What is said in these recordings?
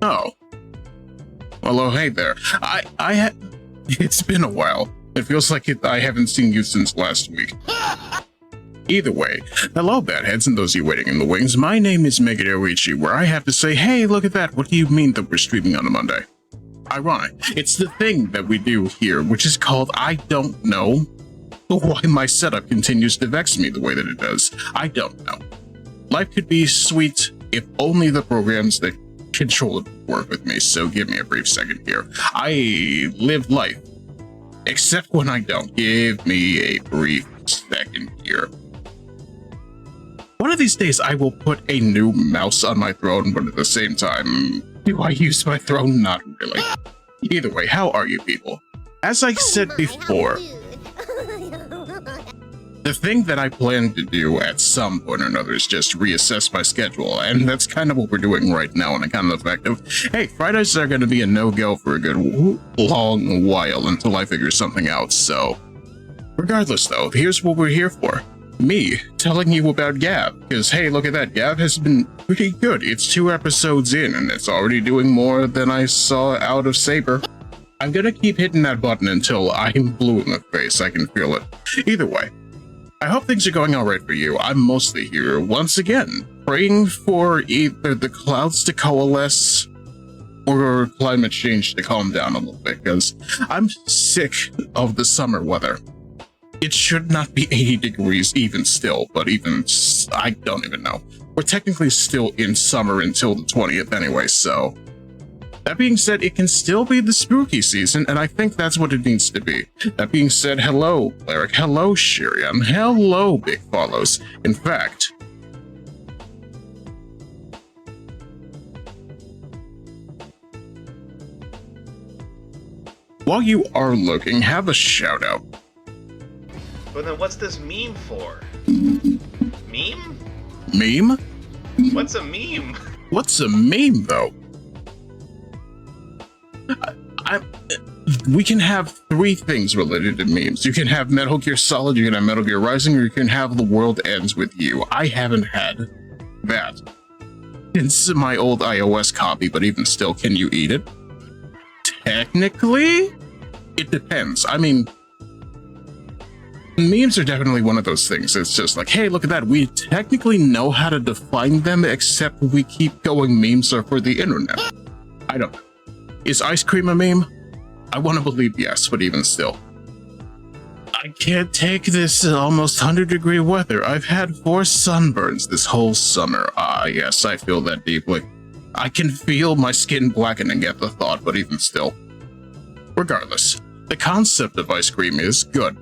Oh. Well, oh, hey there. It's been a while. It feels like I haven't seen you since last week. Either way, hello badheads and those of you waiting in the wings. My name is Megiddo Ichi, where I have to say, hey, look at that. What do you mean that we're streaming on a Monday? Ironic. It's the thing that we do here, which is called I don't know. Why my setup continues to vex me the way that it does, I don't know. Life could be sweet if only the programs that control it work with me, so give me a brief second here. I live life, except when I don't. Give me a brief second here. One of these days I will put a new mouse on my throne, but at the same time, do I use my throne? Not really. Either way, how are you people? As I said before, the thing that I plan to do at some point or another is just reassess my schedule, and that's kind of what we're doing right now on account of the fact of, hey, Fridays are going to be a no-go for a good long while until I figure something out, so... Regardless though, here's what we're here for. Me telling you about Gab, because hey, look at that, Gab has been pretty good. It's 2 episodes in, and it's already doing more than I saw out of Saber. I'm gonna keep hitting that button until I'm blue in the face, I can feel it. Either way, I hope things are going alright for you. I'm mostly here, once again, praying for either the clouds to coalesce or climate change to calm down a little bit, because I'm sick of the summer weather. It should not be 80 degrees even still, but even, I don't even know. We're technically still in summer until the 20th anyway, so... That being said, it can still be the spooky season, and I think that's what it needs to be. That being said, hello, Lyric, hello, Shirian, hello, Big Follows. In fact... While you are looking, have a shout-out. But then what's this meme for? Meme? Meme? What's a meme? What's a meme, though? We can have 3 things related to memes. You can have Metal Gear Solid, you can have Metal Gear Rising, or you can have The World Ends With You. I haven't had that since my old iOS copy, but even still, can you eat it? Technically, it depends. I mean, memes are definitely one of those things. It's just like, hey, look at that. We technically know how to define them, except we keep going memes are for the internet. I don't know. Is ice cream a meme? I want to believe yes, but even still. I can't take this almost 100-degree weather. I've had 4 sunburns this whole summer. Ah, yes, I feel that deeply. I can feel my skin blackening at the thought, but even still. Regardless, the concept of ice cream is good.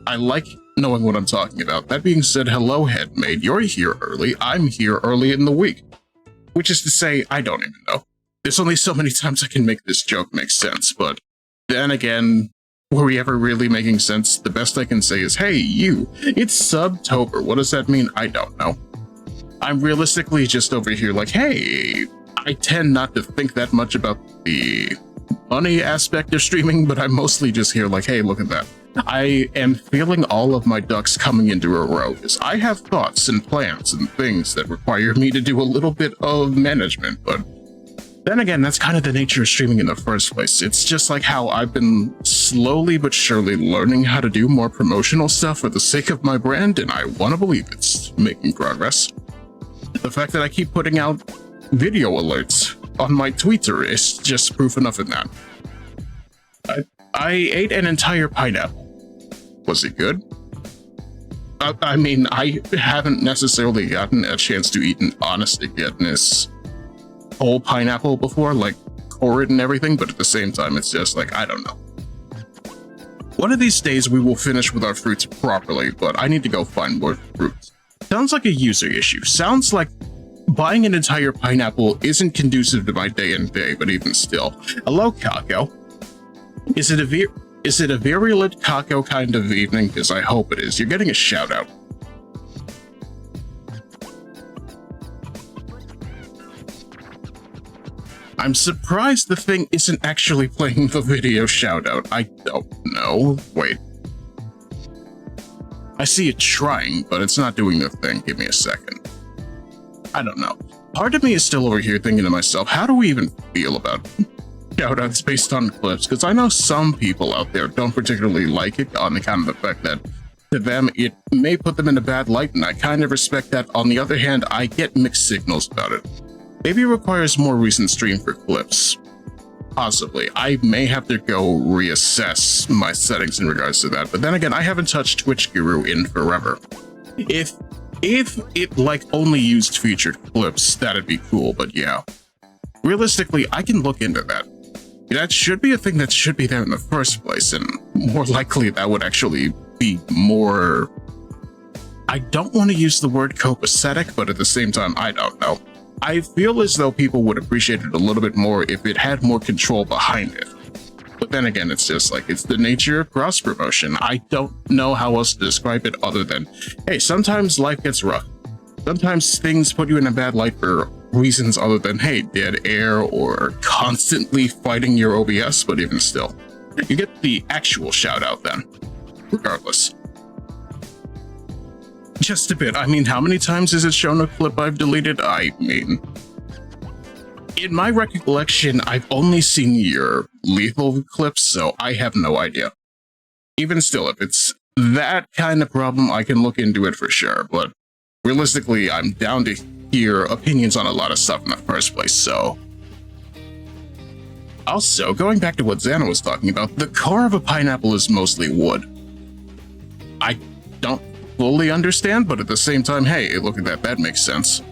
I like knowing what I'm talking about. That being said, hello, Headmaid. You're here early. I'm here early in the week. Which is to say, I don't even know. There's only so many times I can make this joke make sense, but then again, were we ever really making sense? The best I can say is, hey, you, it's Subtober. What does that mean? I don't know. I'm realistically just over here like, hey, I tend not to think that much about the money aspect of streaming, but I'm mostly just here like, hey, look at that. I am feeling all of my ducks coming into a row because I have thoughts and plans and things that require me to do a little bit of management, but then again, that's kind of the nature of streaming in the first place. It's just like how I've been slowly but surely learning how to do more promotional stuff for the sake of my brand, and I want to believe it's making progress. The fact that I keep putting out video alerts on my Twitter is just proof enough in that. I ate an entire pineapple. Was it good? I mean, I haven't necessarily gotten a chance to eat an honest-to-goodness whole pineapple before, like core it and everything, but at the same time, it's just like, I don't know. One of these days, we will finish with our fruits properly, but I need to go find more fruits. Sounds like a user issue. Sounds like buying an entire pineapple isn't conducive to my day and day, but even still. Hello, Kako. Is it a virulent Kako kind of evening? Because I hope it is. You're getting a shout out. I'm surprised the thing isn't actually playing the video shoutout. I don't know. Wait. I see it trying, but it's not doing the thing. Give me a second. I don't know. part of me is still over here thinking to myself, how do we even feel about shoutouts based on clips? Because I know some people out there don't particularly like it on account of the fact that to them it may put them in a bad light, and I kind of respect that. On the other hand, I get mixed signals about it. Maybe it requires more recent stream for clips. Possibly. I may have to go reassess my settings in regards to that, but then again, I haven't touched Twitch Guru in forever. If it like only used featured clips, that'd be cool, but yeah. Realistically, I can look into that. That should be a thing that should be there in the first place, and more likely that would actually be more... I don't want to use the word copacetic, but at the same time, I don't know. I feel as though people would appreciate it a little bit more if it had more control behind it. But then again, it's just like, it's the nature of cross promotion. I don't know how else to describe it other than, hey, sometimes life gets rough. Sometimes things put you in a bad light for reasons other than, hey, dead air or constantly fighting your OBS, but even still. You get the actual shout out then, regardless. Just a bit. I mean, how many times has it shown a clip I've deleted? I mean, in my recollection, I've only seen your lethal clips, so I have no idea. Even still, if it's that kind of problem, I can look into it for sure, but realistically, I'm down to hear opinions on a lot of stuff in the first place, so... Also, going back to what Xana was talking about, the core of a pineapple is mostly wood. I don't fully understand, but at the same time, hey, look at that, that makes sense.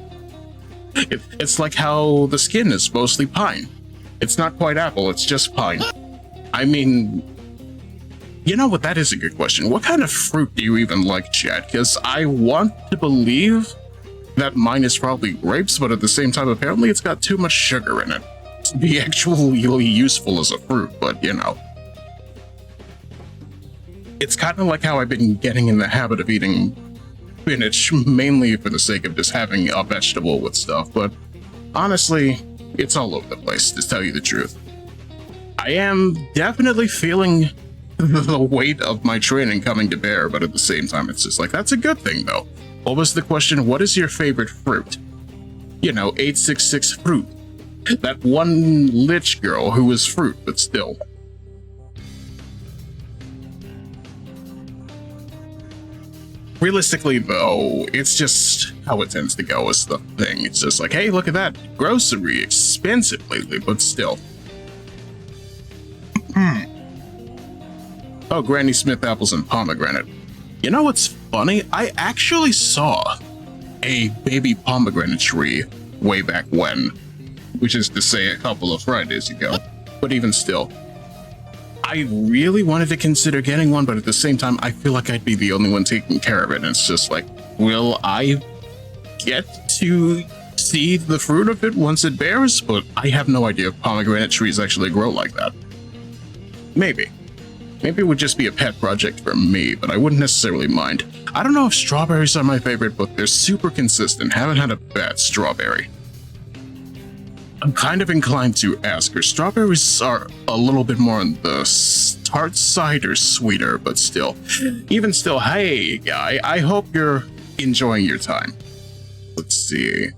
It's like how the skin is mostly pine. It's not quite apple, it's just pine. I mean, you know what, that is a good question. What kind of fruit do you even like, chat? Because I want to believe that mine is probably grapes, but at the same time, apparently it's got too much sugar in it to be actually useful as a fruit, but you know. It's kind of like how I've been getting in the habit of eating spinach, mainly for the sake of just having a vegetable with stuff, but honestly, it's all over the place, to tell you the truth. I am definitely feeling the weight of my training coming to bear, but at the same time, it's just like, that's a good thing, though. What was the question? What is your favorite fruit? You know, 866 fruit. That one lich girl who was fruit, but still. Realistically, though, it's just how it tends to go is the thing. It's just like, hey, look at that. Grocery expensive lately, but still. Oh, Granny Smith apples and pomegranate. You know what's funny? I actually saw a baby pomegranate tree way back when, which is to say a couple of Fridays ago. But even still, I really wanted to consider getting one, but at the same time, I feel like I'd be the only one taking care of it. And it's just like, will I get to see the fruit of it once it bears? But I have no idea if pomegranate trees actually grow like that. Maybe. Maybe it would just be a pet project for me, but I wouldn't necessarily mind. I don't know if strawberries are my favorite, but they're super consistent. Haven't had a bad strawberry. I'm kind of inclined to ask her. Strawberries are a little bit more on the tart side or sweeter, but still. Even still, hey, guy, I hope you're enjoying your time. Let's see.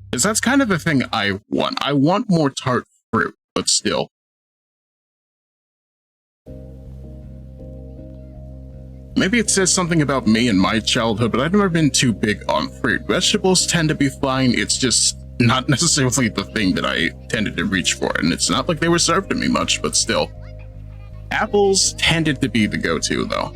Because that's kind of the thing I want. I want more tart fruit, but still. Maybe it says something about me and my childhood, but I've never been too big on fruit. Vegetables tend to be fine, it's just not necessarily the thing that I tended to reach for, and it's not like they were served to me much, but still. Apples tended to be the go-to, though.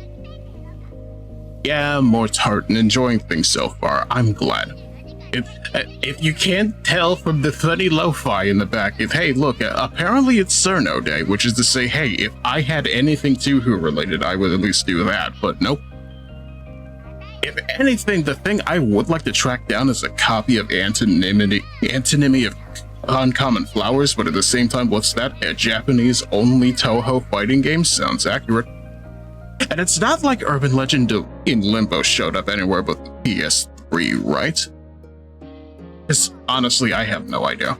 Yeah, more tart and enjoying things so far. I'm glad. If you can't tell from the funny lo-fi in the back, hey, look, apparently it's Cerno Day, which is to say, hey, if I had anything Who related, I would at least do that, but nope. If anything, the thing I would like to track down is a copy of Antinomy of Uncommon Flowers, but at the same time, what's that? A Japanese-only Toho fighting game? Sounds accurate. And it's not like Urban Legend in Limbo showed up anywhere but the PS3, right? Because honestly, I have no idea.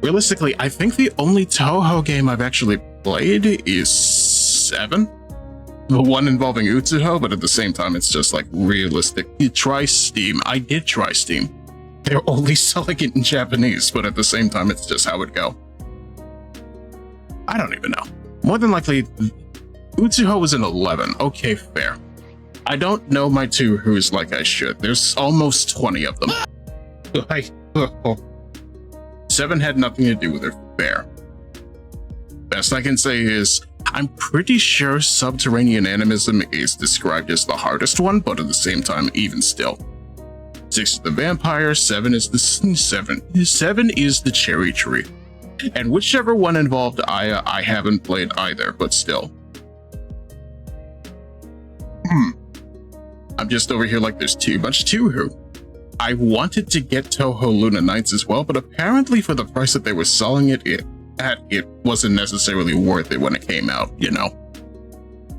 Realistically, I think the only Toho game I've actually played is 7. The one involving Utsuho, but at the same time, it's just like realistic. You try Steam. I did try Steam. they're only selling it in Japanese, but at the same time, it's just how it go. I don't even know. More than likely, Utsuho was an 11. Okay, fair. I don't know my two who's like I should. There's almost 20 of them. 7 had nothing to do with her. Fair. Best I can say is, I'm pretty sure subterranean animism is described as the hardest one, but at the same time, even still. 6 is the vampire, 7 is the 7 is the cherry tree. And whichever one involved Aya, I haven't played either, but still. I'm just over here like there's too much Touhou. I wanted to get Toho Luna Nights as well, but apparently for the price that they were selling it at, it wasn't necessarily worth it when it came out, you know?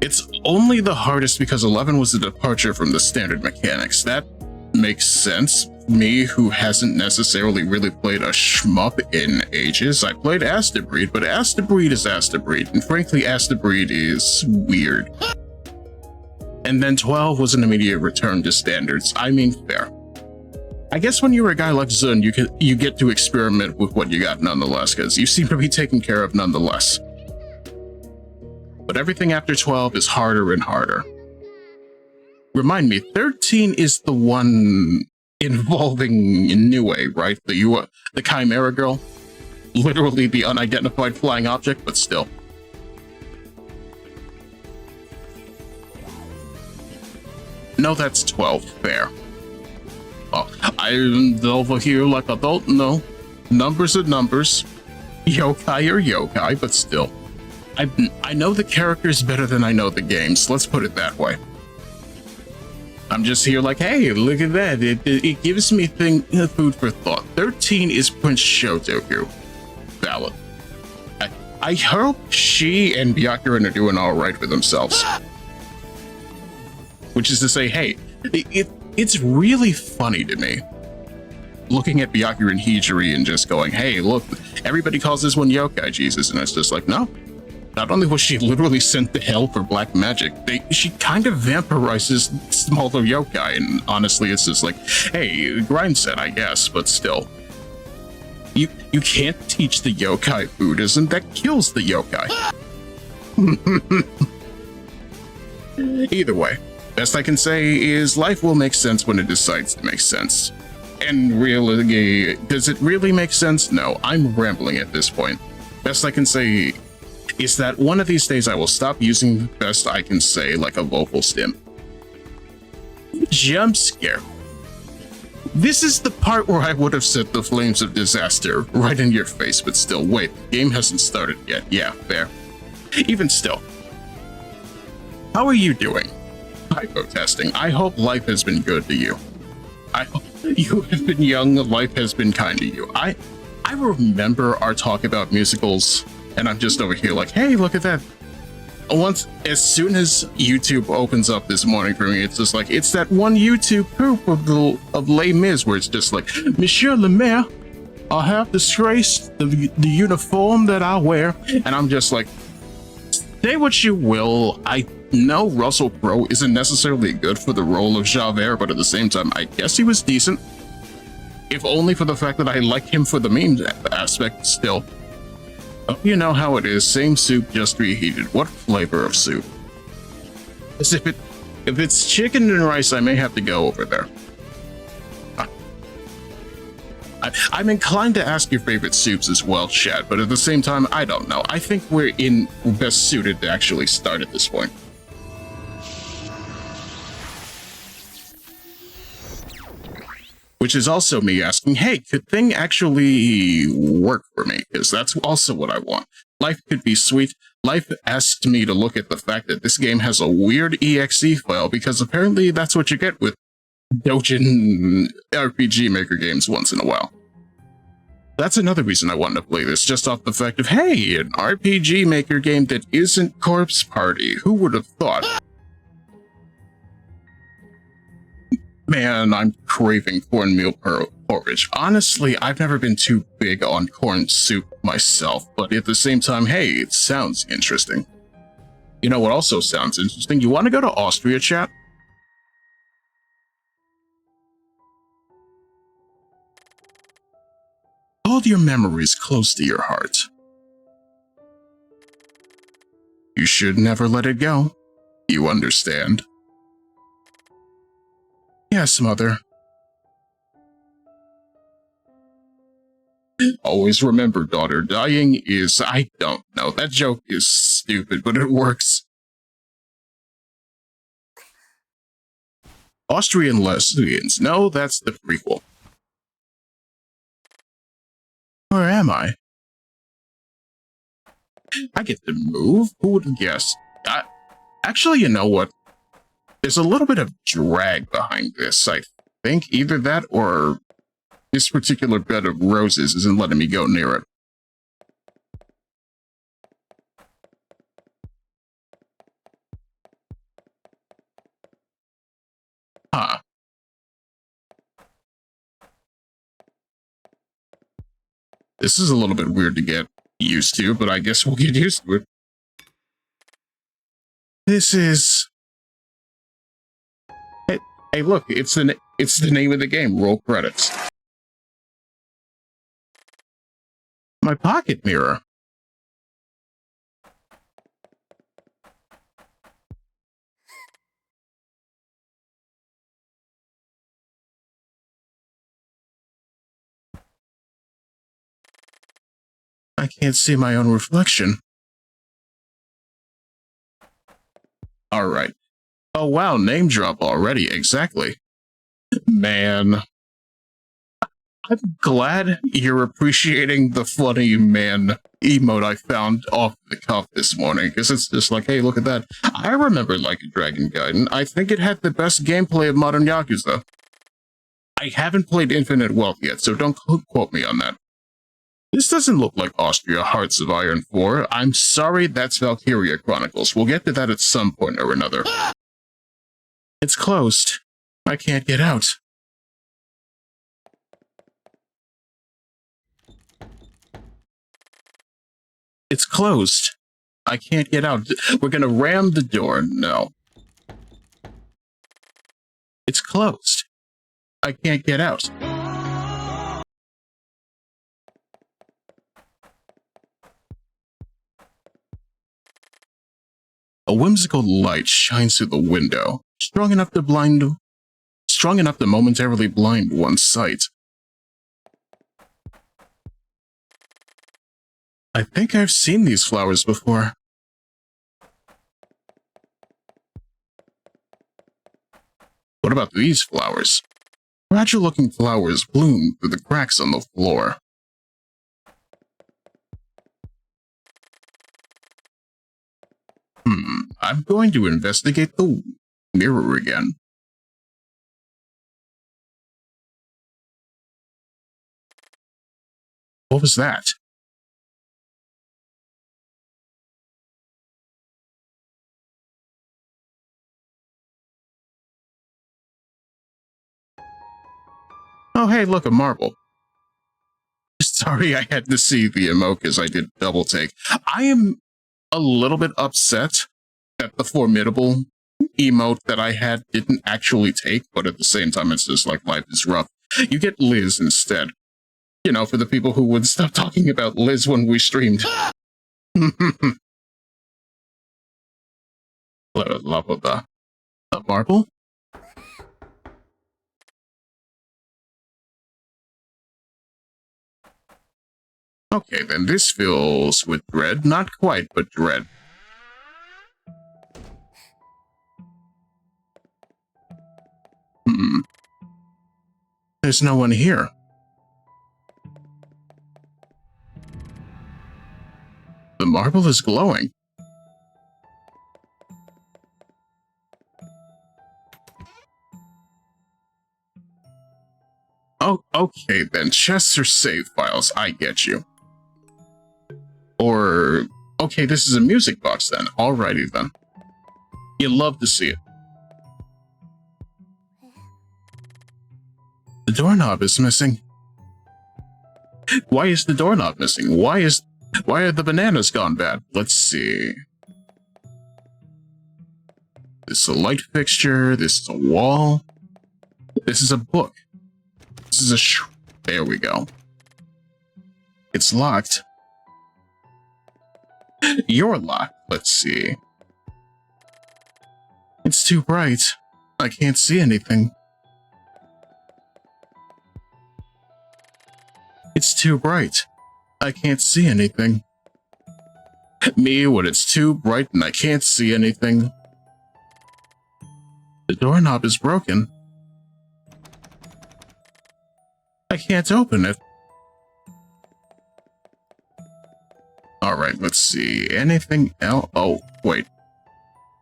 It's only the hardest because 11 was a departure from the standard mechanics. That makes sense. Me, who hasn't necessarily really played a shmup in ages, I played Astabreed, but Astabreed is Astabreed, and frankly, Astabreed is weird. And then 12 was an immediate return to standards. I mean, fair. I guess when you're a guy like Zun, you get to experiment with what you got nonetheless, because you seem to be taken care of nonetheless. But everything after 12 is harder and harder. Remind me, 13 is the one involving Nue, right? The Chimera girl? Literally the unidentified flying object, but still. No, that's 12. Fair. Oh, I'm over here like I don't know. Numbers are numbers. Yokai are yokai, but still. I know the characters better than I know the games. Let's put it that way. I'm just here like, hey, look at that. It gives me food for thought. 13 is Prince Shotoku. Valid. I hope she and Byakuren are doing all right for themselves. Which is to say, hey, it's really funny to me looking at Byakuren Hijiri and just going, hey, look, everybody calls this one yokai Jesus, and it's just like, no. Not only was she literally sent to hell for black magic, she kind of vampirizes smaller yokai, and honestly, it's just like, hey, grind set, I guess, but still. You can't teach the yokai Buddhism, that kills the yokai. Either way, best I can say is life will make sense when it decides to make sense. And really, does it really make sense? No, I'm rambling at this point. Best I can say is that one of these days I will stop using best I can say like a vocal stim. Jump scare. This is the part where I would have set the flames of disaster right in your face, but still, wait, the game hasn't started yet. Yeah, fair. Even still. How are you doing? Hypo testing. I hope life has been good to you. I hope you have been young, life has been kind to you. I remember our talk about musicals, and I'm just over here like, hey, look at that. As soon as YouTube opens up this morning for me, it's just like, it's that one YouTube poop of Les Mis where it's just like, Monsieur le Maire, I have disgraced the uniform that I wear. And I'm just like, say what you will. I know Russell Crowe isn't necessarily good for the role of Javert, but at the same time, I guess he was decent. If only for the fact that I like him for the meme aspect still. You know how it is, same soup, just reheated. What flavor of soup? As if it's chicken and rice, I may have to go over there. I'm inclined to ask your favorite soups as well, chat, but at the same time, I don't know. I think we're best suited to actually start at this point. Which is also me asking, hey, could thing actually work for me? Because that's also what I want. Life could be sweet. Life asked me to look at the fact that this game has a weird exe file, because apparently that's what you get with Dojin RPG Maker games once in a while. That's another reason I wanted to play this, just off the fact of, hey, an RPG Maker game that isn't Corpse Party. Who would have thought? Man, I'm craving cornmeal porridge. Honestly, I've never been too big on corn soup myself, but at the same time, hey, it sounds interesting. You know what also sounds interesting? You want to go to Austria, chat? Hold your memories close to your heart. You should never let it go. You understand? Yes, Mother. Always remember, daughter, dying is, I don't know, that joke is stupid, but it works. Austrian lesbians. No, that's the prequel. Where am I? I get to move? Who would have guessed? Actually, you know what? There's a little bit of drag behind this, I think. Either that or this particular bed of roses isn't letting me go near it. Huh. This is a little bit weird to get used to, but I guess we'll get used to it. This is... Hey, look, it's the name of the game. Roll credits. My pocket mirror. I can't see my own reflection. Alright. Oh wow, name drop already, exactly. Man. I'm glad you're appreciating the funny man emote I found off the cuff this morning, because it's just like, hey, look at that. I remember Like a Dragon Gaiden. I think it had the best gameplay of modern Yakuza. I haven't played Infinite Wealth yet, so don't quote me on that. This doesn't look like Austria Hearts of Iron 4. I'm sorry, that's Valkyria Chronicles. We'll get to that at some point or another. It's closed. I can't get out. It's closed. I can't get out. We're gonna ram the door. No. It's closed. I can't get out. A whimsical light shines through the window, strong enough to momentarily blind one's sight. I think I've seen these flowers before. What about these flowers? Fragile-looking flowers bloom through the cracks on the floor. I'm going to investigate the mirror again. What was that? Oh, hey, look, a marble. Sorry I had to see the emote because I did double take. I am a little bit upset that the formidable emote that I had didn't actually take, but at the same time, it's just like life is rough. You get Liz instead. You know, for the people who would stop talking about Liz when we streamed. Love of the marble? Okay, then this fills with dread. Not quite, but dread. There's no one here. The marble is glowing. Oh, okay then. Chests are save files. I get you. Or, okay, this is a music box then. Alrighty then. You love to see it. The doorknob is missing. Why is the doorknob missing? Why are the bananas gone bad? Let's see. This is a light fixture. This is a wall. This is a book. This is a there we go. It's locked. You're locked. Let's see. It's too bright. I can't see anything. It's too bright. I can't see anything. Me when it's too bright and I can't see anything. The doorknob is broken. I can't open it. Alright, let's see. Anything else? Oh, wait.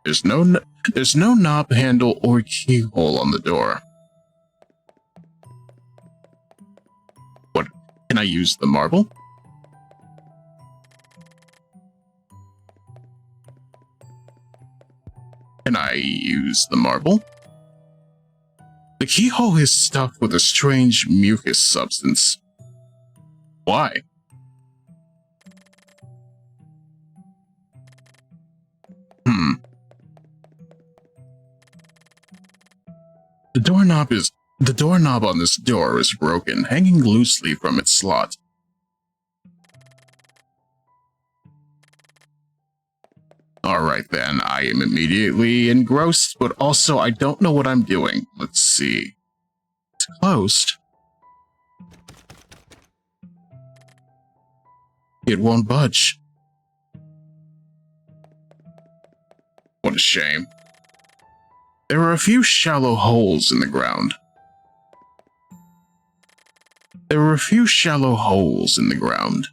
There's no knob handle or keyhole on the door. What? Can I use the marble? Can I use the marble? The keyhole is stuck with a strange mucus substance. Why? The doorknob on this door is broken, hanging loosely from its slot. Alright then, I am immediately engrossed, but also I don't know what I'm doing. Let's see. It's closed. It won't budge. What a shame. There are a few shallow holes in the ground. There are a few shallow holes in the ground.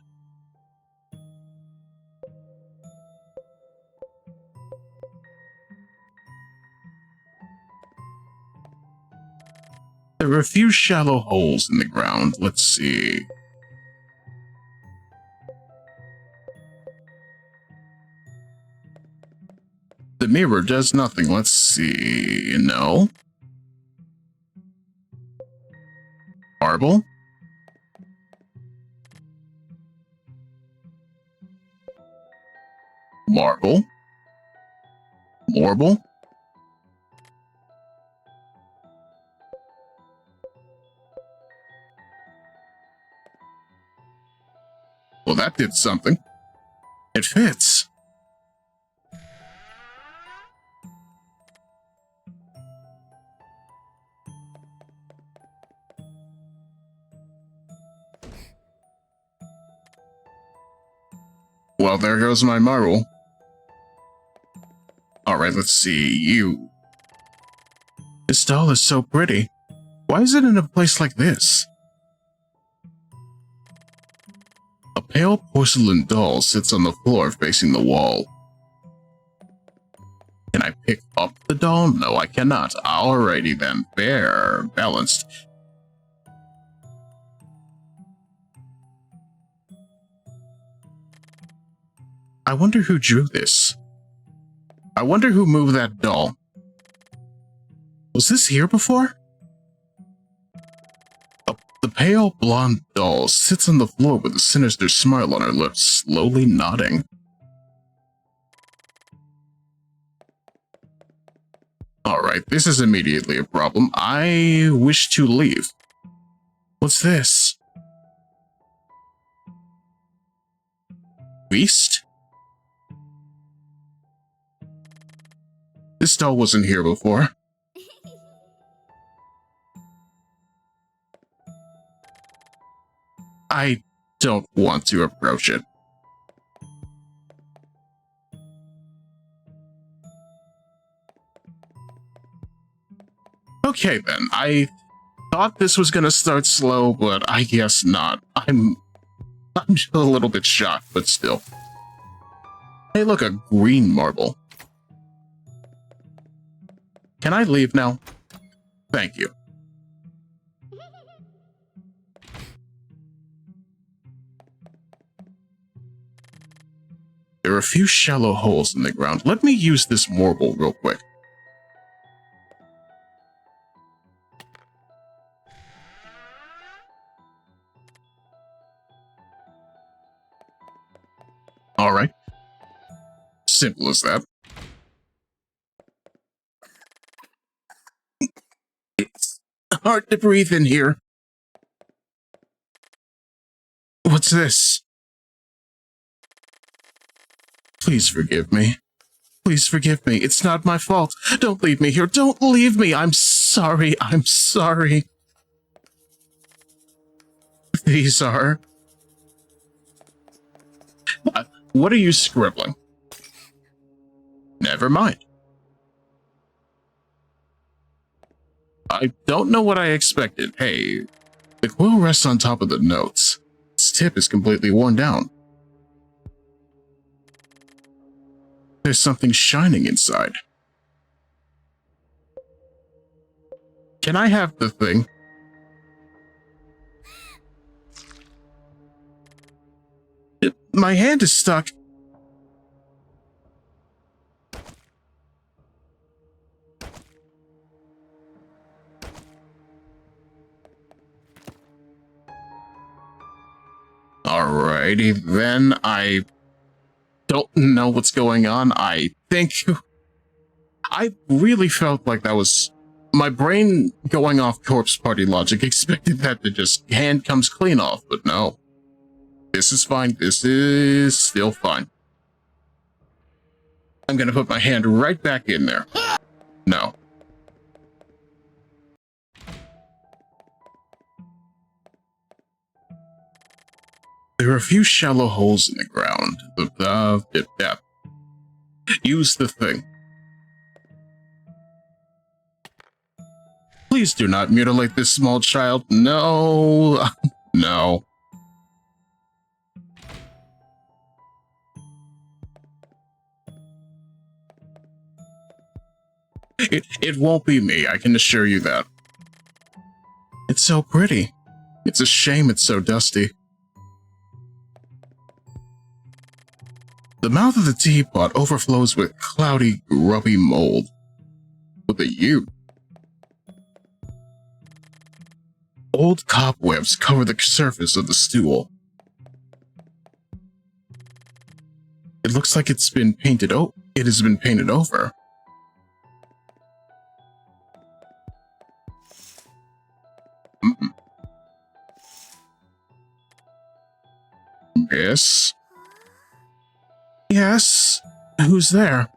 There are a few shallow holes in the ground. Let's see. The mirror does nothing. Let's see. No. Marble? Marble? Marble? Well, that did something. It fits. Well, there goes my marble. Alright, let's see. You. This doll is so pretty. Why is it in a place like this? A pale porcelain doll sits on the floor facing the wall. Can I pick up the doll? No, I cannot. Alrighty then. Fair. Balanced. I wonder who drew this. I wonder who moved that doll. Was this here before? The pale blonde doll sits on the floor with a sinister smile on her lips, slowly nodding. Alright, this is immediately a problem. I wish to leave. What's this? Beast? This doll wasn't here before. I don't want to approach it. Okay then, I thought this was gonna start slow, but I guess not. I'm just a little bit shocked, but still. Hey look, a green marble. Can I leave now? Thank you. There are a few shallow holes in the ground. Let me use this marble real quick. Alright. Simple as that. It's hard to breathe in here. What's this? Please forgive me. Please forgive me. It's not my fault. Don't leave me here. Don't leave me. I'm sorry. I'm sorry. These are... what are you scribbling? Never mind. I don't know what I expected. Hey, the quill rests on top of the notes. Its tip is completely worn down. There's something shining inside. Can I have the thing? My hand is stuck. Alrighty then, I don't know what's going on. I think... I really felt like that was... my brain going off corpse party logic expected that to just hand comes clean off, but no. This is fine. This is still fine. I'm gonna put my hand right back in there. No. There are a few shallow holes in the ground. Use the thing. Please do not mutilate this small child. No. No. It won't be me, I can assure you that. It's so pretty. It's a shame it's so dusty. The mouth of the teapot overflows with cloudy, grubby mold. With a U. Old cobwebs cover the surface of the stool. It looks like it's been painted it has been painted over. Yes? Yes? Who's there?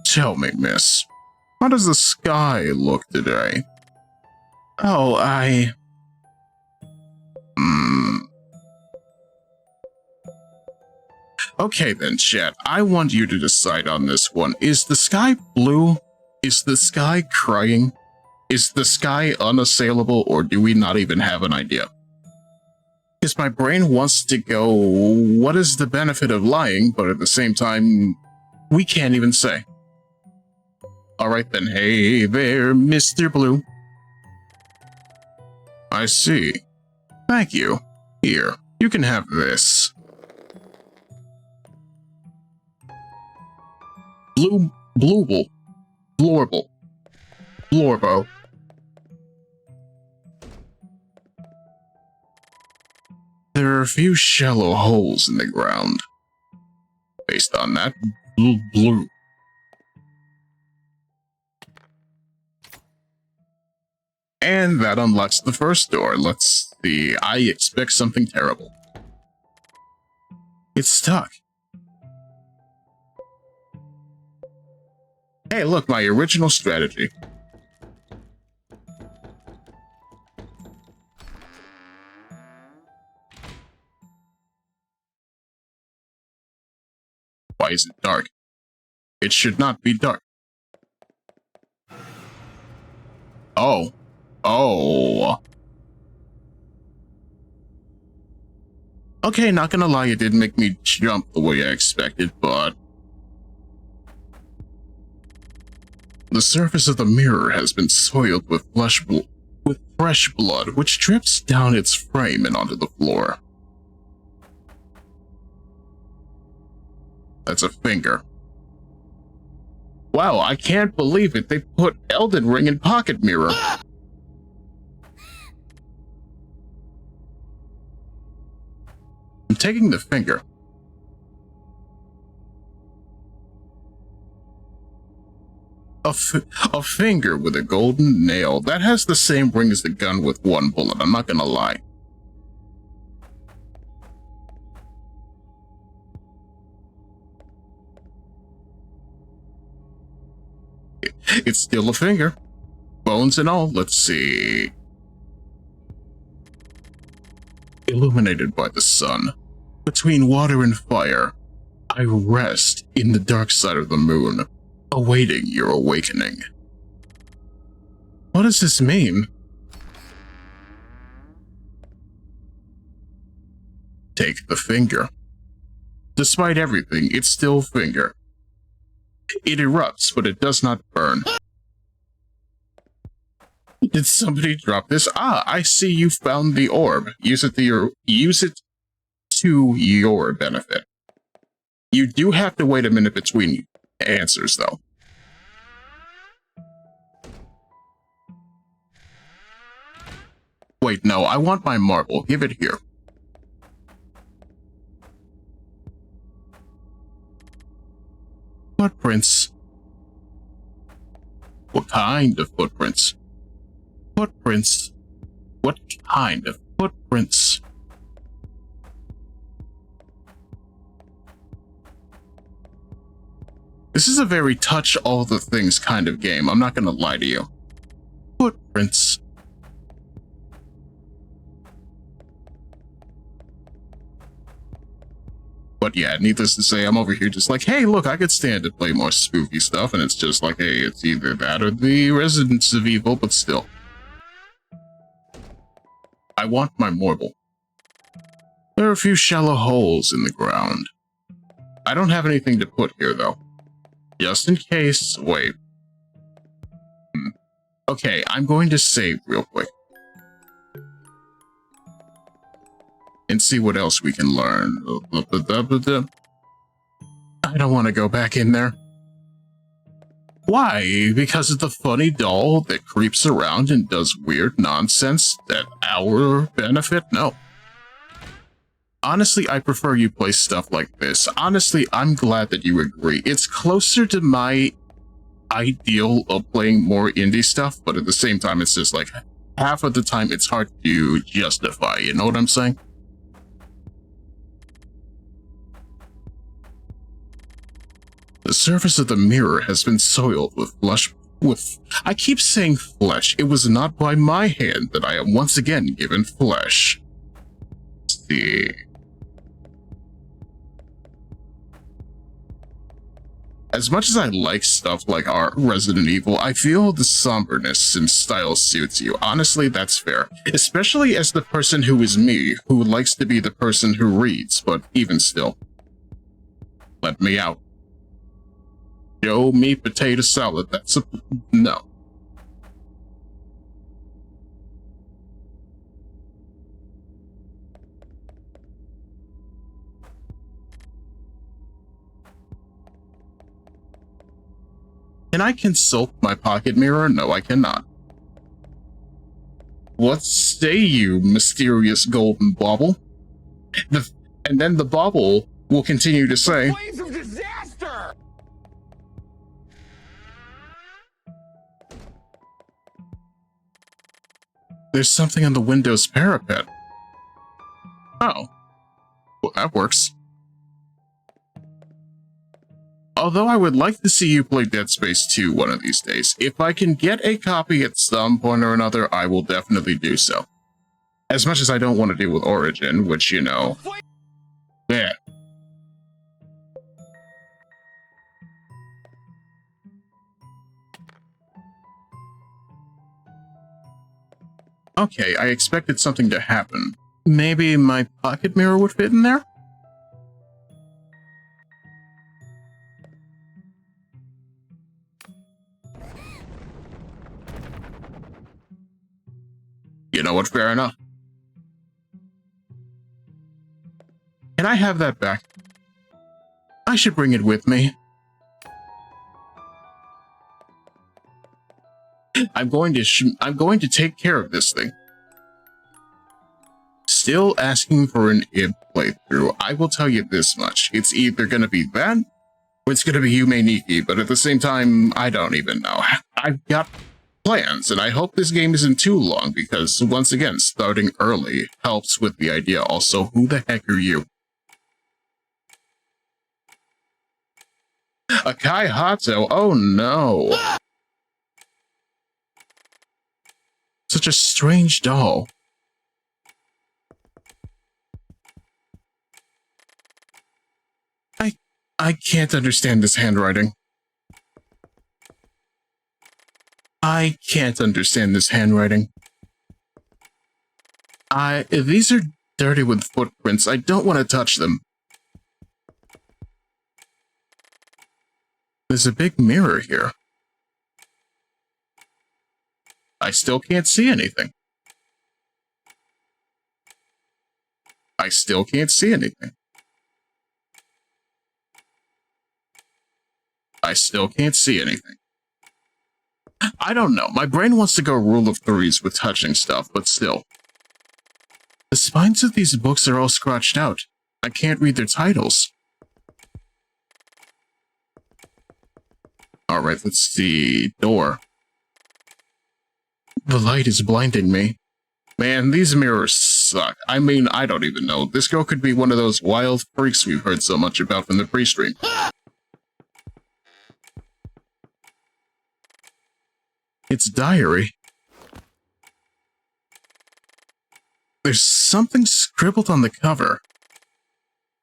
Tell me, miss, how does the sky look today? Oh, Okay then, chat. I want you to decide on this one. Is the sky blue? Is the sky crying? Is the sky unassailable, or do we not even have an idea? Because my brain wants to go, what is the benefit of lying, but at the same time, we can't even say. Alright then, hey there, Mr. Blue. I see. Thank you. Here, you can have this. Blorbo. There are a few shallow holes in the ground. Based on that, blue. And that unlocks the first door. Let's see. I expect something terrible. It's stuck. Hey, look, my original strategy. Why is it dark? It should not be dark. Oh. Okay, not gonna lie, it didn't make me jump the way I expected, but... The surface of the mirror has been soiled with fresh blood, which drips down its frame and onto the floor. That's a finger. Wow, I can't believe it. They put Elden Ring in Pocket Mirror. I'm taking the finger. A finger with a golden nail. That has the same ring as the gun with one bullet, I'm not gonna lie. It's still a finger. Bones and all. Let's see. Illuminated by the sun. Between water and fire, I rest in the dark side of the moon, awaiting your awakening. What does this mean? Take the finger. Despite everything, it's still finger. It erupts, but it does not burn. Did somebody drop this? Ah, I see you found the orb. Use it to your benefit. You do have to wait a minute between answers, though. Wait, no, I want my marble. Give it here. Footprints. What kind of footprints? Footprints. What kind of footprints? This is a very touch all the things kind of game. I'm not gonna lie to you. Footprints. But yeah, needless to say, I'm over here just like, hey, look, I could stand to play more spooky stuff, and it's just like, hey, it's either that or the Residence of Evil, but still. I want my marble. There are a few shallow holes in the ground. I don't have anything to put here, though. Just in case, wait. Okay, I'm going to save real quick. And see what else we can learn. I don't want to go back in there. Why? Because of the funny doll that creeps around and does weird nonsense at our benefit? No. Honestly, I prefer you play stuff like this. Honestly, I'm glad that you agree. It's closer to my ideal of playing more indie stuff, but at the same time, it's just like, half of the time it's hard to justify, you know what I'm saying? The surface of the mirror has been soiled with I keep saying flesh. It was not by my hand that I am once again given flesh. Let's see. As much as I like stuff like our Resident Evil, I feel the somberness and style suits you. Honestly, that's fair. Especially as the person who is me, who likes to be the person who reads, but even still. Let me out. Show me potato salad. That's a... no. Can I consult my pocket mirror? No, I cannot. What say you, mysterious golden bauble? And then the bauble will continue to say... Waves of disaster! There's something on the window's parapet. Oh. Well, that works. Although I would like to see you play Dead Space 2 one of these days. If I can get a copy at some point or another, I will definitely do so. As much as I don't want to deal with Origin, which, you know... yeah. Okay, I expected something to happen. Maybe my pocket mirror would fit in there? You know what, fair enough. Can I have that back? I should bring it with me. I'm going to take care of this thing. Still asking for an id playthrough. I will tell you this much. It's either going to be that, or it's going to be Yume Nikki, but at the same time, I don't even know. I've got plans, and I hope this game isn't too long, because, once again, starting early helps with the idea. Also, who the heck are you? Akai Hato, oh no. such a strange doll. I can't understand this handwriting. I can't understand this handwriting. These are dirty with footprints. I don't want to touch them. There's a big mirror here. I still can't see anything. I still can't see anything. I still can't see anything. I don't know. My brain wants to go rule of threes with touching stuff, but still. The spines of these books are all scratched out. I can't read their titles. Alright, let's see. Door. The light is blinding me. Man, these mirrors suck. I mean, I don't even know. This girl could be one of those wild freaks we've heard so much about from the pre-stream. It's diary. There's something scribbled on the cover.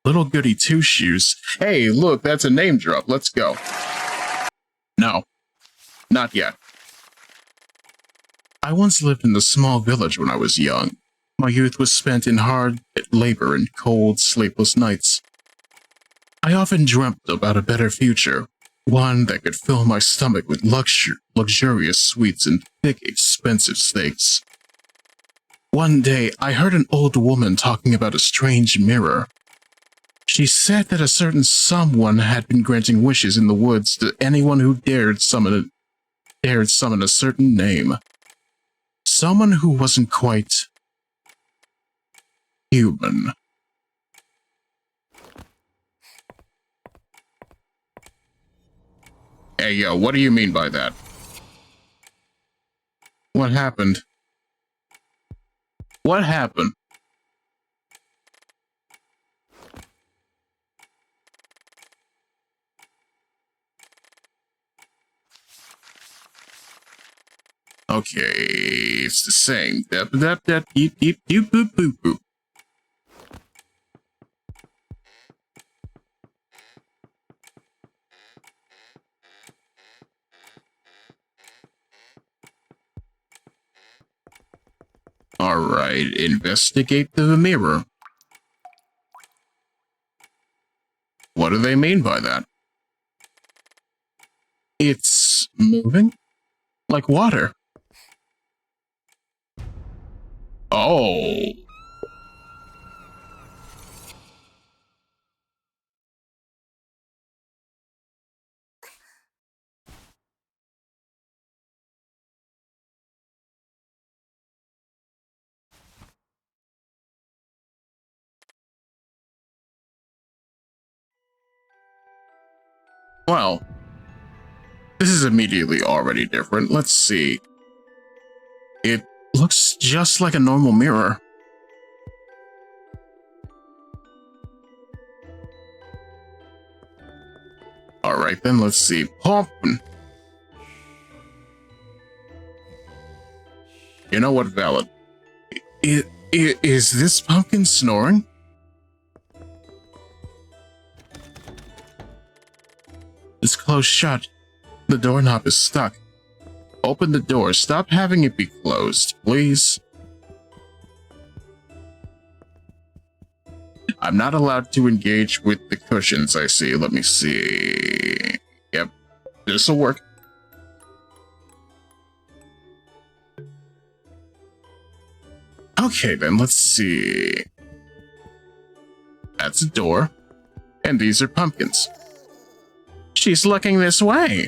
Little goody two-shoes. Hey, look, that's a name drop. Let's go. No. Not yet. I once lived in a small village when I was young. My youth was spent in hard labor and cold, sleepless nights. I often dreamt about a better future, one that could fill my stomach with luxurious sweets and big, expensive steaks. One day, I heard an old woman talking about a strange mirror. She said that a certain someone had been granting wishes in the woods to anyone who dared summon a certain name. Someone who wasn't quite human. Hey, yo, what do you mean by that? What happened? What happened? Okay, it's the same. Dap, dap, dap, deep, deep, deep, boop, boop, boop. Alright, investigate the mirror. What do they mean by that? It's moving? Like water. Oh. Well, this is immediately already different. Let's see. It looks just like a normal mirror. Alright then, let's see. Pumpkin. You know what, valid? Is this pumpkin snoring? It's closed shut. The doorknob is stuck. Open the door. Stop having it be closed, please. I'm not allowed to engage with the cushions, I see. Let me see. Yep, this'll work. Okay, then, let's see. That's a door. And these are pumpkins. She's looking this way.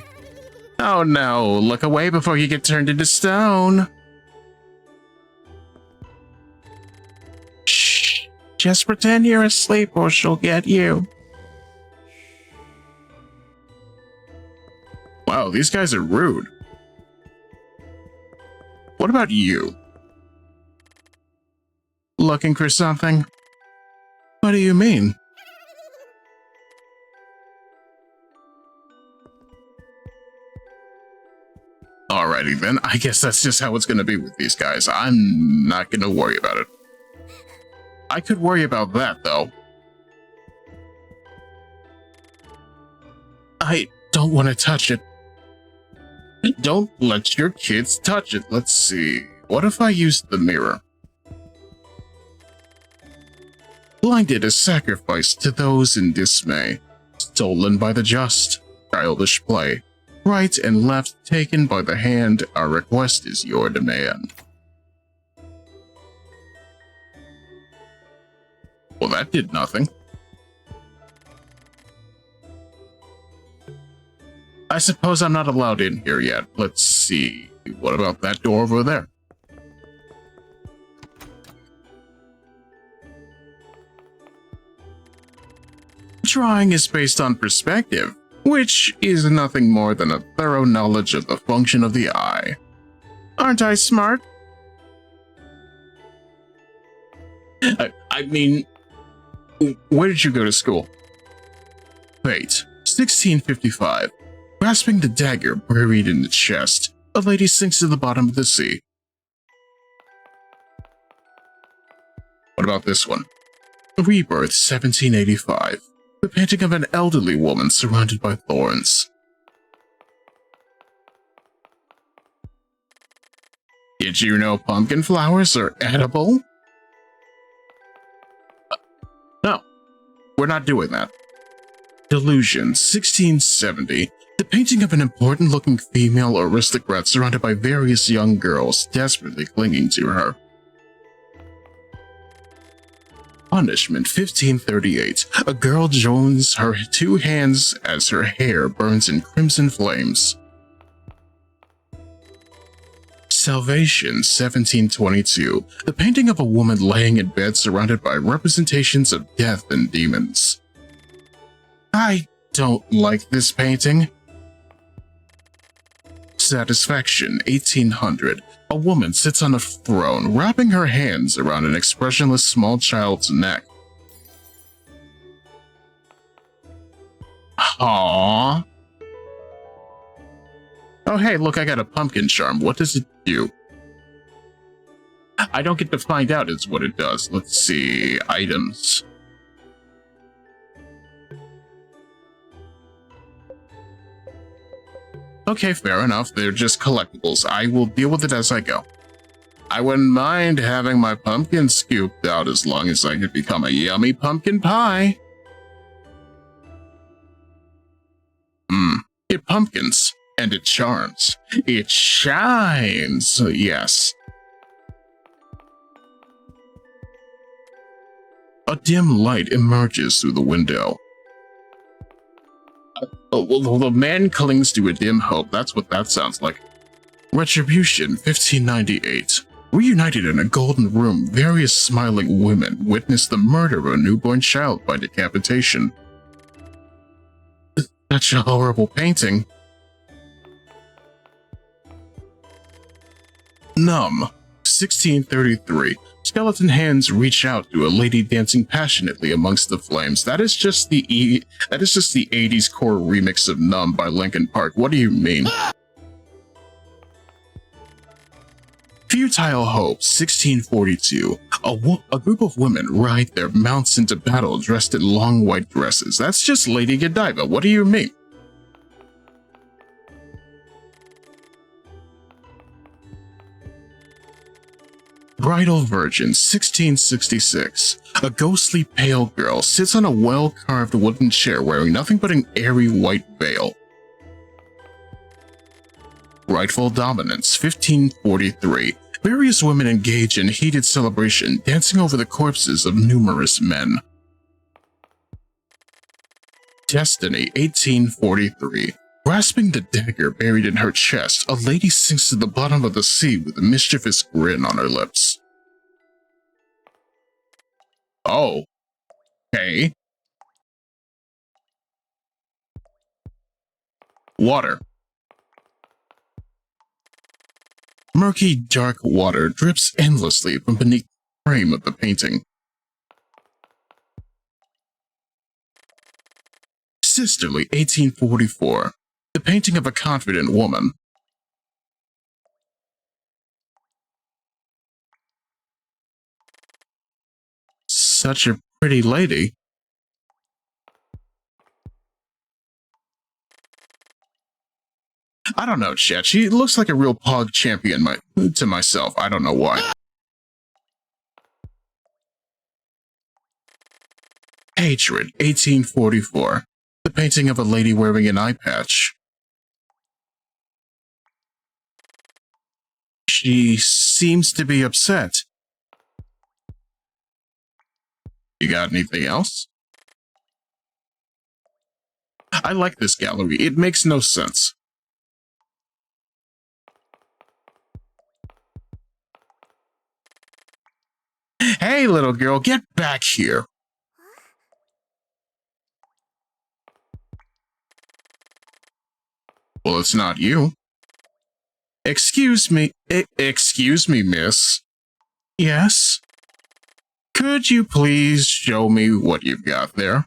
Oh no, look away before you get turned into stone. Shh, just pretend you're asleep or she'll get you. Wow, these guys are rude. What about you? Looking for something? What do you mean? Alrighty then, I guess that's just how it's gonna be with these guys. I'm not gonna worry about it. I could worry about that, though. I don't want to touch it. Don't let your kids touch it. Let's see. What if I used the mirror? Blinded is sacrificed to those in dismay. Stolen by the just. Childish play. Right and left taken by the hand. Our request is your demand. Well, that did nothing. I suppose I'm not allowed in here yet. Let's see. What about that door over there? Drawing is based on perspective, which is nothing more than a thorough knowledge of the function of the eye. Aren't I smart? I mean, where did you go to school? Fate, 1655. Grasping the dagger buried in the chest, a lady sinks to the bottom of the sea. What about this one? Rebirth, 1785. The painting of an elderly woman surrounded by thorns. Did you know pumpkin flowers are edible? No, we're not doing that. Delusion, 1670. The painting of an important-looking female aristocrat surrounded by various young girls desperately clinging to her. Punishment, 1538. A girl joins her two hands as her hair burns in crimson flames. Salvation, 1722. The painting of a woman laying in bed surrounded by representations of death and demons. I don't like this painting. Satisfaction, 1800. A woman sits on a throne, wrapping her hands around an expressionless small child's neck. Aww. Oh hey, look, I got a pumpkin charm. What does it do? I don't get to find out is what it does. Let's see. Items. Okay, fair enough. They're just collectibles. I will deal with it as I go. I wouldn't mind having my pumpkin scooped out as long as I could become a yummy pumpkin pie. It pumpkins, and it charms. It shines, yes. A dim light emerges through the window. Well, the man clings to a dim hope. That's what that sounds like. Retribution, 1598. Reunited in a golden room, various smiling women witness the murder of a newborn child by decapitation. Such a horrible painting. Numb, 1633. Skeleton hands reach out to a lady dancing passionately amongst the flames. That is just the 80s core remix of Numb by Linkin Park. What do you mean? Futile Hope, 1642. A group of women ride their mounts into battle dressed in long white dresses. That's just Lady Godiva. What do you mean? Bridal Virgin, 1666. A ghostly pale girl sits on a well-carved wooden chair wearing nothing but an airy white veil. Rightful Dominance, 1543. Various women engage in heated celebration, dancing over the corpses of numerous men. Destiny, 1843. Grasping the dagger buried in her chest, a lady sinks to the bottom of the sea with a mischievous grin on her lips. Oh. Okay. Water. Murky, dark water drips endlessly from beneath the frame of the painting. Sisterly, 1844. The painting of a confident woman. such a pretty lady. I don't know, chat. She looks like a real pog champion to myself. I don't know why. Hatred, 1844. The painting of a lady wearing an eye patch. She seems to be upset. You got anything else? I like this gallery. It makes no sense. Hey, little girl, get back here. Well, it's not you. Excuse me, miss. Yes? Could you please show me what you've got there?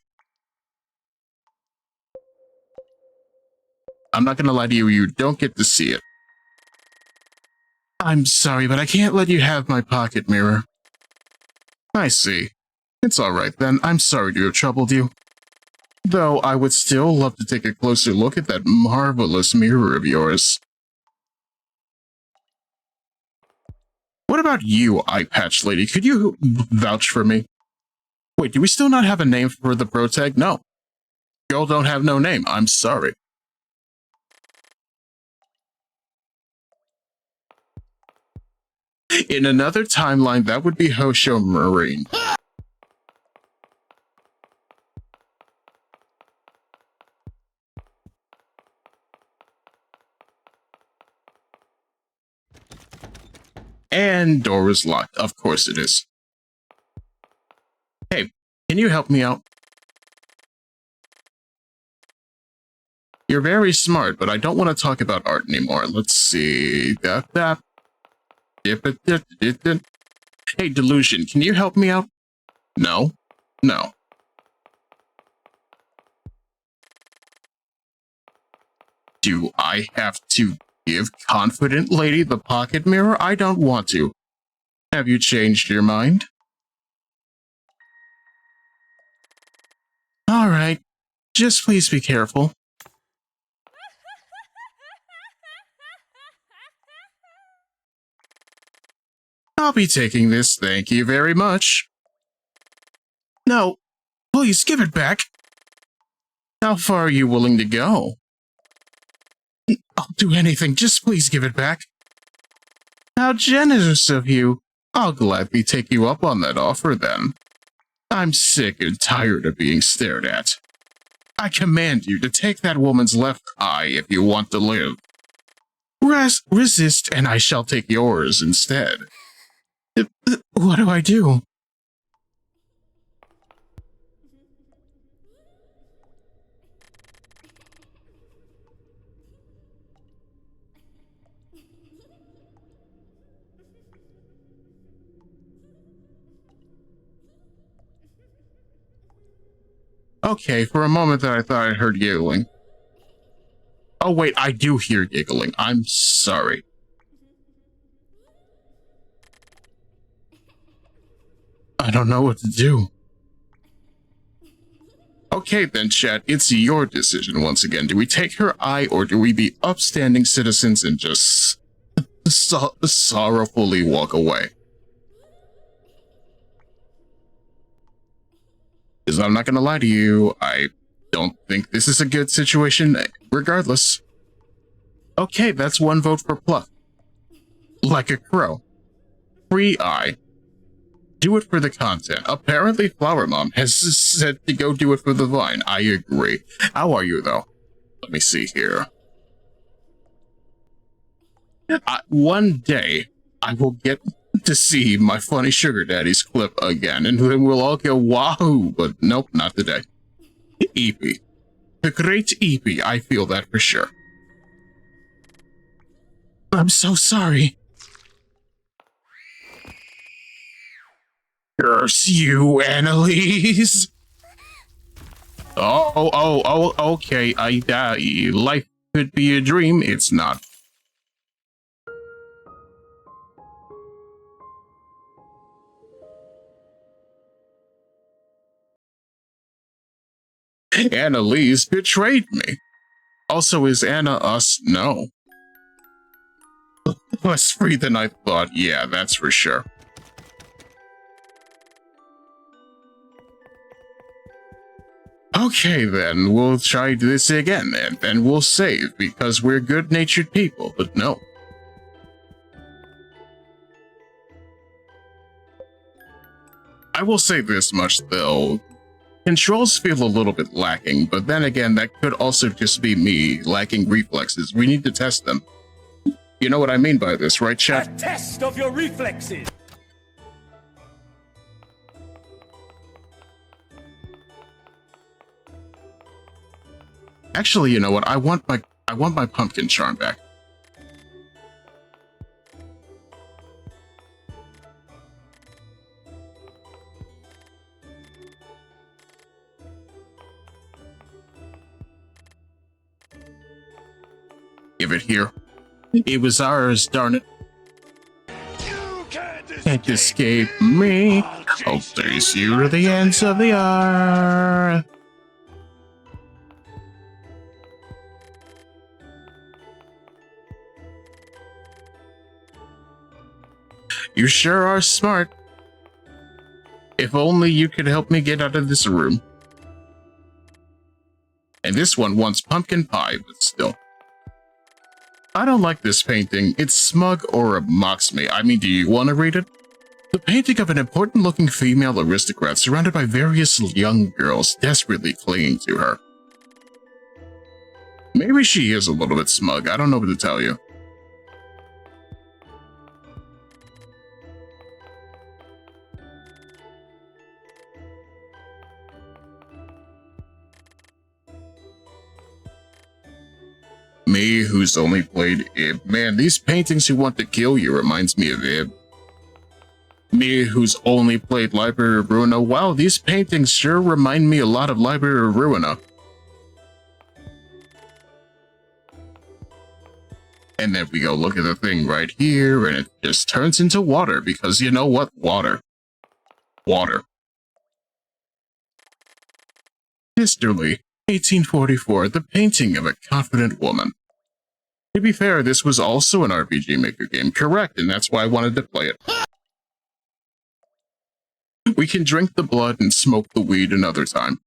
I'm not gonna lie to you, you don't get to see it. I'm sorry, but I can't let you have my pocket mirror. I see. It's alright then, I'm sorry to have troubled you. Though I would still love to take a closer look at that marvelous mirror of yours. What about you, eye patch lady? Could you vouch for me? Wait, do we still not have a name for the pro tag? No. Girl don't have no name. I'm sorry. In another timeline, that would be Hosho Marine. And door is locked. Of course it is. Hey, can you help me out? You're very smart, but I don't want to talk about art anymore. Let's see. Hey, Delusion, can you help me out? No? No. Do I have to give Confident Lady the pocket mirror? I don't want to. Have you changed your mind? Alright. Just please be careful. I'll be taking this, thank you very much. No, please give it back. How far are you willing to go? I'll do anything, just please give it back. How generous of you. I'll gladly take you up on that offer then. I'm sick and tired of being stared at. I command you to take that woman's left eye if you want to live. Resist and I shall take yours instead. What do I do? Okay, for a moment there I thought I heard giggling. Oh wait, I do hear giggling. I'm sorry. I don't know what to do. Okay then, chat, it's your decision once again. Do we take her eye or do we be upstanding citizens and just sorrowfully walk away? Because I'm not gonna lie to you, I don't think this is a good situation, regardless. Okay, that's one vote for Pluck. Like a crow. Free eye. Do it for the content. Apparently Flower Mom has said to go do it for the vine. I agree. How are you, though? Let me see here. One day, I will get to see my funny sugar daddy's clip again, and then we'll all go wahoo, but nope, not today. Eepy. The great Eepy, I feel that for sure. I'm so sorry. Curse you, Annalise! Okay, life could be a dream, it's not. Annalise betrayed me. Also, is Anna us? No. Less free than I thought. Yeah, that's for sure. Okay, then, we'll try this again, and then we'll save, because we're good-natured people, but no. I will say this much, though. Controls feel a little bit lacking, but then again, that could also just be me lacking reflexes. We need to test them. You know what I mean by this, right, chat? A test of your reflexes. Actually, you know what? I want my pumpkin charm back. Give it here. It was ours, darn it. You Can't escape me. I'll chase you to the ends of the earth. You sure are smart. If only you could help me get out of this room. And this one wants pumpkin pie, but still. I don't like this painting. It's smug or it mocks me. I mean, do you want to read it? The painting of an important-looking female aristocrat surrounded by various young girls desperately clinging to her. Maybe she is a little bit smug. I don't know what to tell you. Me, who's only played Ib. Man, these paintings who want to kill you reminds me of Ib. Me, who's only played Library of Ruina. Wow, these paintings sure remind me a lot of Library of Ruina. And then we go look at the thing right here, and it just turns into water, because you know what? Water. Water. History. 1844, the painting of a confident woman. To be fair, this was also an RPG Maker game, correct, and that's why I wanted to play it. We can drink the blood and smoke the weed another time.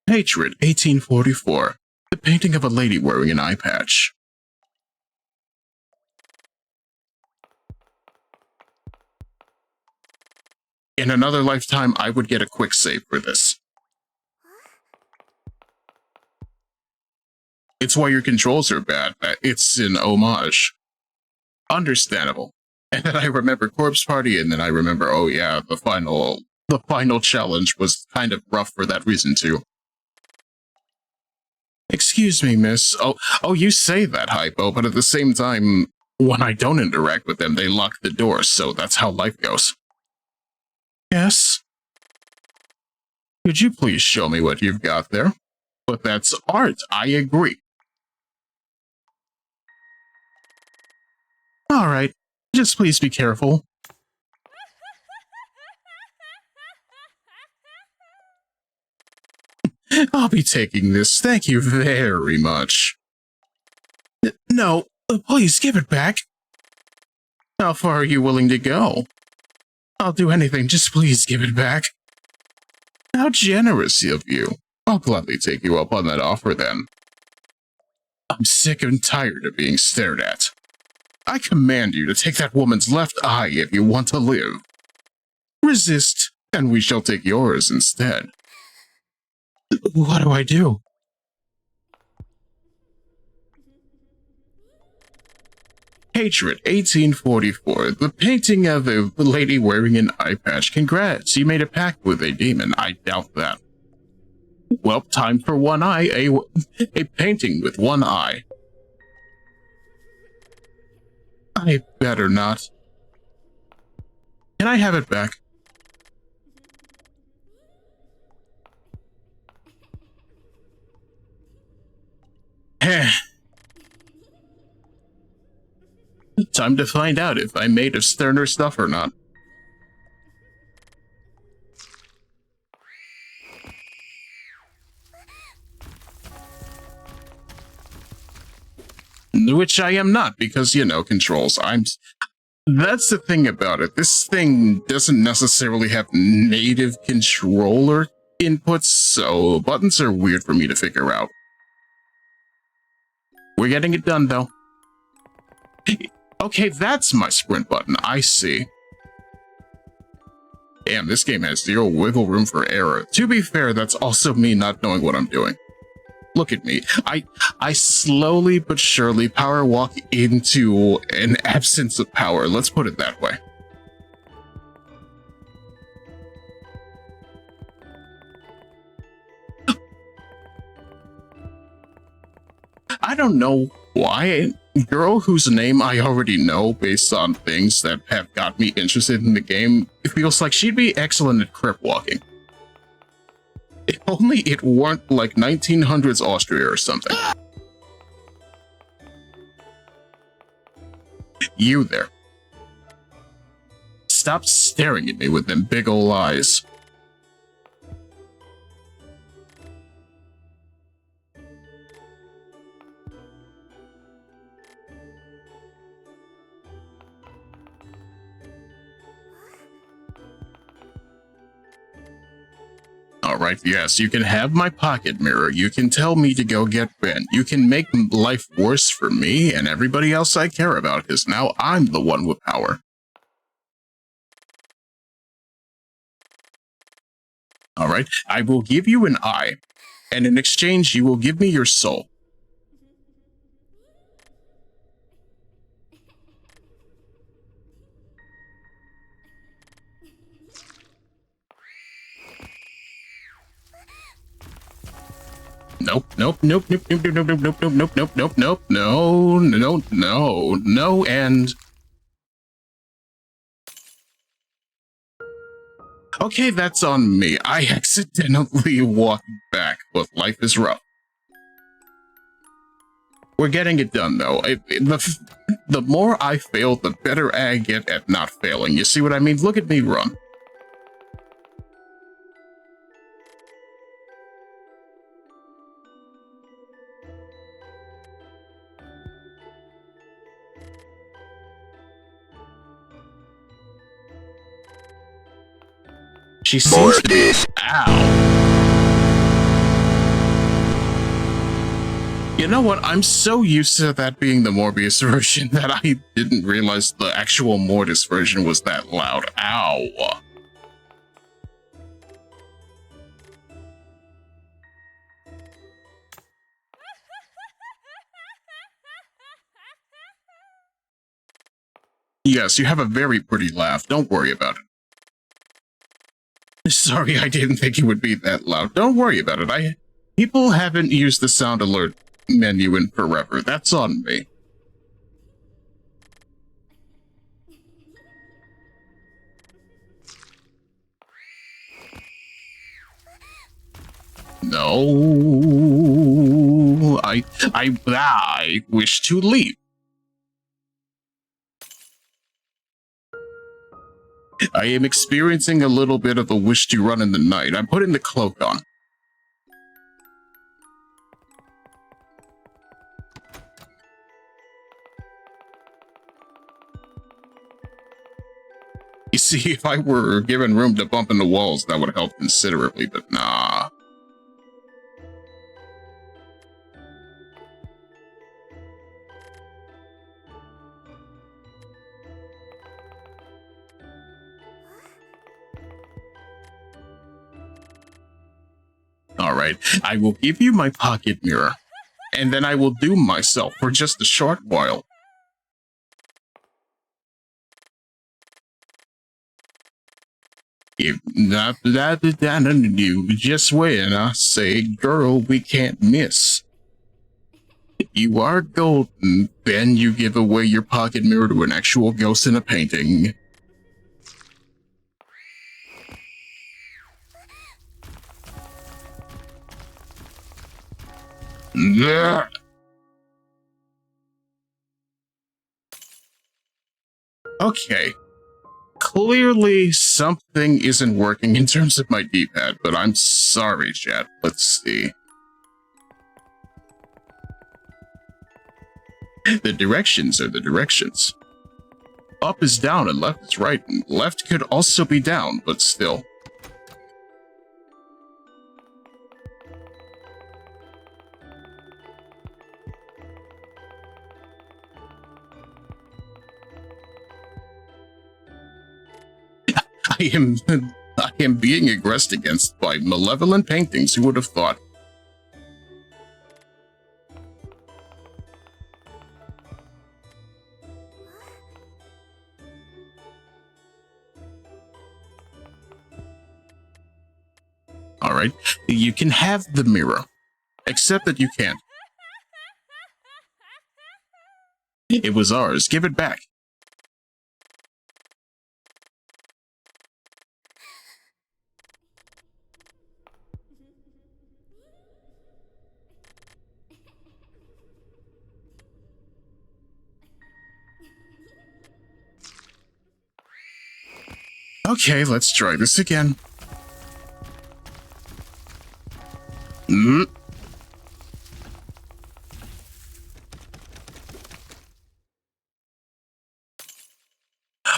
Hatred, 1844, the painting of a lady wearing an eye patch. In another lifetime, I would get a quick save for this. It's why your controls are bad. It's an homage. Understandable. And then I remember Corpse Party, and then I remember, oh yeah, the final challenge was kind of rough for that reason too. Excuse me, miss. Oh, you say that, Hypo, but at the same time, when I don't interact with them, they lock the door, so that's how life goes. Yes? Could you please show me what you've got there? But that's art, I agree. Alright, just please be careful. I'll be taking this, thank you very much. No, please give it back. How far are you willing to go? I'll do anything, just please give it back. How generous of you. I'll gladly take you up on that offer then. I'm sick and tired of being stared at. I command you to take that woman's left eye if you want to live. Resist, and we shall take yours instead. What do I do? Hatred, 1844. The painting of a lady wearing an eye patch. Congrats, you made a pact with a demon. I doubt that. Well, time for one eye. A painting with one eye. I better not. Can I have it back? Heh. Time to find out if I'm made of sterner stuff or not. which I am not because, you know, controls. That's the thing about it. This thing doesn't necessarily have native controller inputs, so buttons are weird for me to figure out. We're getting it done, though. Okay, that's my sprint button. I see. Damn, this game has zero wiggle room for error. To be fair, that's also me not knowing what I'm doing. Look at me. I slowly but surely power walk into an absence of power. Let's put it that way. I don't know why a girl whose name I already know based on things that have got me interested in the game, it feels like she'd be excellent at crip walking. If only it weren't like 1900s Austria or something. You there. Stop staring at me with them big ol' eyes. Alright, yes, you can have my pocket mirror, you can tell me to go get Ben, you can make life worse for me and everybody else I care about, because now I'm the one with power. Alright, I will give you an eye, and in exchange you will give me your soul. Nope, nope, nope, nope, nope, nope, nope, nope, nope, nope, nope, nope, nope, no, no, no, no, and... Okay, that's on me. I accidentally walked back, but life is rough. We're getting it done, though. The more I fail, the better I get at not failing. You see what I mean? Look at me run. She seems to be... Ow. You know what? I'm so used to that being the Morbius version that I didn't realize the actual Mortis version was that loud. Ow. Yes, you have a very pretty laugh. Don't worry about it. Sorry, I didn't think it would be that loud. Don't worry about it. People haven't used the sound alert menu in forever. That's on me. No, I wish to leave. I am experiencing a little bit of a wish to run in the night. I'm putting the cloak on. You see, if I were given room to bump into walls, that would help considerably, but nah. Alright, I will give you my pocket mirror, and then I will doom myself for just a short while. If not you just when I say, girl, we can't miss. If you are golden, then you give away your pocket mirror to an actual ghost in a painting. Blech. Okay. Clearly, something isn't working in terms of my D-pad, but I'm sorry, chat. Let's see. The directions are the directions. Up is down and left is right, and left could also be down, but still. I am being aggressed against by malevolent paintings. Who would have thought? All right, you can have the mirror, except that you can't. It was ours. Give it back. Okay, let's try this again.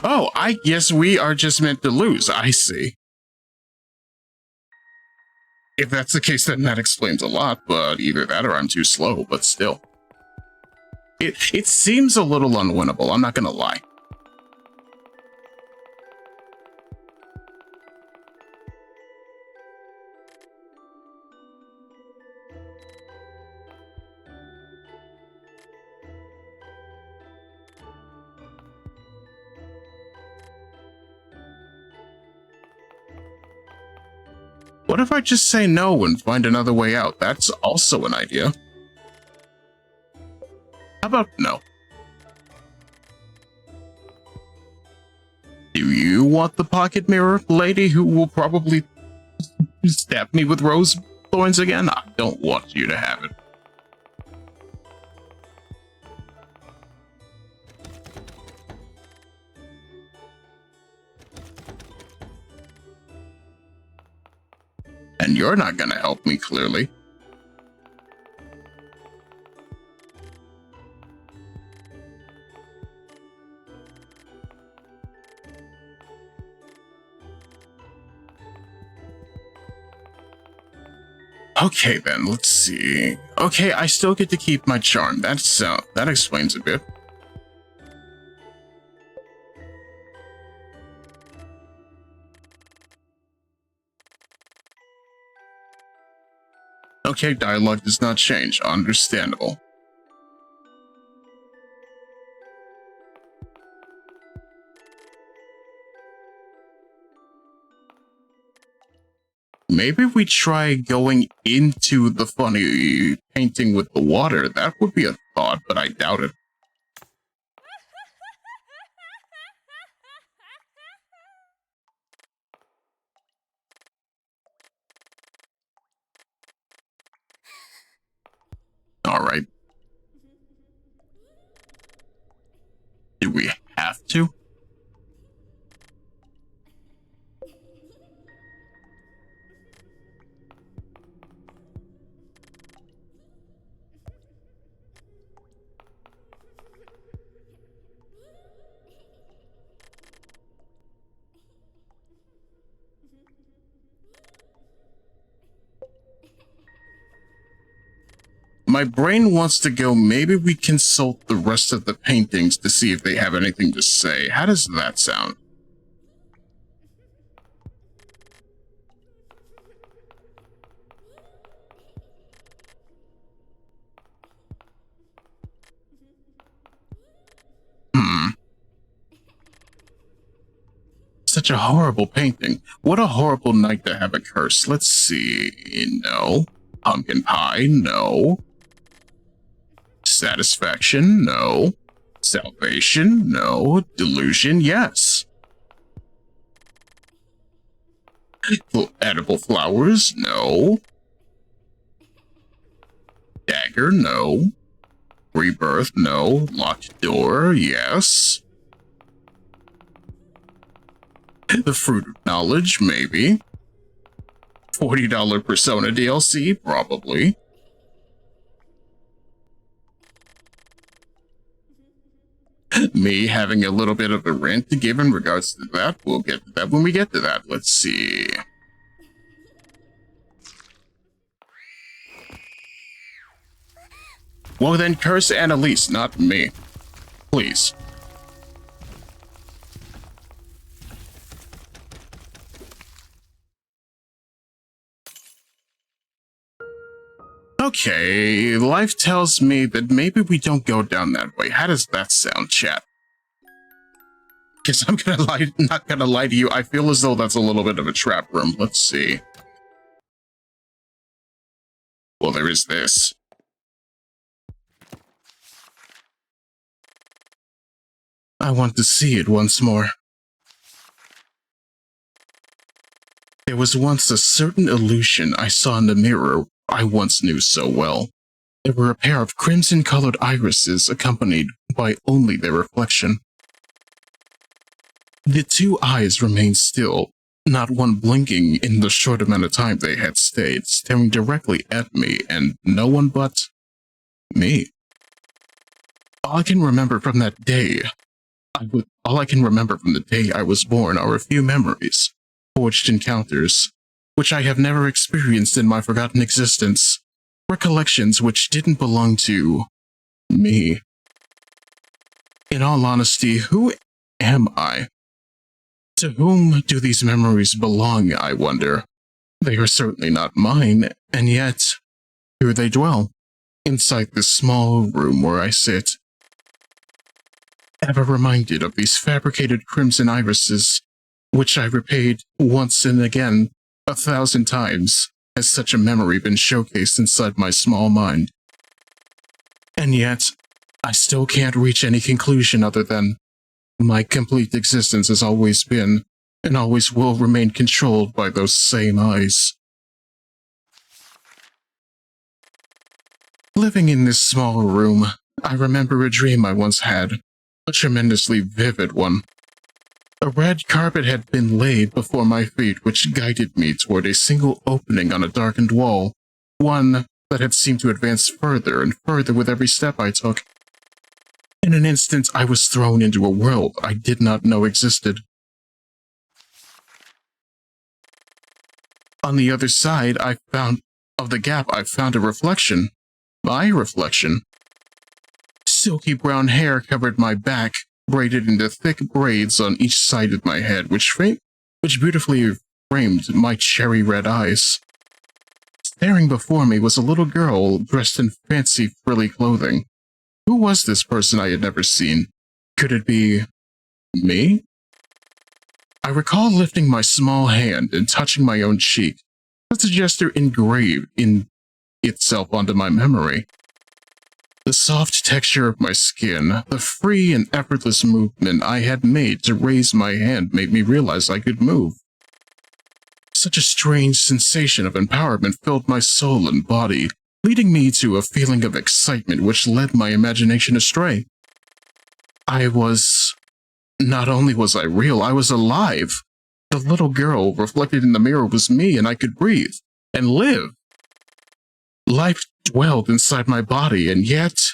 Oh, I guess we are just meant to lose. I see. If that's the case, then that explains a lot, but either that or I'm too slow, but still. It seems a little unwinnable, I'm not gonna lie. What if I just say no and find another way out? That's also an idea. How about no? Do you want the pocket mirror, lady, who will probably stab me with rose thorns again? I don't want you to have it. And you're not gonna help me, clearly. Okay then, let's see. Okay, I still get to keep my charm. That explains a bit. Okay, dialogue does not change. Understandable. Maybe we try going into the funny painting with the water. That would be a thought, but I doubt it. All right. Do we have to? My brain wants to go, maybe we consult the rest of the paintings to see if they have anything to say. How does that sound? Such a horrible painting. What a horrible night to have a curse. Let's see. No. Pumpkin pie? No. Satisfaction? No. Salvation? No. Delusion? Yes. Edible flowers? No. Dagger? No. Rebirth? No. Locked door? Yes. The Fruit of Knowledge? Maybe. $40 Persona DLC? Probably. Me having a little bit of a rant to give in regards to that. We'll get to that when we get to that. Let's see. Well then, curse Annalise, not me. Please. Okay, life tells me that maybe we don't go down that way. How does that sound, chat? Because I'm not gonna lie to you, I feel as though that's a little bit of a trap room. Let's see. Well, there is this. I want to see it once more. There was once a certain illusion I saw in the mirror I once knew so well. There were a pair of crimson-colored irises accompanied by only their reflection. The two eyes remained still, not one blinking in the short amount of time they had stayed, staring directly at me and no one but me. All I can remember from that day, all I can remember from the day I was born are a few memories, forged encounters, which I have never experienced in my forgotten existence, recollections which didn't belong to me. In all honesty, who am I? To whom do these memories belong, I wonder? They are certainly not mine, and yet, here they dwell, inside this small room where I sit. Ever reminded of these fabricated crimson irises, which I repaid once and again, 1,000 times, has such a memory been showcased inside my small mind. And yet, I still can't reach any conclusion other than my complete existence has always been, and always will remain controlled by those same eyes. Living in this small room, I remember a dream I once had, a tremendously vivid one. A red carpet had been laid before my feet, which guided me toward a single opening on a darkened wall, one that had seemed to advance further and further with every step I took. In an instant, I was thrown into a world I did not know existed. On the other side of the gap, I found a reflection. My reflection. Silky brown hair covered my back, braided into thick braids on each side of my head, which beautifully framed my cherry red eyes. Staring before me was a little girl dressed in fancy frilly clothing. Who was this person I had never seen? Could it be me? I recall lifting my small hand and touching my own cheek. That's a gesture engraved in itself onto my memory. The soft texture of my skin, the free and effortless movement I had made to raise my hand made me realize I could move. Such a strange sensation of empowerment filled my soul and body, leading me to a feeling of excitement which led my imagination astray. Not only was I real, I was alive. The little girl reflected in the mirror was me, and I could breathe and live. Life dwelled inside my body, and yet,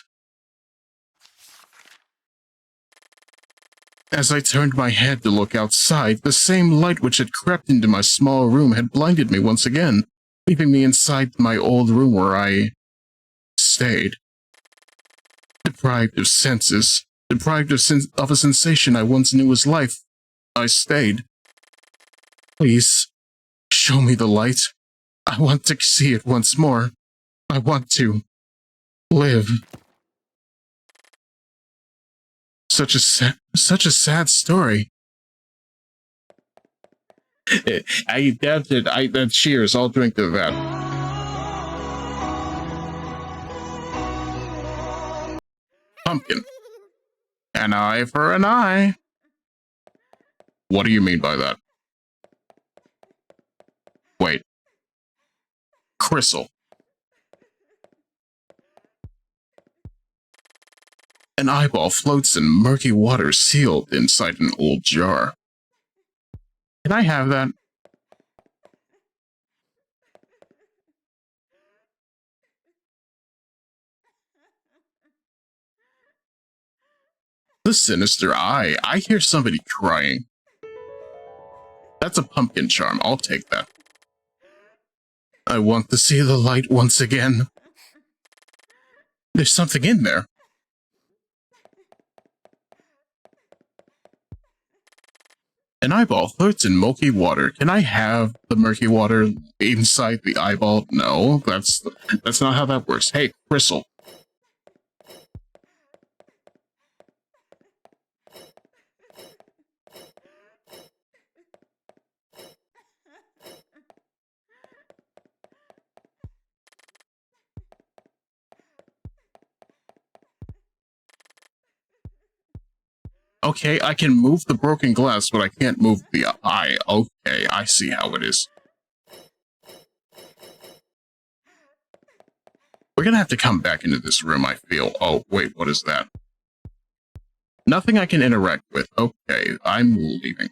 as I turned my head to look outside, the same light which had crept into my small room had blinded me once again, leaving me inside my old room where I stayed. Deprived of senses, deprived of a sensation I once knew as life, I stayed. Please, show me the light. I want to see it once more. I want to live. Such a sad story. Cheers, I'll drink to that. Pumpkin. An eye for an eye. What do you mean by that? Wait. Crystal. An eyeball floats in murky water sealed inside an old jar. Can I have that? The sinister eye. I hear somebody crying. That's a pumpkin charm. I'll take that. I want to see the light once again. There's something in there. An eyeball floats in murky water. Can I have the murky water inside the eyeball? No, that's not how that works. Hey, Crystal. Okay, I can move the broken glass, but I can't move the eye. Okay, I see how it is. We're gonna have to come back into this room, I feel. Oh, wait, what is that? Nothing I can interact with. Okay, I'm leaving.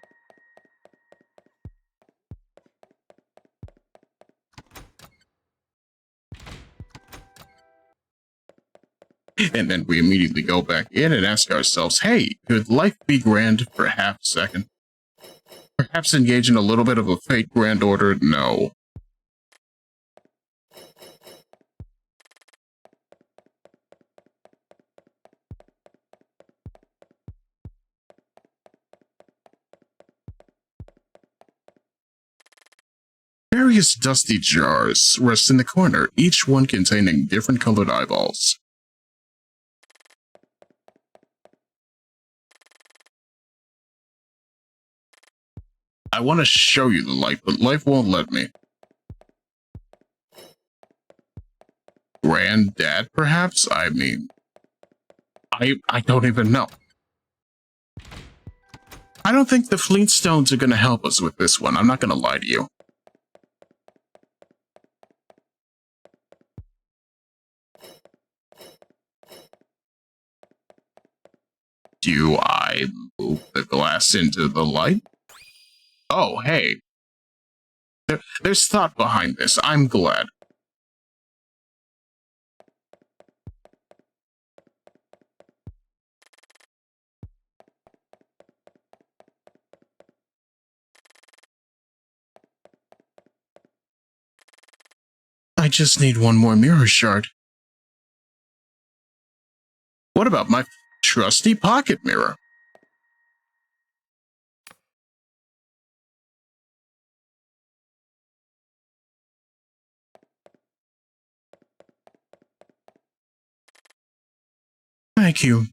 And then we immediately go back in and ask ourselves, hey, could life be grand for half a second? Perhaps engage in a little bit of a fake grand order? No. Various dusty jars rest in the corner, each one containing different colored eyeballs. I want to show you the light, but life won't let me. Granddad, perhaps? I mean, I don't even know. I don't think the Fleetstones are going to help us with this one. I'm not going to lie to you. Do I move the glass into the light? Oh, hey. There's thought behind this. I'm glad. I just need one more mirror shard. What about my trusty pocket mirror? Thank you,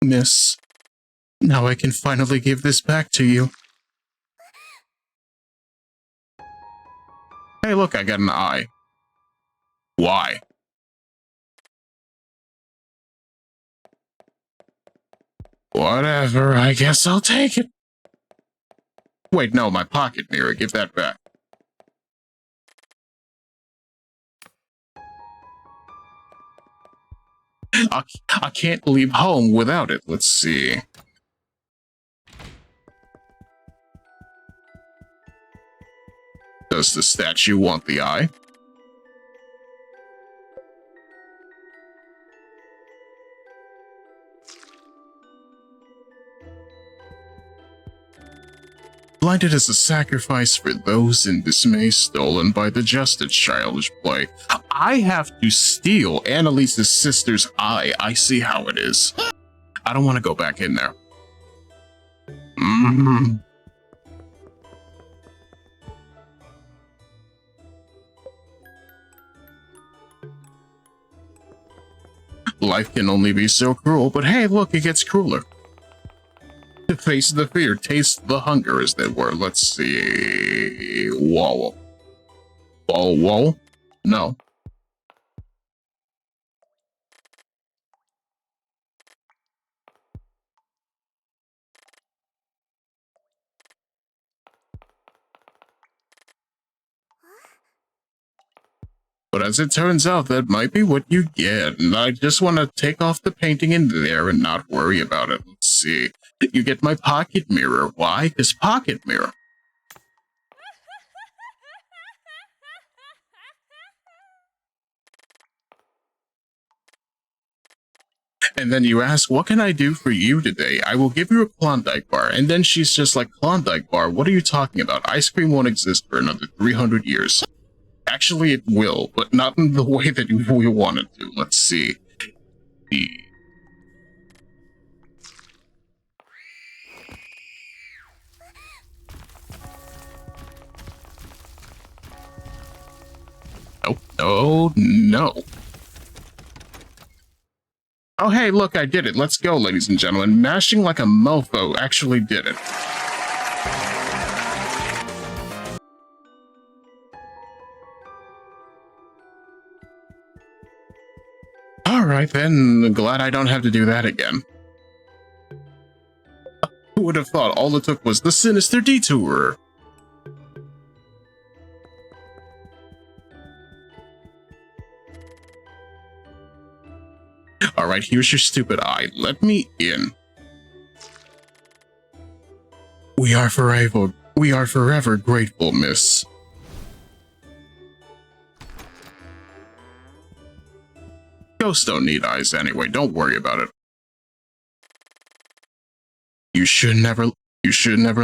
miss. Now I can finally give this back to you. Hey, look, I got an eye. Why? Whatever, I guess I'll take it. Wait, no, my pocket mirror. Give that back. I can't leave home without it. Let's see. Does the statue want the eye? Blinded as a sacrifice for those in dismay, stolen by the justice childish play. I have to steal Annalise's sister's eye. I see how it is. I don't want to go back in there. Life can only be so cruel, but hey, look, it gets crueler. To face the fear, taste the hunger, as they were. Let's see. Wall. Wall? No. But as it turns out, that might be what you get, and I just want to take off the painting in there and not worry about it. Let's see. You get my pocket mirror. Why? Because pocket mirror. And then you ask, what can I do for you today? I will give you a Klondike bar. And then she's just like, Klondike bar? What are you talking about? Ice cream won't exist for another 300 years. Actually, it will, but not in the way that we want it to. Let's see. Nope. Oh, no. Oh, hey, look, I did it. Let's go, ladies and gentlemen. Mashing like a mofo actually did it. Alright then, glad I don't have to do that again. Who would have thought all it took was the sinister detour? Alright, here's your stupid eye. Let me in. We are forever grateful, miss. Ghosts don't need eyes anyway, don't worry about it. You should never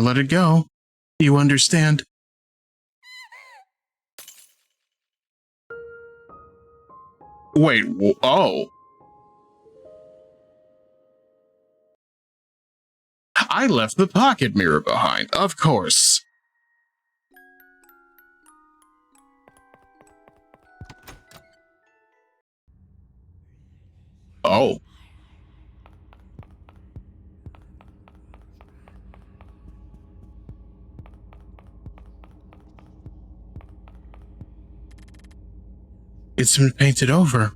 let it go. You understand? Wait, oh. I left the pocket mirror behind, of course. Oh. It's been painted over.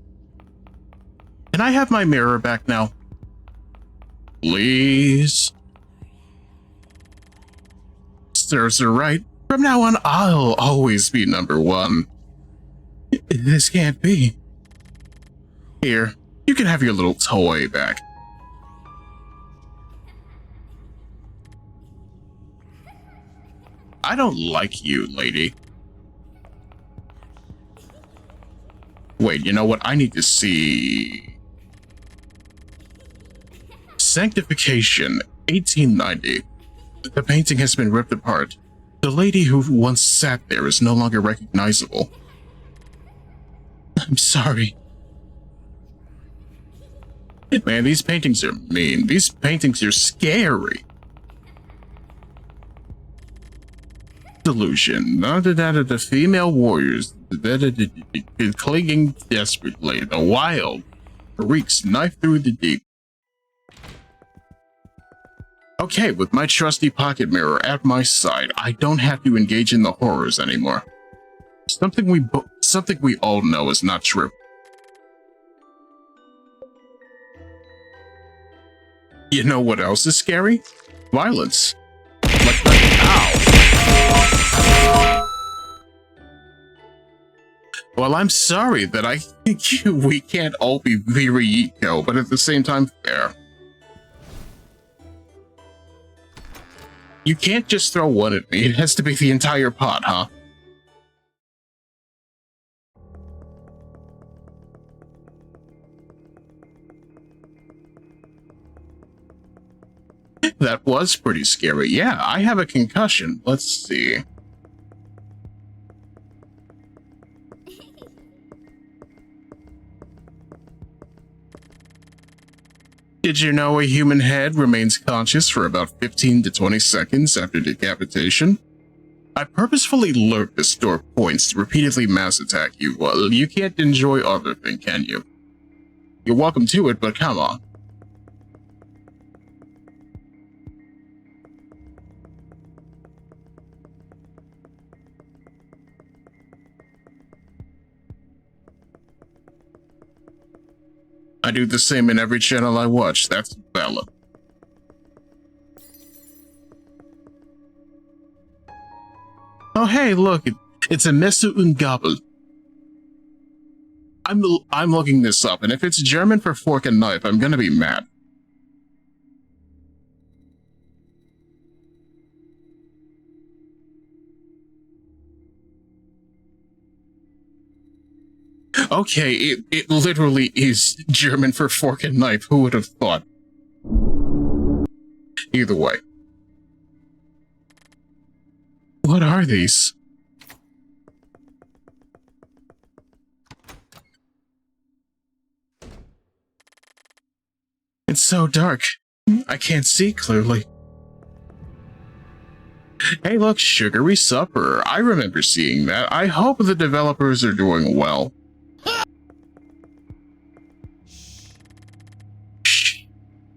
Can I have my mirror back now? Please? Serves her right. From now on, I'll always be number one. This can't be. Here, you can have your little toy back. I don't like you, lady. Wait, you know what? I need to see... Sanctification, 1890. The painting has been ripped apart. The lady who once sat there is no longer recognizable. I'm sorry. Man, these paintings are mean. These paintings are scary. Delusion. The female warriors. Clinging desperately. The wild freaks knife through the deep. Okay, with my trusty pocket mirror at my side, I don't have to engage in the horrors anymore. Something we all know is not true. You know what else is scary? Violence. Like ow. Well, I'm sorry that I think we can't all be very eco, but at the same time, fair. You can't just throw one at me. It has to be the entire pot, huh? That was pretty scary. Yeah, I have a concussion. Let's see. Did you know a human head remains conscious for about 15 to 20 seconds after decapitation? I purposefully lurk to store points to repeatedly mass attack you. Well, you can't enjoy other thing, can you? You're welcome to it, but come on. I do the same in every channel I watch. That's valid. Oh, hey, look. It's a Messer und Gabel. I'm looking this up, and if it's German for fork and knife, I'm gonna be mad. Okay, it literally is German for fork and knife. Who would have thought? Either way. What are these? It's so dark. I can't see clearly. Hey, look, sugary supper. I remember seeing that. I hope the developers are doing well. Shh.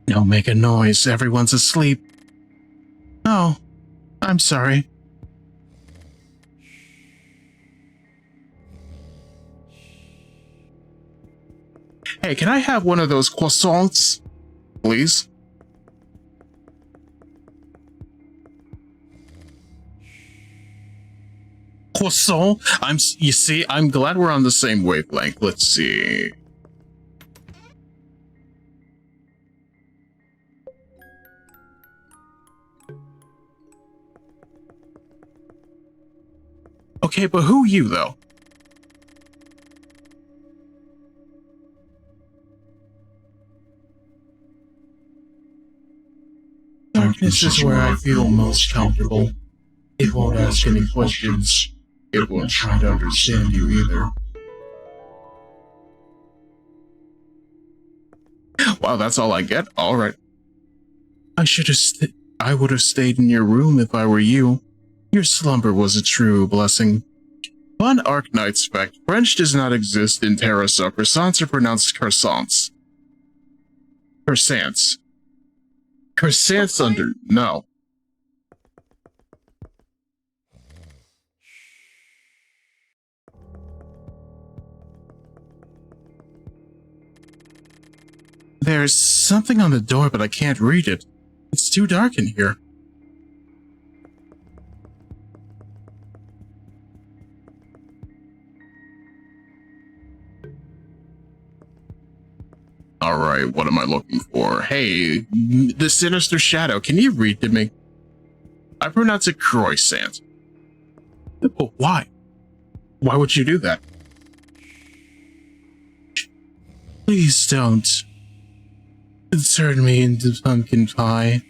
Don't make a noise. Everyone's asleep. Oh, I'm sorry. Hey, can I have one of those croissants, please? Croissant? You see, I'm glad we're on the same wavelength. Let's see. Okay, but who you, though? Darkness is where I feel most comfortable. It won't ask any questions. It won't try to understand you either. Wow, that's all I get? Alright. I would have stayed in your room if I were you. Your slumber was a true blessing. Fun Arknight's fact, French does not exist in Terra, so croissants are pronounced croissants. Croissants. Croissants under... No. There's something on the door, but I can't read it. It's too dark in here. Alright, what am I looking for? Hey, the sinister shadow, can you read to me? I pronounce it croissant. But why? Why would you do that? Please don't. Turn me into pumpkin pie.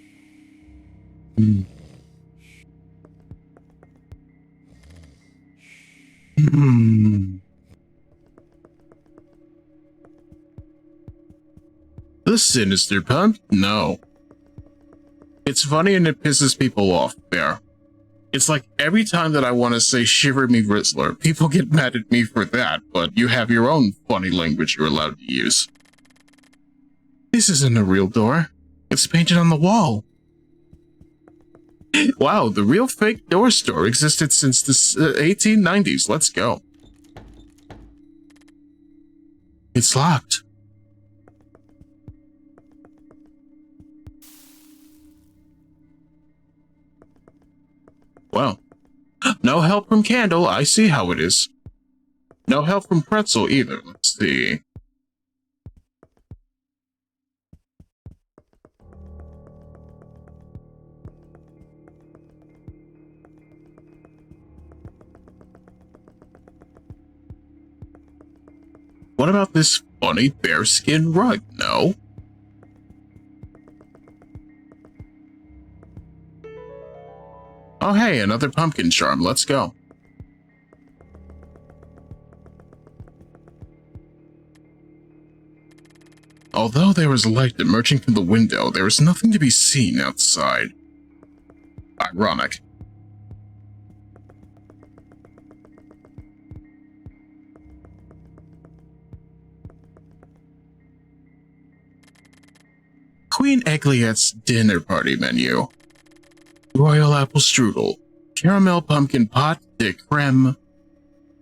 The sinister pump? No. It's funny and it pisses people off there. It's like every time that I want to say shiver me Rizzler, people get mad at me for that, but you have your own funny language you're allowed to use. This isn't a real door. It's painted on the wall. Wow, the real fake door store existed since the 1890s. Let's go. It's locked. Well, no help from Candle. I see how it is. No help from Pretzel either. Let's see. What about this funny bearskin rug? No. Oh hey, another pumpkin charm. Let's go. Although there was light emerging from the window, there was nothing to be seen outside. Ironic. Queen Egliette's dinner party menu. Royal apple strudel, caramel pumpkin pot de creme,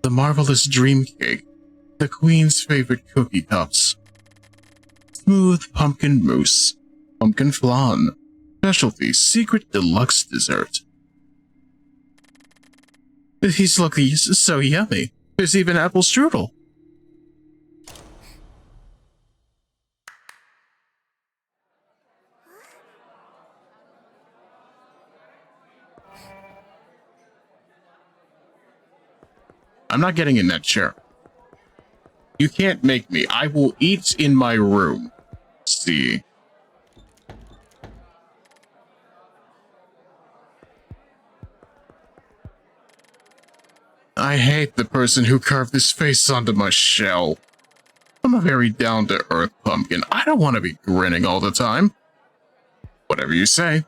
the marvelous dream cake, the queen's favorite cookie cups, smooth pumpkin mousse, pumpkin flan, specialty secret deluxe dessert. These look so yummy. There's even apple strudel. I'm not getting in that chair. You can't make me. I will eat in my room. See. I hate the person who carved his face onto my shell. I'm a very down-to-earth pumpkin. I don't want to be grinning all the time. Whatever you say.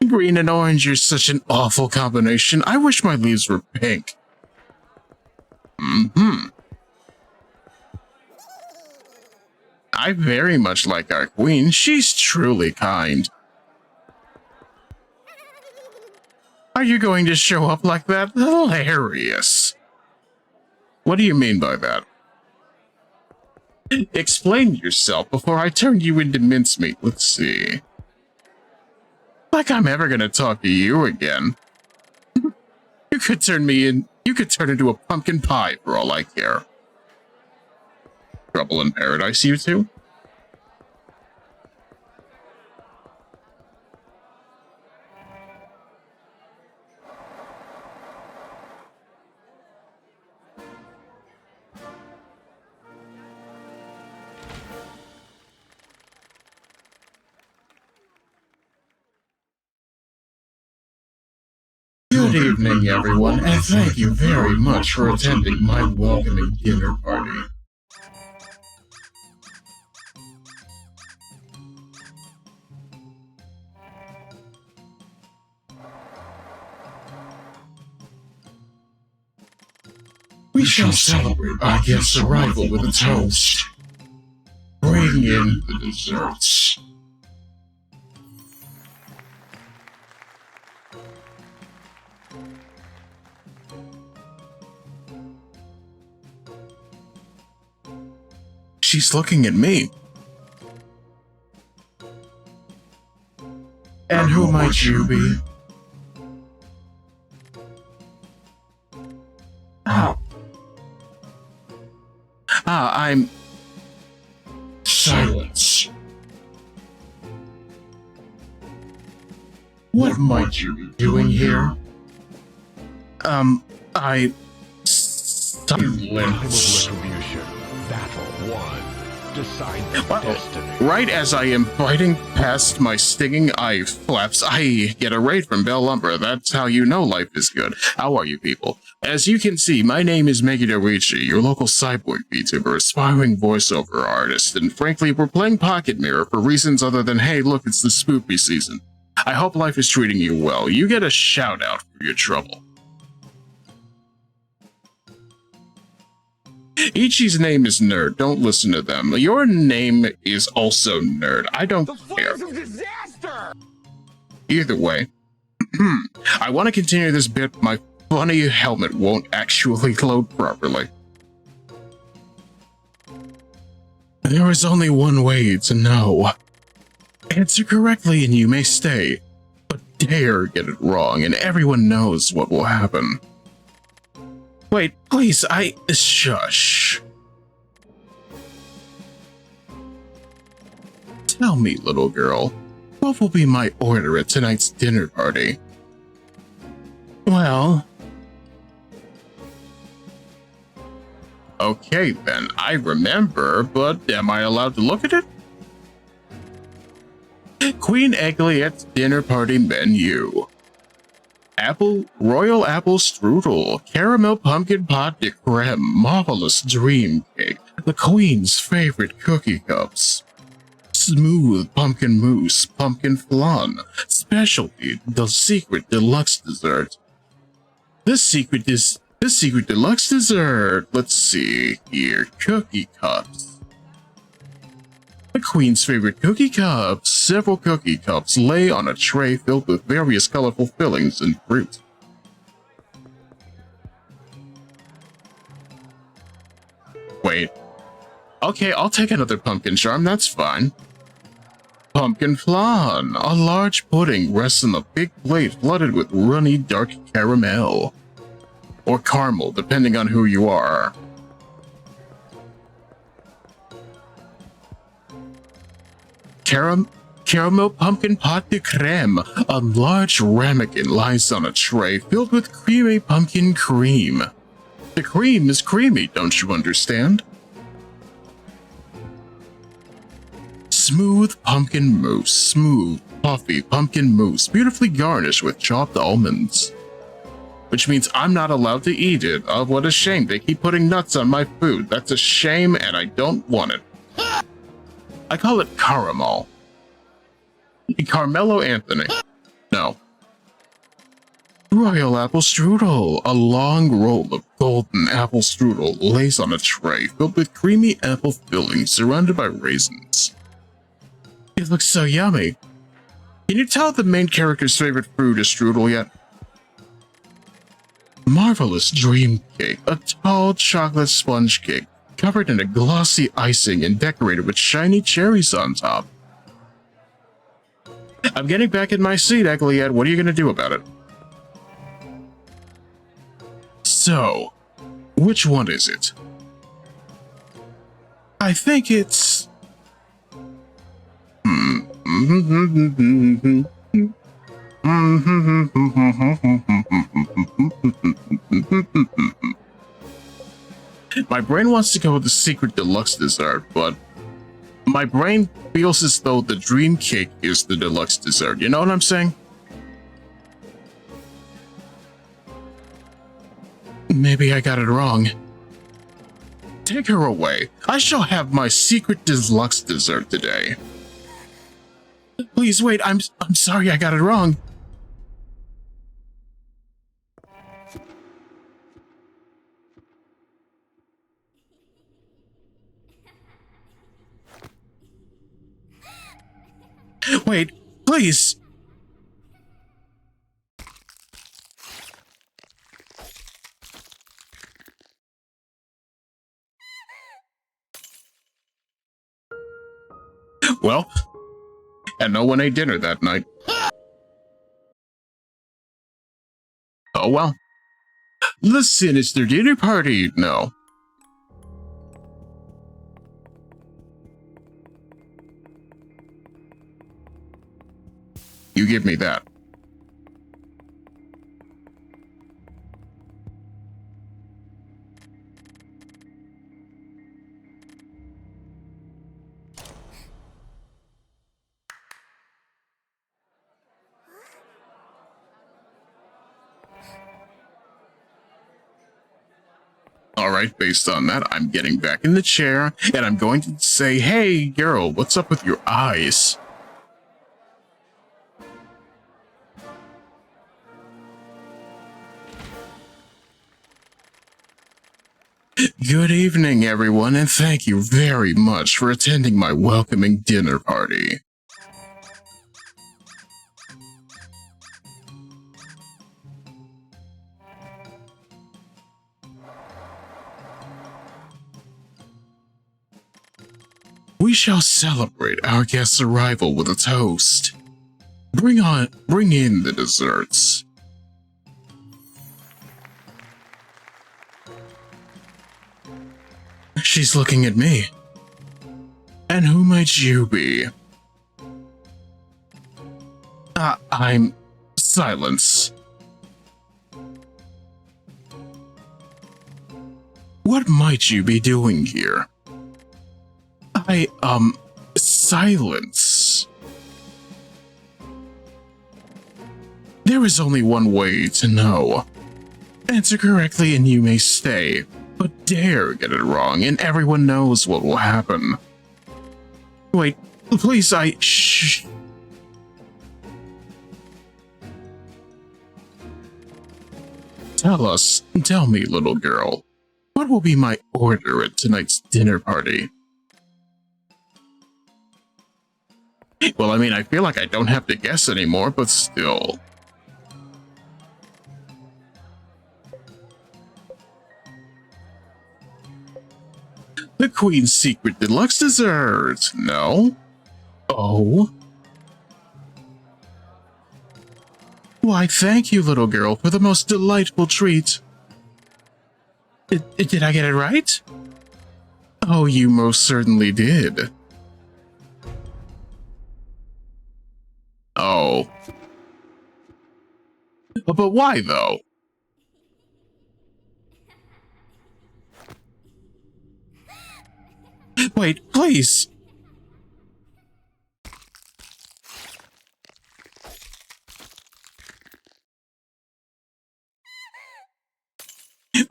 Green and orange are such an awful combination. I wish my leaves were pink. I very much like our queen. She's truly kind. Are you going to show up like that? Hilarious. What do you mean by that? Explain yourself before I turn you into mincemeat. Let's see. Like I'm ever gonna talk to you again. You could turn into a pumpkin pie for all I care. Trouble in paradise, you two? Good evening, everyone, and thank you very much for attending my welcoming dinner party. We shall celebrate our guest's arrival with a toast. Bring in the desserts. She's looking at me. And who might you be? Oh. I'm... Silence. What might you be doing here? I... Silence. Battle 1. Decide the destiny. Right as I am biting past my stinging eye flaps, I get a raid from Bell Lumber. That's how you know life is good. How are you people? As you can see, my name is Megiddo Ichi, your local cyborg VTuber, aspiring voiceover artist, and frankly, we're playing Pocket Mirror for reasons other than, hey, look, it's the spoopy season. I hope life is treating you well. You get a shout out for your trouble. Ichi's name is Nerd. Don't listen to them. Your name is also Nerd. I don't care. Of disaster! Either way, I want to continue this bit, but my funny helmet won't actually load properly. There is only one way to know. Answer correctly and you may stay, but dare get it wrong and everyone knows what will happen. Wait, please, shush. Tell me, little girl, what will be my order at tonight's dinner party? Well... Okay then, I remember, but am I allowed to look at it? Queen Egliet's dinner party menu. Royal apple strudel, caramel pumpkin pot de creme, marvelous dream cake, the Queen's favorite cookie cups, smooth pumpkin mousse, pumpkin flan, specialty, the secret deluxe dessert. This secret deluxe dessert, let's see here, cookie cups. The Queen's favorite cookie cups. Several cookie cups lay on a tray filled with various colorful fillings and fruit. Wait. Okay, I'll take another pumpkin charm, that's fine. Pumpkin flan. A large pudding rests on a big plate flooded with runny dark caramel. Or caramel, depending on who you are. Caramel pumpkin pot de creme. A large ramekin lies on a tray filled with creamy pumpkin cream. The cream is creamy, don't you understand? Smooth pumpkin mousse, smooth, puffy pumpkin mousse, beautifully garnished with chopped almonds. Which means I'm not allowed to eat it. Oh, what a shame. They keep putting nuts on my food. That's a shame, and I don't want it. I call it caramel. Carmelo Anthony. No. Royal apple strudel. A long roll of golden apple strudel lays on a tray filled with creamy apple filling surrounded by raisins. It looks so yummy. Can you tell the main character's favorite food is strudel yet? Marvelous dream cake, a tall chocolate sponge cake covered in a glossy icing and decorated with shiny cherries on top. I'm getting back in my seat, Egliette. What are you going to do about it? So, which one is it? I think it's... My brain wants to go with the secret deluxe dessert, but my brain feels as though the dream cake is the deluxe dessert. You know what I'm saying? Maybe I got it wrong. Take her away. I shall have my secret deluxe dessert today. Please wait, I'm sorry I got it wrong. Wait, please. Well, and no one ate dinner that night. Oh well. The sinister dinner party, no. You give me that. Alright, based on that, I'm getting back in the chair, and I'm going to say, hey, girl, what's up with your eyes? Good evening, everyone, and thank you very much for attending my welcoming dinner party. We shall celebrate our guest's arrival with a toast. Bring in the desserts. She's looking at me. And who might you be? I'm Silence. What might you be doing here? Silence. There is only one way to know. Answer correctly and you may stay, but dare get it wrong and everyone knows what will happen. Wait, please, shh. Tell me, little girl, what will be my order at tonight's dinner party? Well, I mean, I feel like I don't have to guess anymore, but still. The Queen's Secret Deluxe Dessert. No? Oh? Why, thank you, little girl, for the most delightful treat. Did I get it right? Oh, you most certainly did. Oh. But why, though? Wait, please.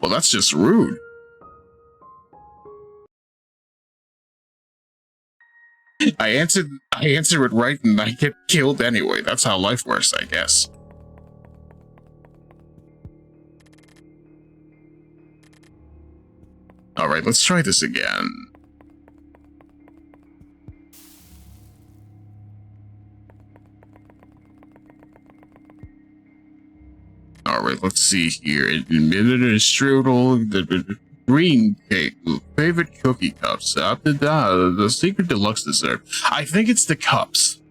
Well, that's just rude. I answer it right and I get killed anyway. That's how life works, I guess. Alright, let's try this again. Alright, let's see here. Strudel, the green cake, favorite cookie cups, the secret deluxe dessert. I think it's the cups.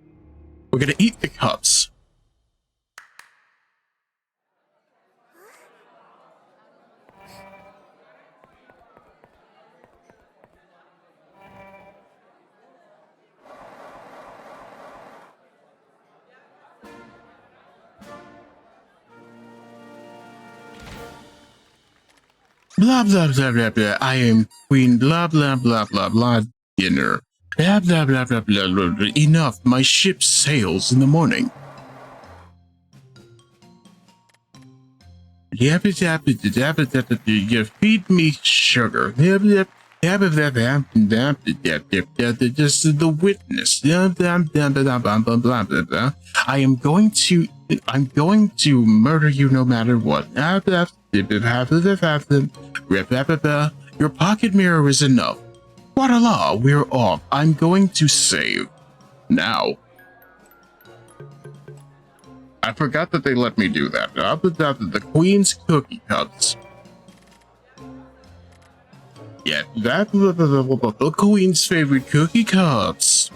We're gonna eat the cups. Blah, blah, blah, blah, blah. I am queen, blah, blah, blah, blah, blah, dinner. Blah, blah, blah, blah, blah, blah, blah. Enough, my ship sails in the morning. You feed me sugar. Just the witness. I'm going to murder you no matter what. Your pocket mirror is enough. Voila, we're off. I'm going to save. Now. I forgot that they let me do that. The Queen's cookie cups. Yeah, the Queen's favorite cookie cups.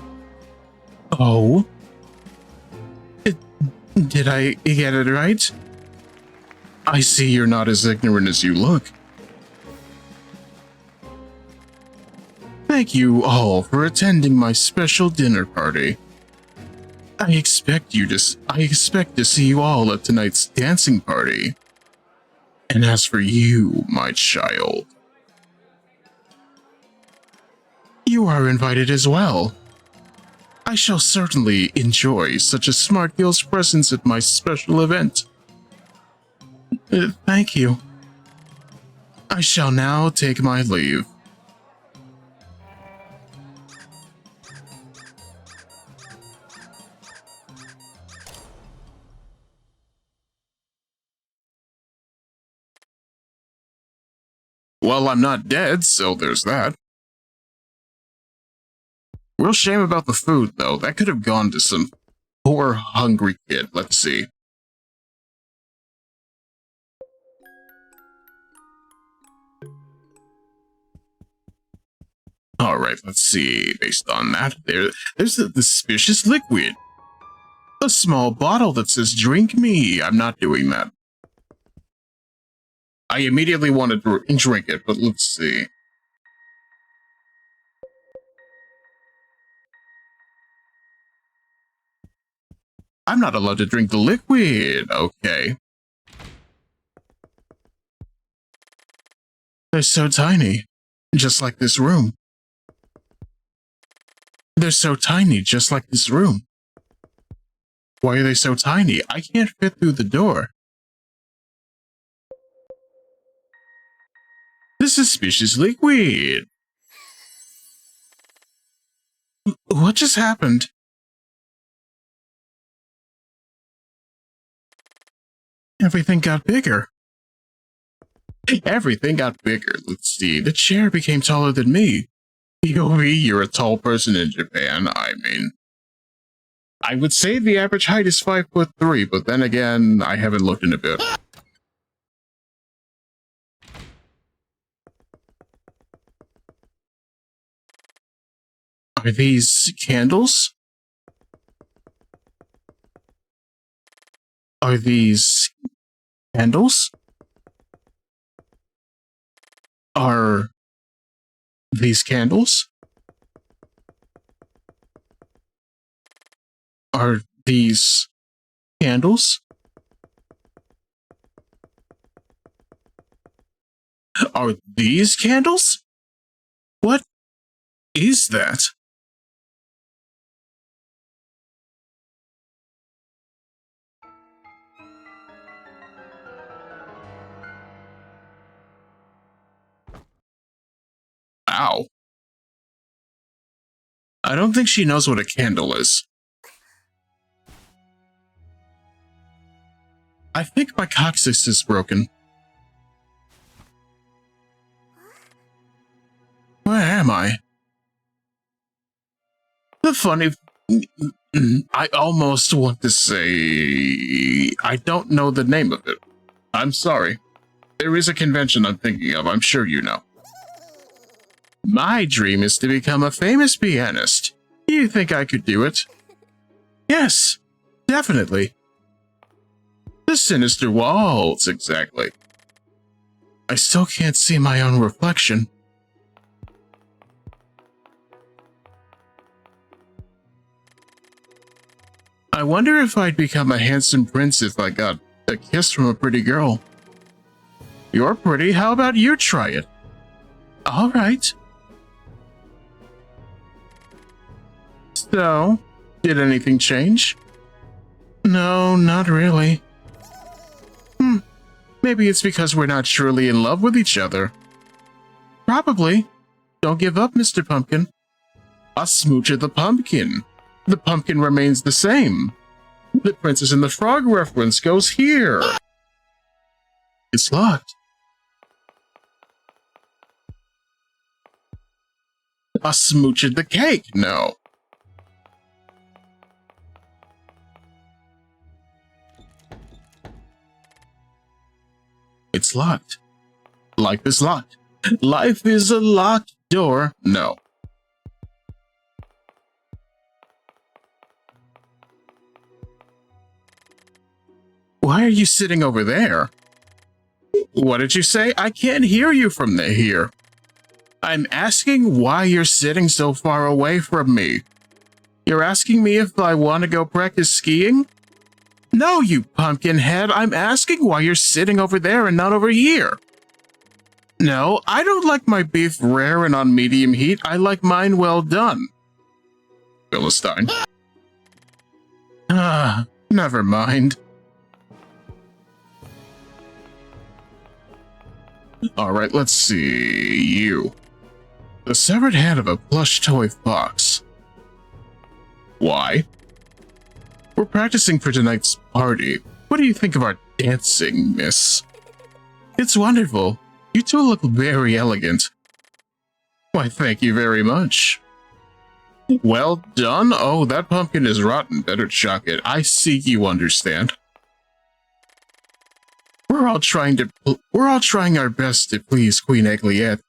Oh. Did I get it right? I see you're not as ignorant as you look. Thank you all for attending my special dinner party. I expect to see you all at tonight's dancing party. And as for you, my child, you are invited as well. I shall certainly enjoy such a smart girl's presence at my special event. Thank you. I shall now take my leave. Well, I'm not dead, so there's that. Real shame about the food, though. That could have gone to some poor, hungry kid. Let's see. Alright, let's see. Based on that, there's a suspicious liquid. A small bottle that says, "Drink me." I'm not doing that. I immediately wanted to drink it, but let's see. I'm not allowed to drink the liquid. Okay. They're so tiny. Just like this room. They're so tiny, just like this room. Why are they so tiny? I can't fit through the door. The suspicious liquid. What just happened? Everything got bigger. Everything got bigger. Let's see. The chair became taller than me. POV, you're a tall person in Japan. I mean, I would say the average height is 5'3", but then again, I haven't looked in a bit. Are these candles? Are these candles? Are these candles? Are these candles? Are these candles? What is that? Ow. I don't think she knows what a candle is. I think my coccyx is broken. Where am I? The funny... I almost want to say... I don't know the name of it. I'm sorry. There is a convention I'm thinking of, I'm sure you know. My dream is to become a famous pianist. You think I could do it? Yes, definitely. The sinister waltz, exactly. I still can't see my own reflection. I wonder if I'd become a handsome prince if I got a kiss from a pretty girl. You're pretty, how about you try it? All right. So, did anything change? No, not really. Maybe it's because we're not truly in love with each other. Probably. Don't give up, Mr. Pumpkin. A smooch of the pumpkin. The pumpkin remains the same. The Princess and the Frog reference goes here. It's locked. A smooch of the cake, no. It's locked. Life is locked. Life is a locked door, no. Why are you sitting over there? What did you say? I can't hear you from here. I'm asking why you're sitting so far away from me. You're asking me if I want to go practice skiing? No, you pumpkin head. I'm asking why you're sitting over there and not over here. No, I don't like my beef rare and on medium heat. I like mine well done. Philistine. Never mind. Alright, let's see. You. The severed head of a plush toy fox. Why? We're practicing for tonight's party. What do you think of our dancing, miss? It's wonderful. You two look very elegant. Why, thank you very much. Well done. Oh, that pumpkin is rotten. Better chuck it. I see you understand. We're all trying our best to please Queen Egliette.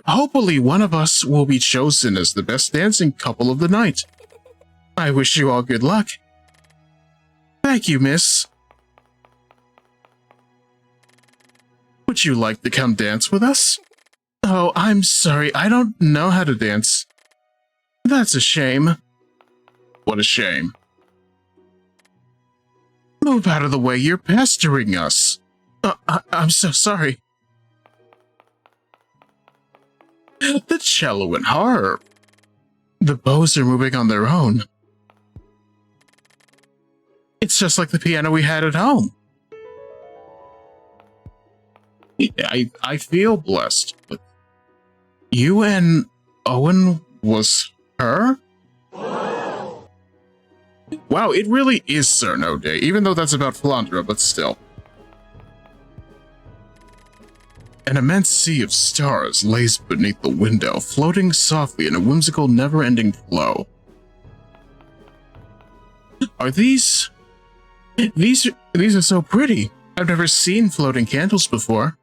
Hopefully one of us will be chosen as the best dancing couple of the night. I wish you all good luck. Thank you, miss. Would you like to come dance with us? Oh, I'm sorry, I don't know how to dance. That's a shame. What a shame. Move out of the way, you're pestering us. I'm so sorry. The cello and harp. The bows are moving on their own. It's just like the piano we had at home. I feel blessed. But you and Owen was her? Wow, it really is Cerno Day, even though that's about Flandra, but still. An immense sea of stars lays beneath the window, floating softly in a whimsical, never-ending flow. Are these... These are so pretty. I've never seen floating candles before.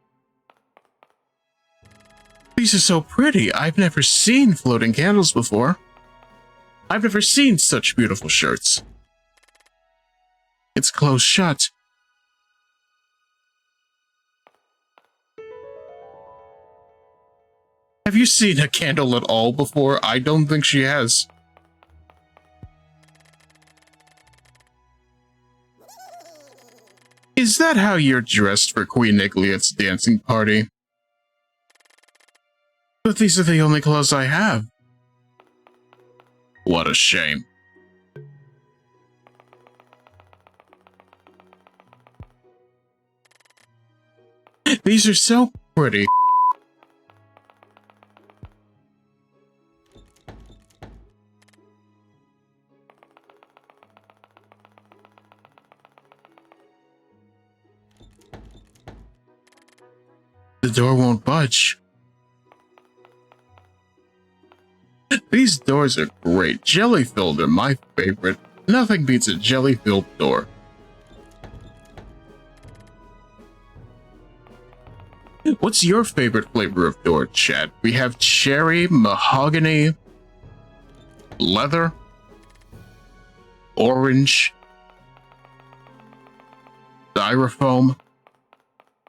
These are so pretty. I've never seen floating candles before. I've never seen such beautiful shirts. It's closed shut. Have you seen a candle at all before? I don't think she has. Is that how you're dressed for Queen Egliette's dancing party? But these are the only clothes I have. What a shame. These are so pretty. The door won't budge. These doors are great. Jelly-filled are my favorite. Nothing beats a jelly-filled door. What's your favorite flavor of door, Chad? We have cherry, mahogany, leather, orange, styrofoam,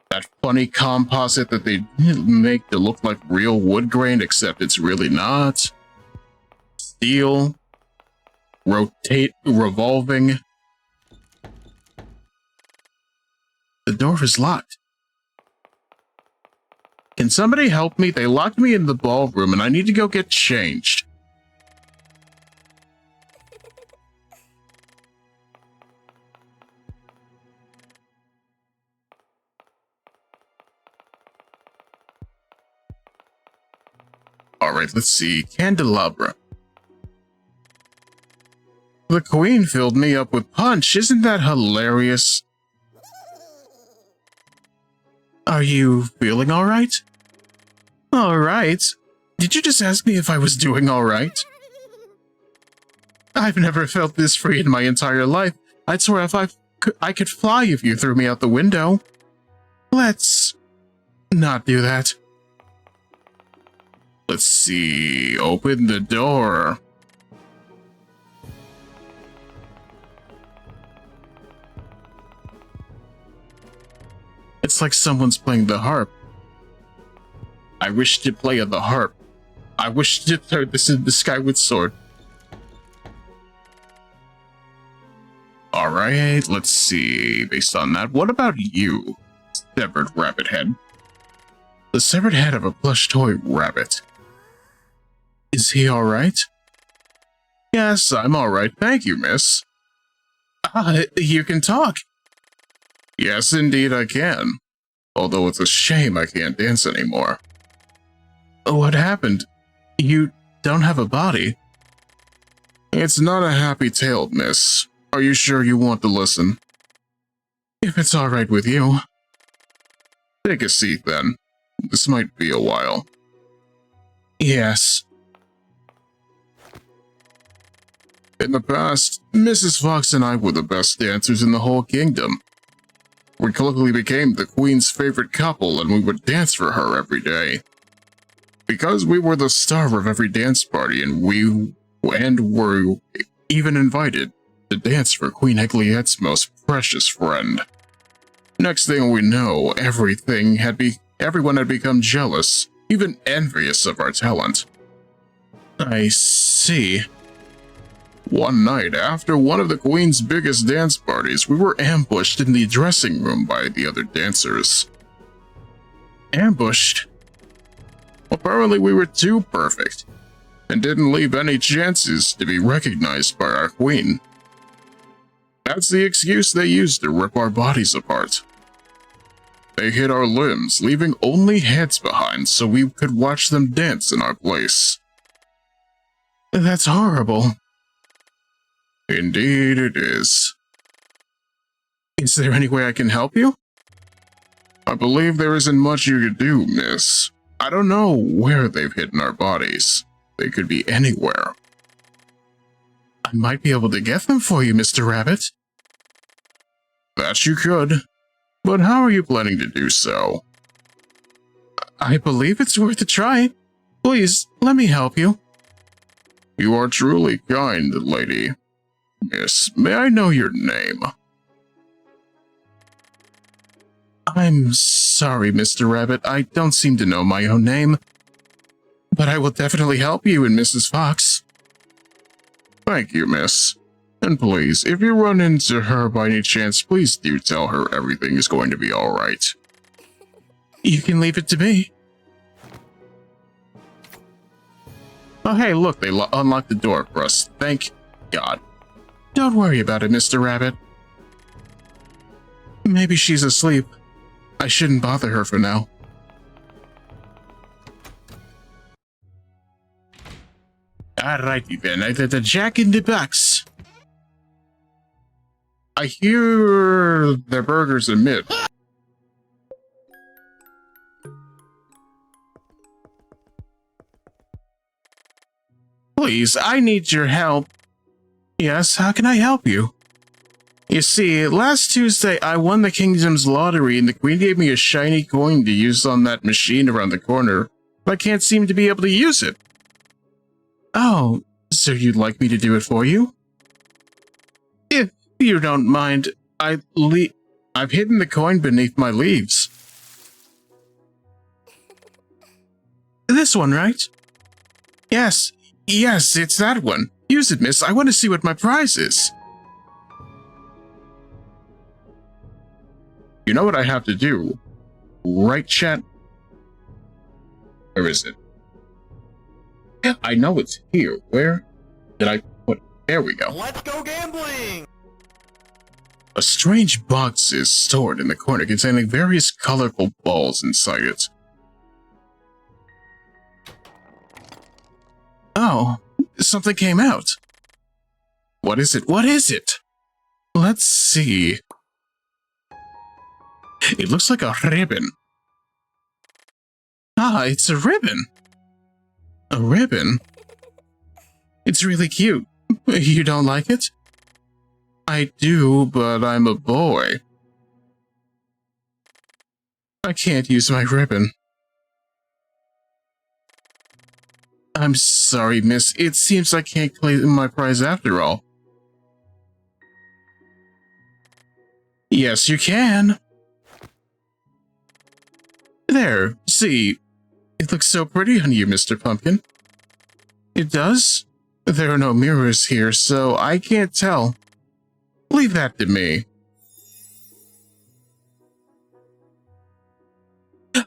that funny composite that they make to look like real wood grain, except it's really not. Steel, revolving. The door is locked. Can somebody help me? They locked me in the ballroom and I need to go get changed. Alright, let's see. Candelabra. The queen filled me up with punch. Isn't that hilarious? Are you feeling alright? Alright. Did you just ask me if I was doing alright? I've never felt this free in my entire life. I'd swear if I could fly if you threw me out the window. Let's not do that. Let's see. Open the door. It's like someone's playing the harp. I wish to play the harp. I wish to throw this in the Skyward Sword. Alright, let's see. Based on that, what about you, severed rabbit head? The severed head of a plush toy rabbit. Is he alright? Yes, I'm alright. Thank you, miss. You can talk. Yes, indeed I can. Although it's a shame I can't dance anymore. What happened? You don't have a body. It's not a happy tale, miss. Are you sure you want to listen? If it's alright with you. Take a seat, then. This might be a while. Yes. In the past, Mrs. Fox and I were the best dancers in the whole kingdom. We quickly became the queen's favorite couple, and we would dance for her every day. Because we were the star of every dance party, and were even invited to dance for Queen Egliette's most precious friend. Next thing we know, everyone had become jealous, even envious of our talent. I see. One night, after one of the Queen's biggest dance parties, we were ambushed in the dressing room by the other dancers. Ambushed? Apparently we were too perfect, and didn't leave any chances to be recognized by our Queen. That's the excuse they used to rip our bodies apart. They hid our limbs, leaving only heads behind so we could watch them dance in our place. That's horrible. Indeed it is. Is there any way I can help you? I believe there isn't much you could do, miss. I don't know where they've hidden our bodies. They could be anywhere. I might be able to get them for you, Mr. Rabbit. That you could. But how are you planning to do so? I believe it's worth a try. Please, let me help you. You are truly kind, lady. Miss, may I know your name? I'm sorry, Mr. Rabbit. I don't seem to know my own name. But I will definitely help you and Mrs. Fox. Thank you, miss. And please, if you run into her by any chance, please do tell her everything is going to be alright. You can leave it to me. Oh, hey, look, they unlocked the door for us. Thank God. Don't worry about it, Mr. Rabbit. Maybe she's asleep. I shouldn't bother her for now. Alrighty then, the Jack in the Box. I hear their burgers are mid. Please, I need your help. Yes, how can I help you? You see, last Tuesday I won the Kingdom's lottery and the Queen gave me a shiny coin to use on that machine around the corner, but I can't seem to be able to use it. Oh, so you'd like me to do it for you? If you don't mind, I've hidden the coin beneath my leaves. This one, right? Yes, it's that one. Use it, miss. I want to see what my prize is. You know what I have to do, right, chat? Where is it? I know it's here. Where did I put it? There we go. Let's go gambling! A strange box is stored in the corner containing various colorful balls inside it. Oh, something came out. What is it? What is it? Let's see. It looks like a ribbon. Ah, it's a ribbon. A ribbon? It's really cute. You don't like it? I do, but I'm a boy. I can't use my ribbon. I'm sorry, miss. It seems I can't claim my prize after all. Yes, you can. There, see. It looks so pretty on you, Mr. Pumpkin. It does? There are no mirrors here, so I can't tell. Leave that to me.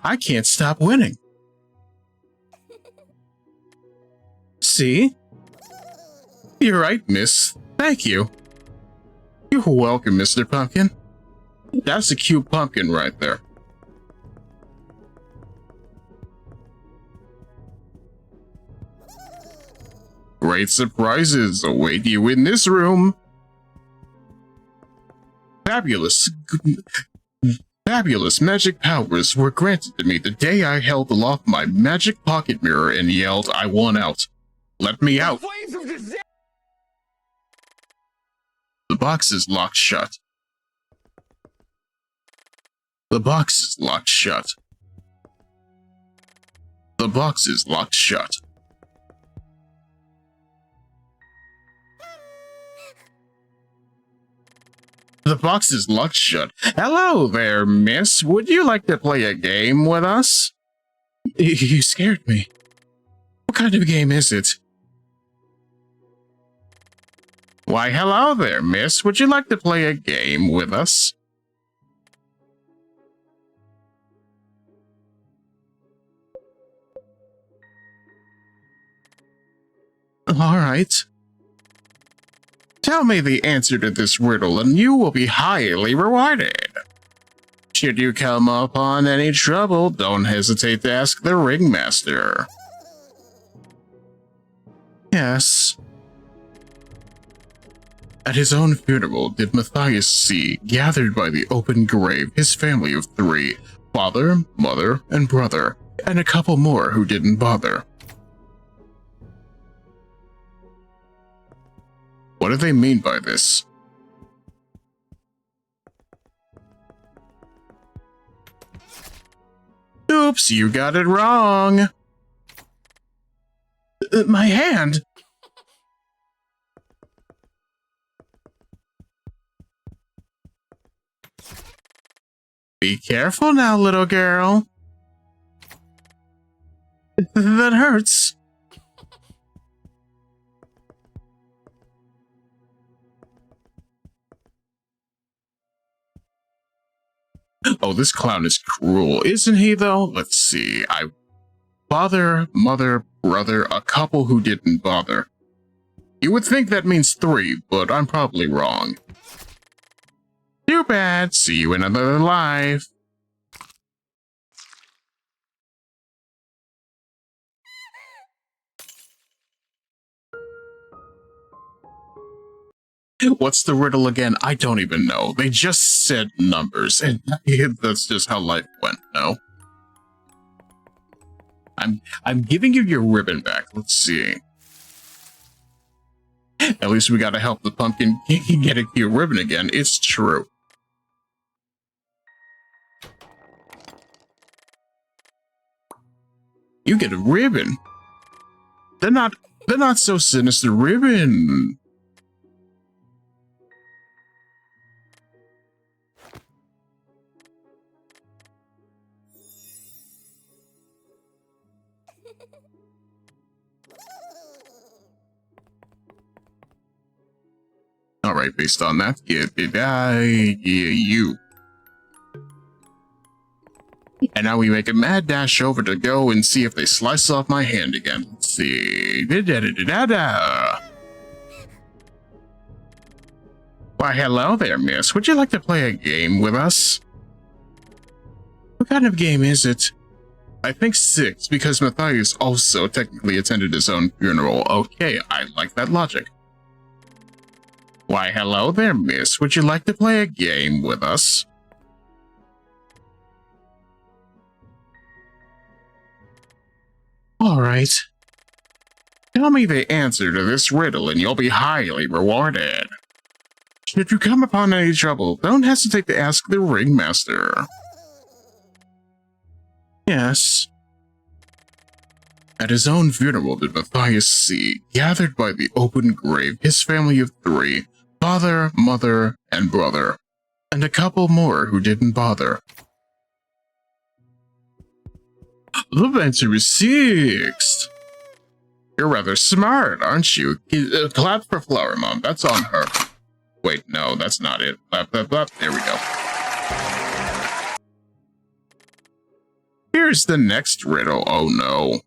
I can't stop winning. See? You're right, miss. Thank you. You're welcome, Mr. Pumpkin. That's a cute pumpkin right there. Great surprises await you in this room. Fabulous magic powers were granted to me the day I held aloft my magic pocket mirror and yelled, I want out. Let me out. The box is locked shut. The box is locked shut. The box is locked shut. The box is locked shut. Hello there, miss. Would you like to play a game with us? You scared me. What kind of game is it? Why, hello there, miss. Would you like to play a game with us? All right. Tell me the answer to this riddle and you will be highly rewarded. Should you come upon any trouble, don't hesitate to ask the ringmaster. Yes. At his own funeral did Matthias see, gathered by the open grave, his family of 3, father, mother, and brother, and a couple more who didn't bother. What do they mean by this? Oops, you got it wrong. My hand. Be careful now, little girl. That hurts. Oh, this clown is cruel, isn't he, though? Let's see. Father, mother, brother, a couple who didn't bother. You would think that means 3, but I'm probably wrong. Too bad. See you in another life. What's the riddle again? I don't even know. They just said numbers, and that's just how life went, no? I'm giving you your ribbon back. Let's see. At least we gotta help the pumpkin get a cute ribbon again. It's true. You get a ribbon. They're not so sinister. Ribbon. Alright, based on that, you. And now we make a mad dash over to go and see if they slice off my hand again. Let's see. Why, hello there, miss. Would you like to play a game with us? What kind of game is it? I think 6, because Matthias also technically attended his own funeral. Okay, I like that logic. Why, hello there, miss. Would you like to play a game with us? Alright. Tell me the answer to this riddle and you'll be highly rewarded. Should you come upon any trouble, don't hesitate to ask the ringmaster. Yes. At his own funeral did Matthias see, gathered by the open grave, his family of 3, father, mother, and brother, and a couple more who didn't bother. The answer is 6. You're rather smart, aren't you? Clap for Flower Mom, that's on her. Wait, no, that's not it. Clap, clap, clap, there we go. Here's the next riddle, oh no.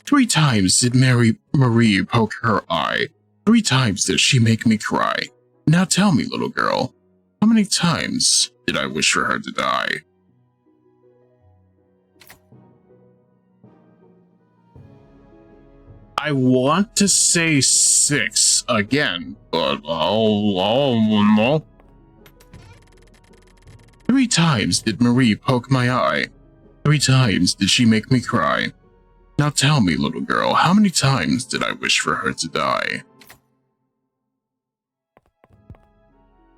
3 times did Marie poke her eye. 3 times did she make me cry. Now tell me, little girl, how many times did I wish for her to die? I want to say 6 again, but no. 3 times did Marie poke my eye. 3 times did she make me cry. Now tell me, little girl, how many times did I wish for her to die?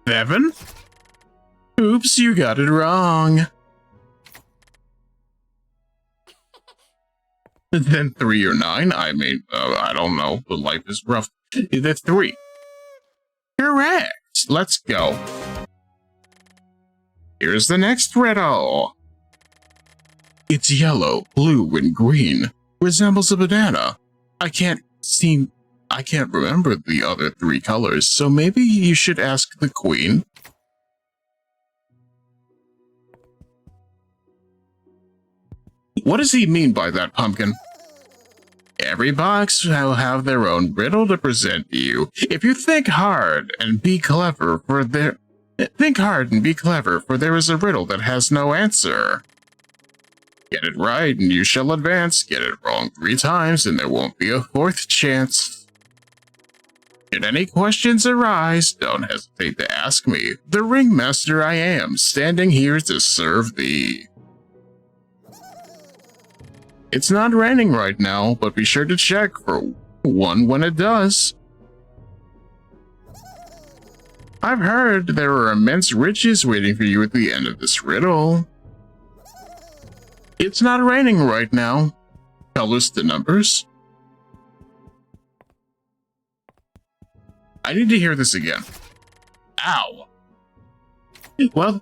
7? Oops, you got it wrong. Then 3 or 9? I mean, I don't know, but life is rough. That's 3. Correct! Let's go. Here's the next riddle. It's yellow, blue, and green. Resembles a banana. I can't remember the other 3 colors, so maybe you should ask the queen. What does he mean by that, pumpkin? Every box will have their own riddle to present to you. If you think hard and be clever, for there is a riddle that has no answer. Get it right and you shall advance. Get it wrong 3 times and there won't be a 4th chance. Should any questions arise, don't hesitate to ask me. The ringmaster I am, standing here to serve thee. It's not raining right now, but be sure to check for one when it does. I've heard there are immense riches waiting for you at the end of this riddle. It's not raining right now. Tell us the numbers. I need to hear this again. Ow. Well,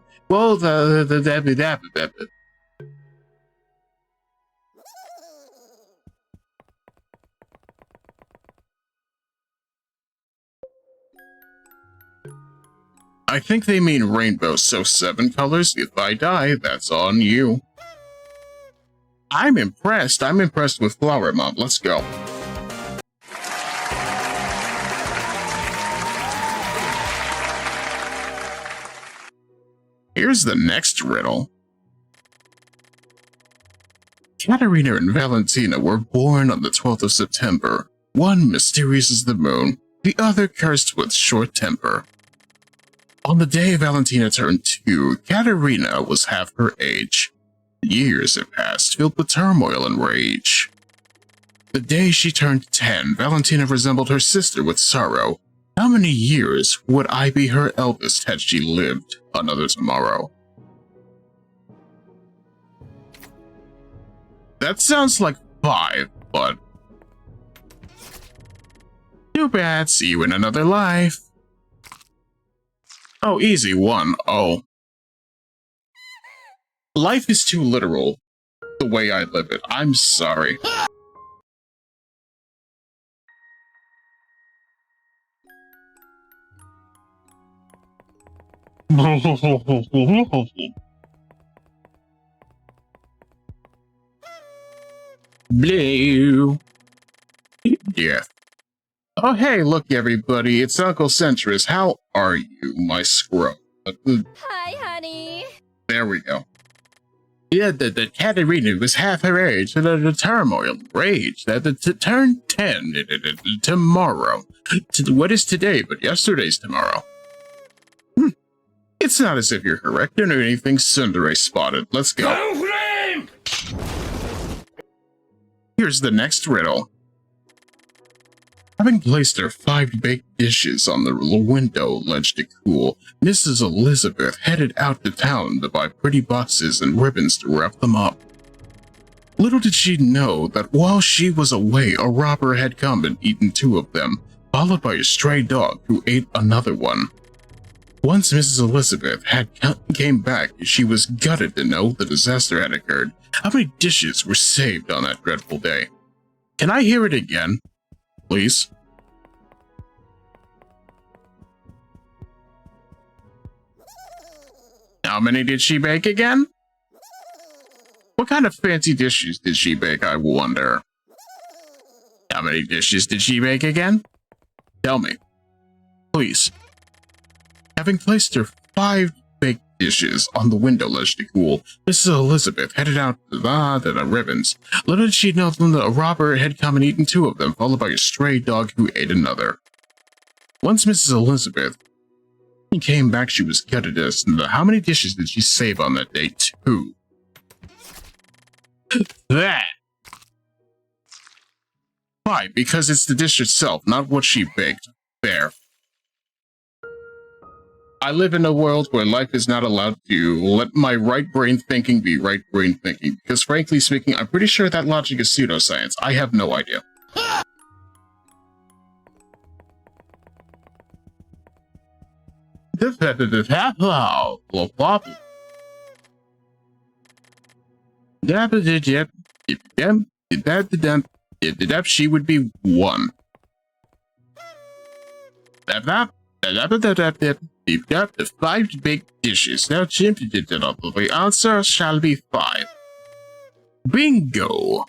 I think they mean rainbow, so 7 colors. If I die, that's on you. I'm impressed. I'm impressed with Flower Mom. Let's go. Here's the next riddle. Katerina and Valentina were born on the 12th of September. One mysterious as the moon, the other cursed with short temper. On the day Valentina turned 2, Katerina was half her age. Years had passed, filled with turmoil and rage. The day she turned 10, Valentina resembled her sister with sorrow. How many years would I be her eldest had she lived another tomorrow? That sounds like 5, but... too bad, see you in another life. Oh, easy one. Oh. Life is too literal, the way I live it. I'm sorry. Blue. Yeah. Oh, hey, look, everybody. It's Uncle Centris. How are you, my scrub? Hi, honey. There we go. Yeah, the Katerina was half her age, the turmoil, rage, to turn 10 tomorrow. What is today but yesterday's tomorrow? It's not as if you're correct or anything Sundere spotted. Let's go. Here's the next riddle. Having placed her 5 baked dishes on the window ledge to cool, Mrs. Elizabeth headed out to town to buy pretty boxes and ribbons to wrap them up. Little did she know that while she was away, a robber had come and eaten 2 of them, followed by a stray dog who ate another one. Once Mrs. Elizabeth came back, she was gutted to know the disaster had occurred. How many dishes were saved on that dreadful day? Can I hear it again? Please. How many did she bake again? What kind of fancy dishes did she bake, I wonder? How many dishes did she bake again? Tell me. Please. Having placed her 5 baked dishes on the window ledge to cool, Mrs. Elizabeth headed out to the ribbons. Little did she know that a robber had come and eaten 2 of them, followed by a stray dog who ate another. Once Mrs. Elizabeth came back, she was gutted as to how many dishes did she save on that day? 2. That. Why? Because it's the dish itself, not what she baked. Fair. I live in a world where life is not allowed to let my right brain thinking be right brain thinking, because frankly speaking, I'm pretty sure that logic is pseudoscience. I have no idea. She would be 1. The 5 baked dishes. Now, the answer shall be 5. Bingo!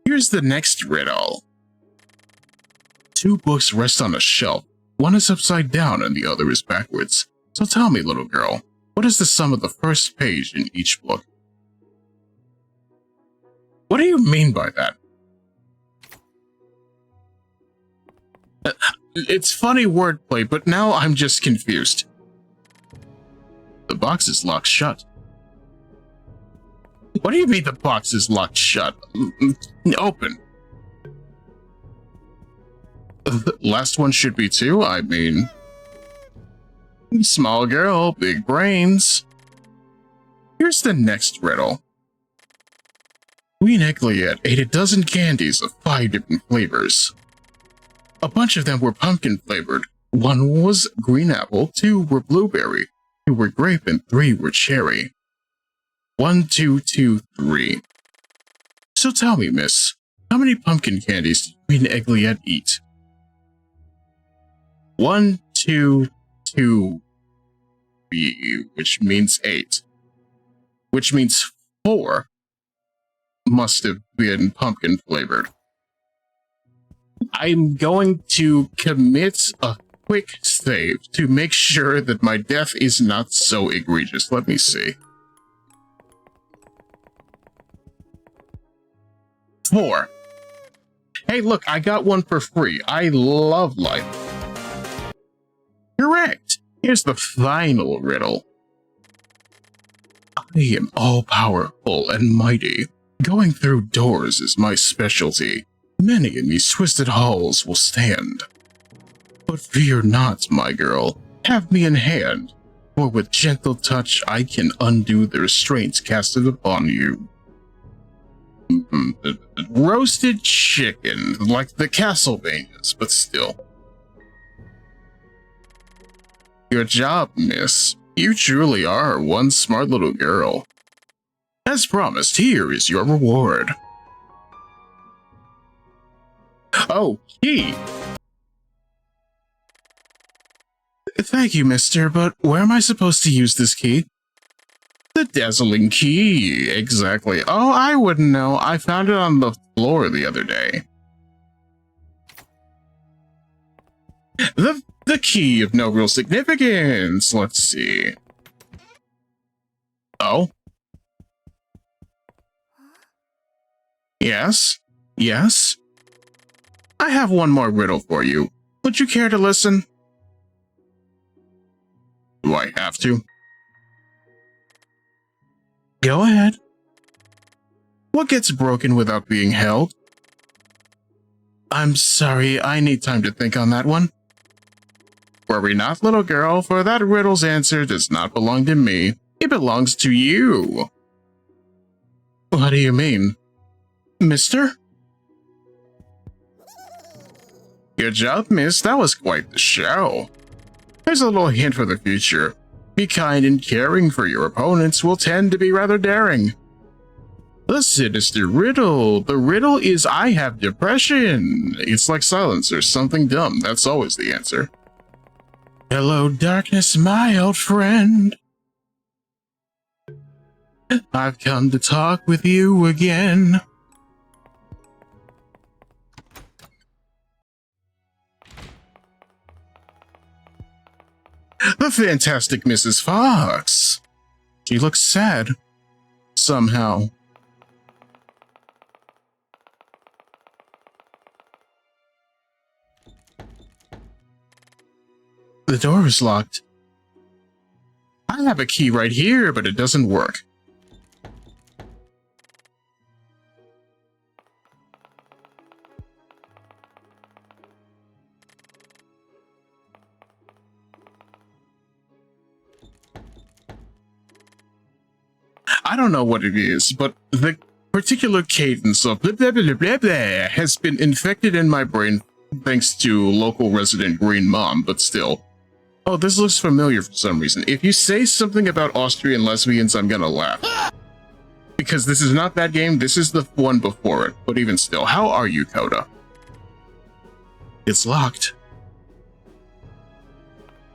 Here's the next riddle. 2 books rest on a shelf. One is upside down and the other is backwards. So tell me, little girl, what is the sum of the first page in each book? What do you mean by that? It's funny wordplay, but now I'm just confused. The box is locked shut. What do you mean the box is locked shut? Open. The last one should be 2, I mean... Small girl, big brains. Here's the next riddle. Queen Egliette ate a dozen candies of 5 different flavors. A bunch of them were pumpkin flavored. 1 was green apple, 2 were blueberry, 2 were grape, and 3 were cherry. 1, 2, 2, 3. So tell me, miss, how many pumpkin candies did Queen Egliette eat? 1, 2, 2, 3, which means 8. Which means 4 must have been pumpkin flavored. I'm going to commit a quick save to make sure that my death is not so egregious. Let me see. 4. Hey, look, I got one for free. I love life. Correct. Here's the final riddle. I am all-powerful and mighty. Going through doors is my specialty. Many in these twisted halls will stand. But fear not, my girl. Have me in hand, for with gentle touch I can undo the restraints casted upon you. Roasted chicken, like the Castlevanias, but still. Good job, miss. You truly are one smart little girl. As promised, here is your reward. Oh, key! Thank you, mister, but where am I supposed to use this key? The dazzling key, exactly. Oh, I wouldn't know. I found it on the floor the other day. The key of no real significance. Let's see. Oh? Yes? Yes? I have one more riddle for you. Would you care to listen? Do I have to? Go ahead. What gets broken without being held? I'm sorry, I need time to think on that one. Worry not, little girl, for that riddle's answer does not belong to me. It belongs to you. What do you mean? Mister? Good job, miss. That was quite the show. There's a little hint for the future. Be kind and caring, for your opponents will tend to be rather daring. The sinister riddle. The riddle is I have depression. It's like silence or something dumb. That's always the answer. Hello, darkness, my old friend. I've come to talk with you again. The fantastic Mrs. Fox. She looks sad. Somehow. The door is locked. I have a key right here, but it doesn't work. I don't know what it is, but the particular cadence of blah blah blah blah blah has been infected in my brain thanks to local resident Green Mom, but still. Oh, this looks familiar for some reason. If you say something about Austrian lesbians, I'm gonna laugh. Because this is not that game, this is the one before it. But even still, how are you, Coda? It's locked.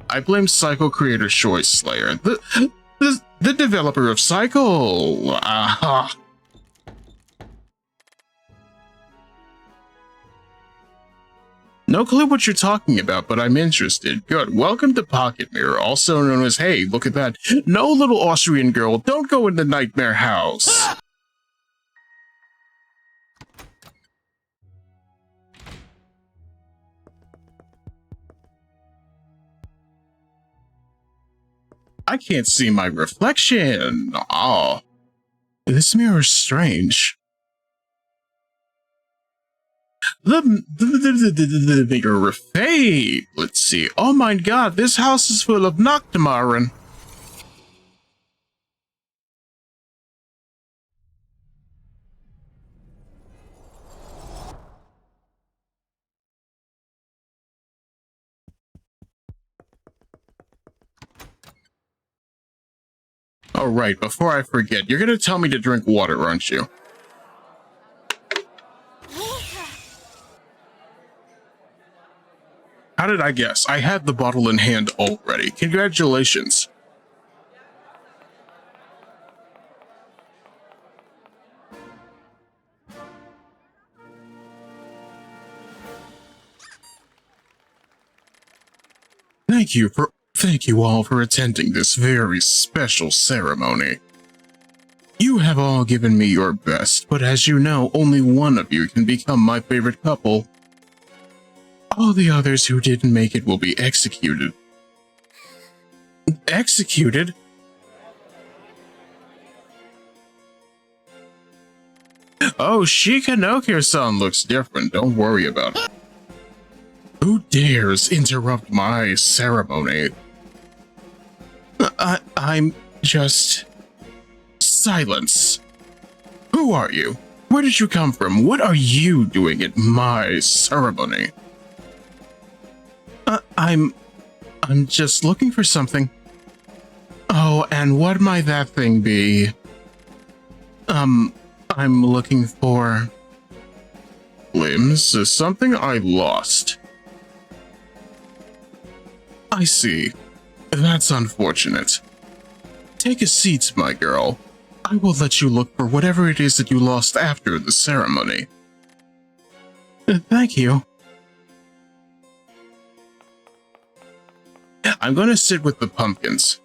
I blame Cycle creator Choice Slayer, the developer of Cycle. Aha. No clue what you're talking about, but I'm interested. Good. Welcome to Pocket Mirror, also known as, hey, look at that. No, little Austrian girl, don't go in the nightmare house. I can't see my reflection. Oh, this mirror's strange. The mirror of fate. Let's see. Oh my god, this house is full of Noctamaran. Oh right, before I forget, you're gonna tell me to drink water, aren't you? How did I guess? I had the bottle in hand already. Congratulations. Thank you all for attending this very special ceremony. You have all given me your best, but as you know, only one of you can become my favorite couple. All the others who didn't make it will be executed. Executed? Oh, Shikanokir-san looks different, don't worry about it. Who dares interrupt my ceremony? I'm just... Silence. Who are you? Where did you come from? What are you doing at my ceremony? I'm just looking for something. Oh, and what might that thing be? I'm looking for... Limbs is something I lost. I see. That's unfortunate. Take a seat, my girl. I will let you look for whatever it is that you lost after the ceremony. Thank you. I'm going to sit with the pumpkins.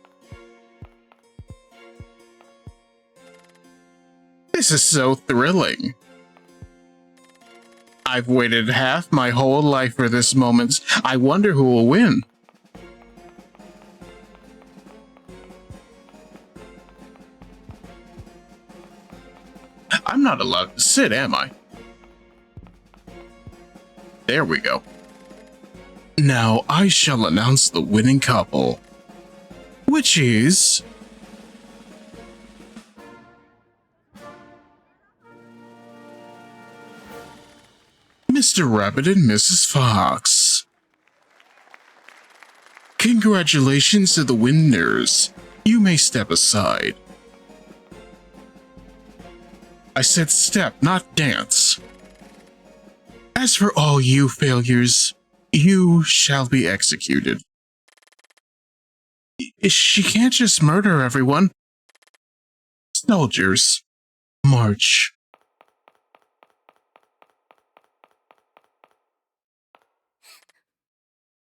This is so thrilling. I've waited half my whole life for this moment. I wonder who will win. I'm not allowed to sit, am I? There we go. Now I shall announce the winning couple, which is... Mr. Rabbit and Mrs. Fox. Congratulations to the winners. You may step aside. I said step, not dance. As for all you failures, you shall be executed. She can't just murder everyone. Soldiers, march.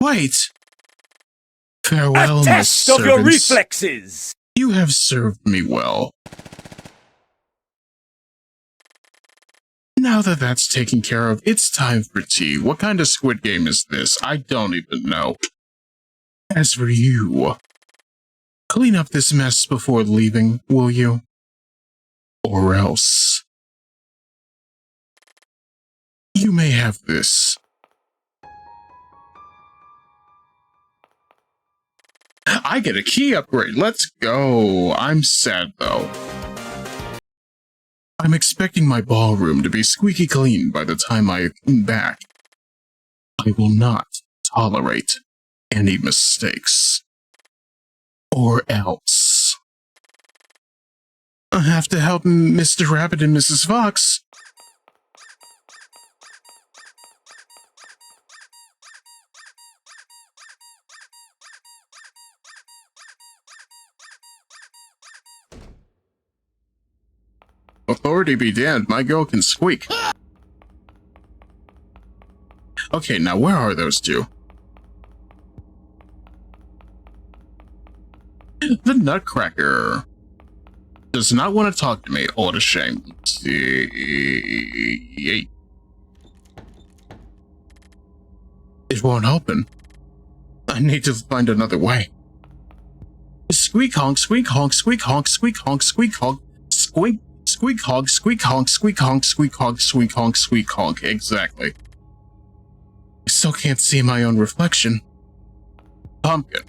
Wait. Farewell, A test of your reflexes! You have served me well. Now that that's taken care of, it's time for tea. What kind of Squid Game is this? I don't even know. As for you, clean up this mess before leaving, will you? Or else... You may have this. I get a key upgrade. Let's go. I'm sad, though. I'm expecting my ballroom to be squeaky clean by the time I come back. I will not tolerate any mistakes. Or else. I have to help Mr. Rabbit and Mrs. Fox. Authority be damned, my girl can squeak. Okay, now where are those two? The Nutcracker does not want to talk to me. Oh, what a shame. Let's see. It won't open. I need to find another way. Squeak honk, squeak honk, squeak honk, squeak honk, squeak honk, squeak. Squeak honk, squeak honk, squeak honk, squeak honk, squeak honk, squeak honk. Exactly. I still can't see my own reflection. Pumpkin.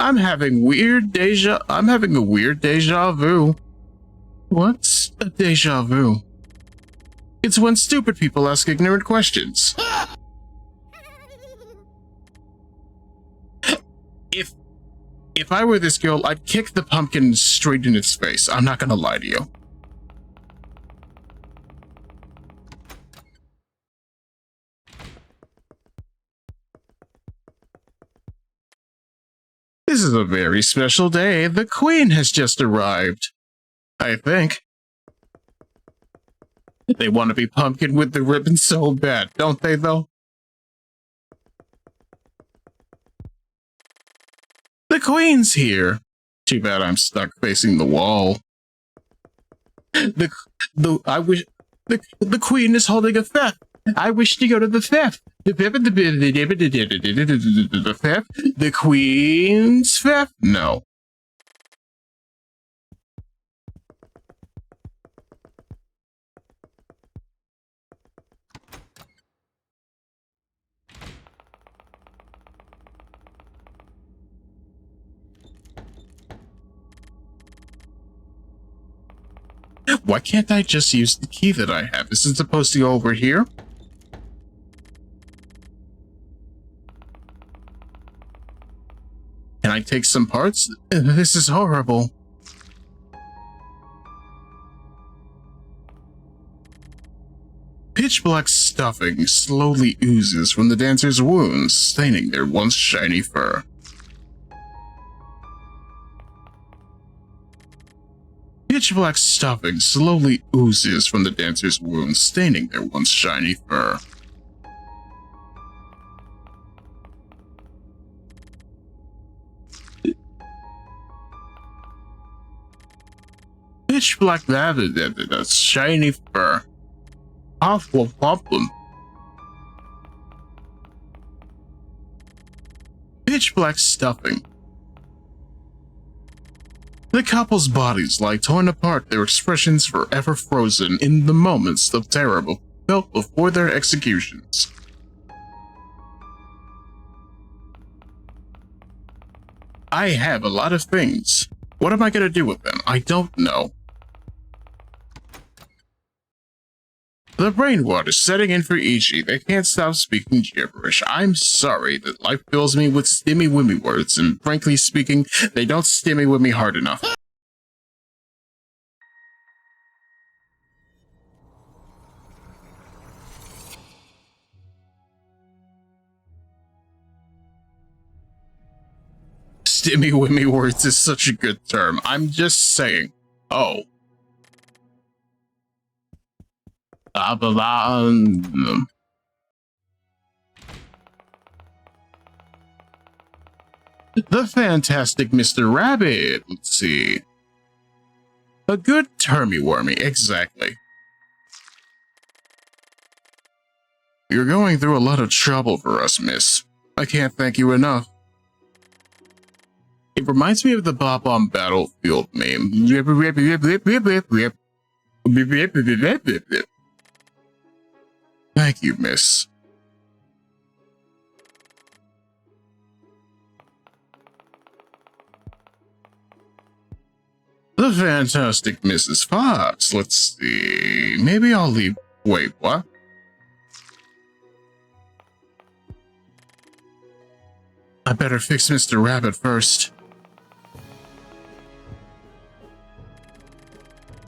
I'm having a weird deja vu. What's a deja vu? It's when stupid people ask ignorant questions. If I were this girl, I'd kick the pumpkin straight in its face. I'm not gonna lie to you. This is a very special day. The Queen has just arrived. I think. They want to be pumpkin with the ribbon so bad, don't they, though? The queen's here. Too bad I'm stuck facing the wall. I wish the queen is holding a theft. I wish to go to the theft. The theft? The queen's theft? No. Why can't I just use the key that I have? Is it supposed to go over here? Can I take some parts? This is horrible. Pitch black stuffing slowly oozes from the dancer's wounds, staining their once shiny fur. Pitch black stuffing slowly oozes from the dancer's wounds, staining their once shiny fur. Pitch black that's shiny fur. Awful problem. Pitch black stuffing. The couple's bodies lie torn apart, their expressions forever frozen in the moments of terror felt before their executions. I have a lot of things. What am I gonna do with them? I don't know. The brainward is setting in for Ichi. They can't stop speaking gibberish. I'm sorry that life fills me with stimmy-wimmy words, and frankly speaking, they don't stimmy-wimmy hard enough. Stimmy-wimmy words is such a good term. I'm just saying. Oh. The fantastic Mr. Rabbit. Let's see. A good termy-wormy, exactly. You're going through a lot of trouble for us, miss. I can't thank you enough. It reminds me of the Bob on Battlefield meme. Thank you, miss. The fantastic Mrs. Fox. Let's see. Maybe I'll leave. Wait, what? I better fix Mr. Rabbit first.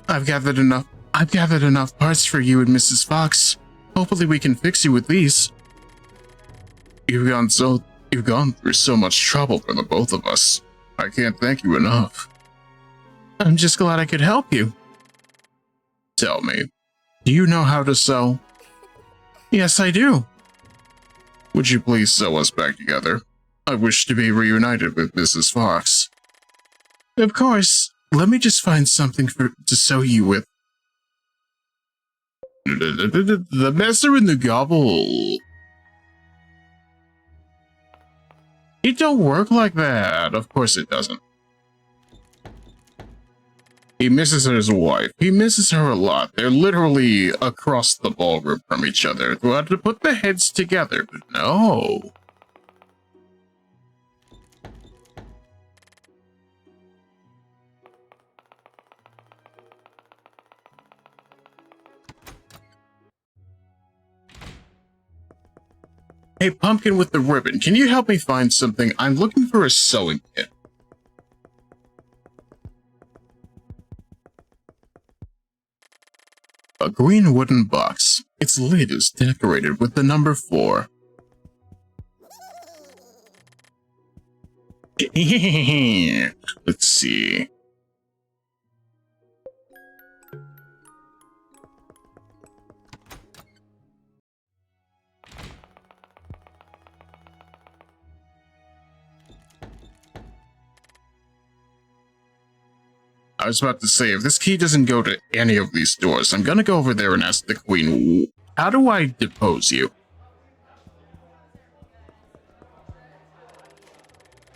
I've gathered enough parts for you and Mrs. Fox. Hopefully we can fix you with these. You've gone through so much trouble for the both of us. I can't thank you enough. I'm just glad I could help you. Tell me, do you know how to sew? Yes, I do. Would you please sew us back together? I wish to be reunited with Mrs. Fox. Of course. Let me just find something to sew you with. The messer in the gobble. It don't work like that. Of course it doesn't. He misses his wife. He misses her a lot. They're literally across the ballroom from each other. We'll have to put the heads together, but no. Hey, Pumpkin with the ribbon, can you help me find something? I'm looking for a sewing kit. A green wooden box. Its lid is decorated with the number 4. Let's see. was about to say, if this key doesn't go to any of these doors, I'm gonna go over there and ask the queen, how do I depose you?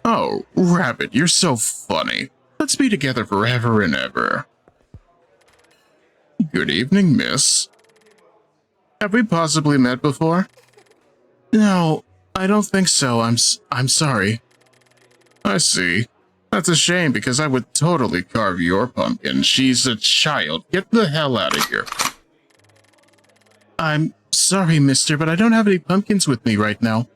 Oh, Rabbit, you're so funny. Let's be together forever and ever. Good evening, miss. Have we possibly met before? No, I don't think so. I'm sorry. I see. That's a shame because I would totally carve your pumpkin. She's a child. Get the hell out of here. I'm sorry, mister, but I don't have any pumpkins with me right now.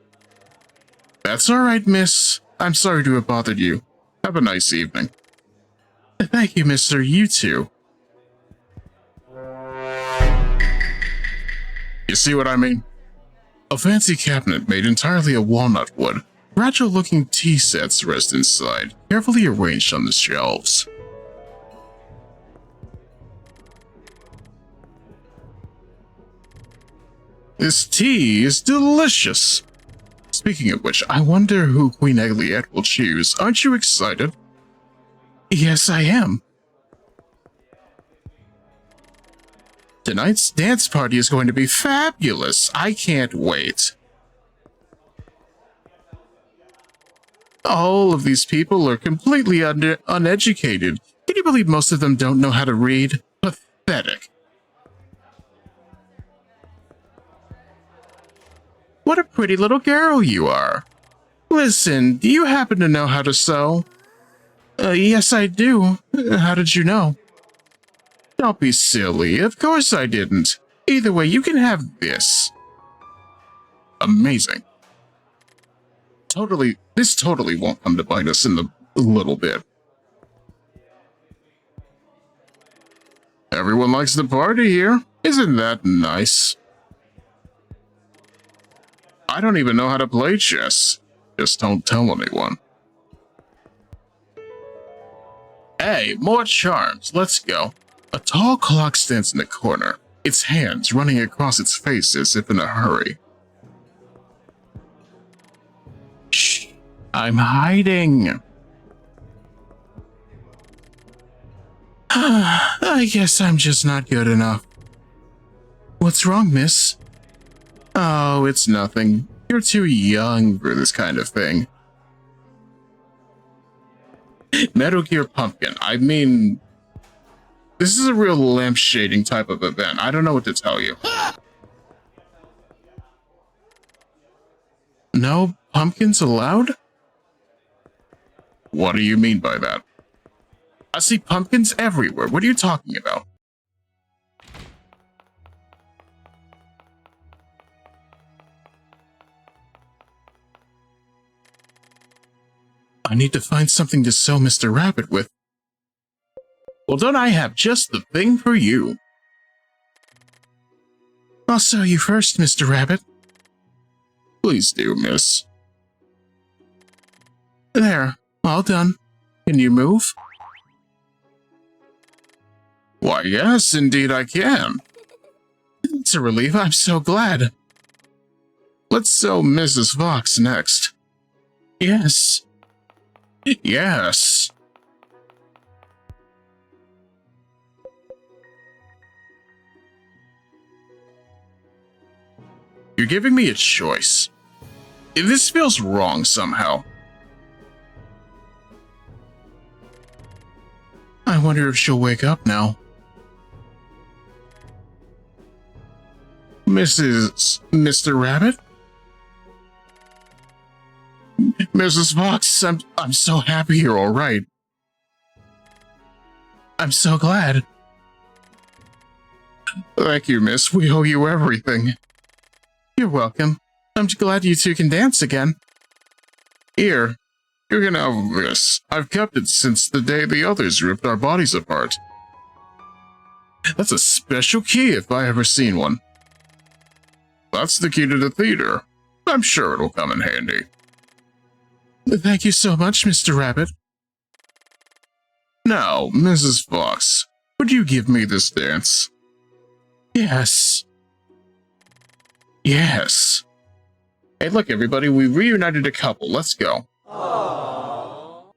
That's all right, miss. I'm sorry to have bothered you. Have a nice evening. Thank you, mister. You too. You see what I mean? A fancy cabinet made entirely of walnut wood. Fragile-looking tea sets rest inside, carefully arranged on the shelves. This tea is delicious. Speaking of which, I wonder who Queen Egliette will choose. Aren't you excited? Yes, I am. Tonight's dance party is going to be fabulous. I can't wait. All of these people are completely uneducated. Can you believe most of them don't know how to read? Pathetic. What a pretty little girl you are. Listen, do you happen to know how to sew? Yes, I do. How did you know? Don't be silly. Of course I didn't. Either way, you can have this. Amazing. This totally won't come to bite us in a little bit. Everyone likes the party here. Isn't that nice? I don't even know how to play chess. Just don't tell anyone. Hey, more charms. Let's go. A tall clock stands in the corner, its hands running across its face as if in a hurry. Shh, I'm hiding. I guess I'm just not good enough. What's wrong, miss? Oh, it's nothing. You're too young for this kind of thing. Metal Gear Pumpkin. I mean, this is a real lampshading type of event. I don't know what to tell you. No pumpkins allowed? What do you mean by that? I see pumpkins everywhere. What are you talking about? I need to find something to sew Mr. Rabbit with. Well, don't I have just the thing for you? I'll sew you first, Mr. Rabbit. Please do, miss. There, all done. Can you move? Why, yes, indeed I can. It's a relief, I'm so glad. Let's sew Mrs. Fox next. Yes. Yes. You're giving me a choice. This feels wrong somehow. I wonder if she'll wake up now. Mr. Rabbit? Mrs. Fox, I'm so happy you're all right. I'm so glad. Thank you, miss. We owe you everything. You're welcome. I'm glad you two can dance again. Here, you can have this. I've kept it since the day the others ripped our bodies apart. That's a special key if I ever seen one. That's the key to the theater. I'm sure it'll come in handy. Thank you so much, Mr. Rabbit. Now, Mrs. Fox, would you give me this dance? Yes. Yes. Hey, look, everybody, we reunited a couple. Let's go. Aww.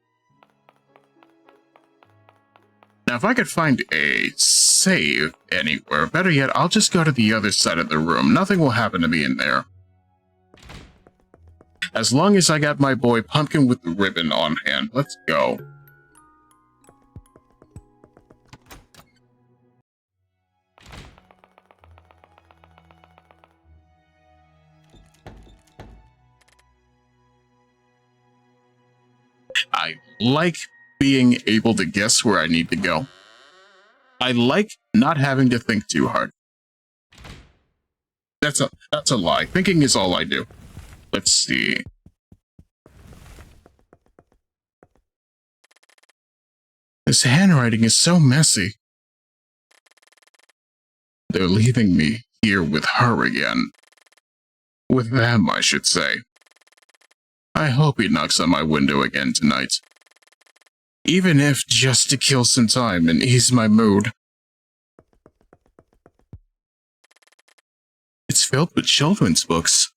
Now, if I could find a save anywhere, better yet, I'll just go to the other side of the room. Nothing will happen to me in there. As long as I got my boy Pumpkin with the ribbon on hand. Let's go. I like being able to guess where I need to go. I like not having to think too hard. That's a lie. Thinking is all I do. Let's see. This handwriting is so messy. They're leaving me here with her again. With them, I should say. I hope he knocks on my window again tonight. Even if just to kill some time and ease my mood. It's filled with children's books.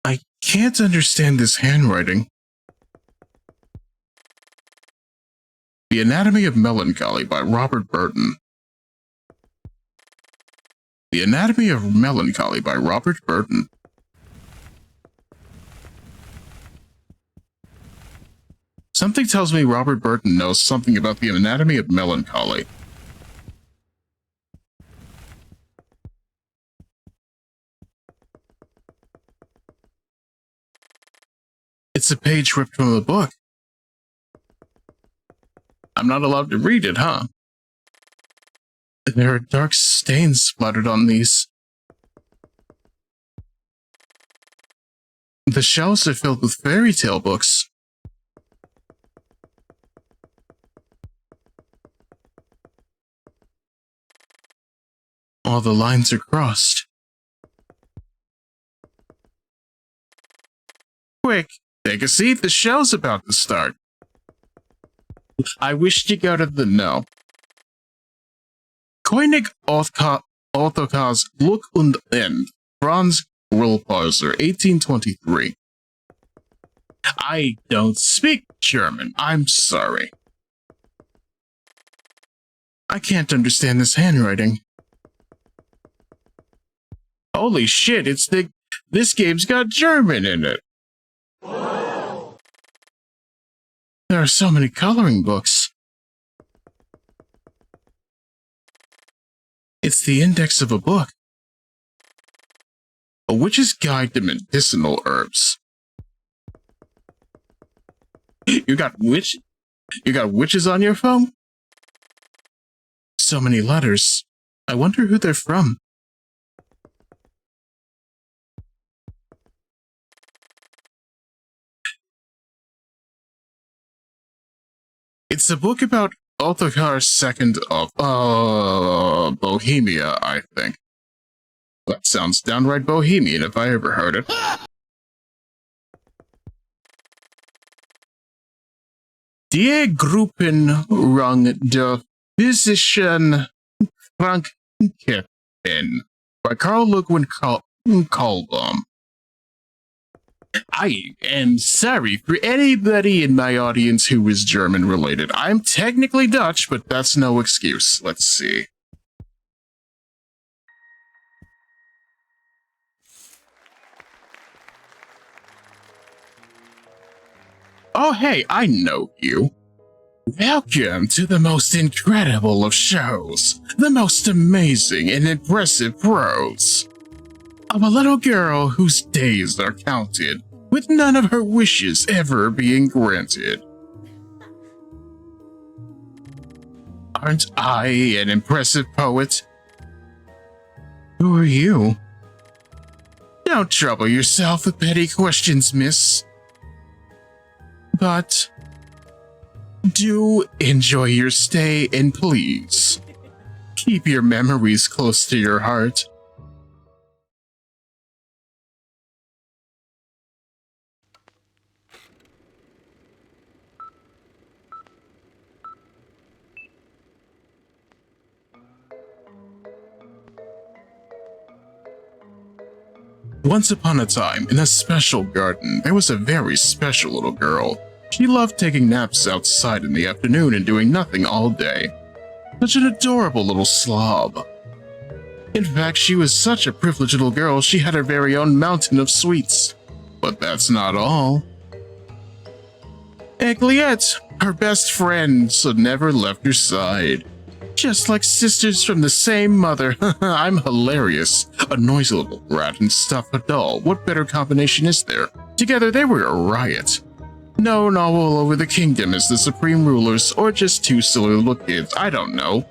I can't understand this handwriting. The Anatomy of Melancholy by Robert Burton. The Anatomy of Melancholy by Robert Burton. Something tells me Robert Burton knows something about the Anatomy of Melancholy. It's a page ripped from a book. I'm not allowed to read it, huh? There are dark stains splattered on these. The shelves are filled with fairy tale books. All the lines are crossed. Quick, take a seat, the show's about to start. I wish to go to the no. Koenig Ottokars Glück und End, Franz Grillparzer, 1823. I don't speak German, I'm sorry. I can't understand this handwriting. Holy shit, this game's got German in it. There are so many coloring books. It's the index of a book. A Witch's Guide to Medicinal Herbs. You got witches on your phone? So many letters. I wonder who they're from. It's a book about Ottokar II of Bohemia, I think. That sounds downright bohemian if I ever heard it. Die Gruppenrang der physischen Krankheiten by Carl Ludwig Kahlbaum. I am sorry for anybody in my audience who is German related. I'm technically Dutch, but that's no excuse. Let's see. Oh hey, I know you. Welcome to the most incredible of shows. The most amazing and impressive prose. Of a little girl whose days are counted, with none of her wishes ever being granted. Aren't I an impressive poet? Who are you? Don't trouble yourself with petty questions, miss. But do enjoy your stay and please keep your memories close to your heart. Once upon a time, in a special garden, there was a very special little girl. She loved taking naps outside in the afternoon and doing nothing all day. Such an adorable little slob. In fact, she was such a privileged little girl, she had her very own mountain of sweets. But that's not all. Egliette, her best friend, so never left her side. Just like sisters from the same mother. I'm hilarious. A noisy little rat and stuffed doll. What better combination is there? Together they were a riot. Known all over the kingdom as the supreme rulers, or just two silly little kids, I don't know.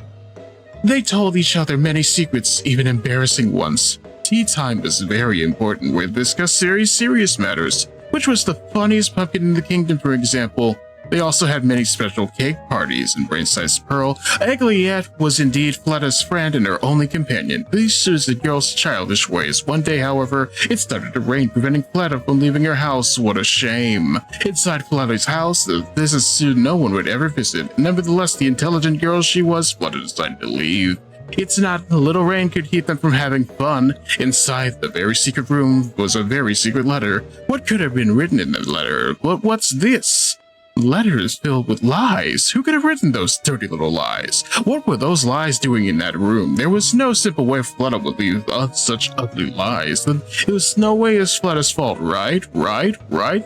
They told each other many secrets, even embarrassing ones. Tea time was very important where they discussed serious matters, which was the funniest pumpkin in the kingdom, for example. They also had many special cake parties, and brain-sized Pearl, Egliette was indeed Fletta's friend and her only companion. This was the girl's childish ways. One day, however, it started to rain, preventing Fletta from leaving her house. What a shame. Inside Fletta's house, this assumed no one would ever visit. Nevertheless, the intelligent girl she was, Fletta decided to leave. It's not the little rain could keep them from having fun. Inside the very secret room was a very secret letter. What could have been written in the letter? What's this? Letters filled with lies. Who could have written those dirty little lies? What were those lies doing in that room? There was no simple way Fletta would leave such ugly lies. Then it was no way it's Fletta's fault, right?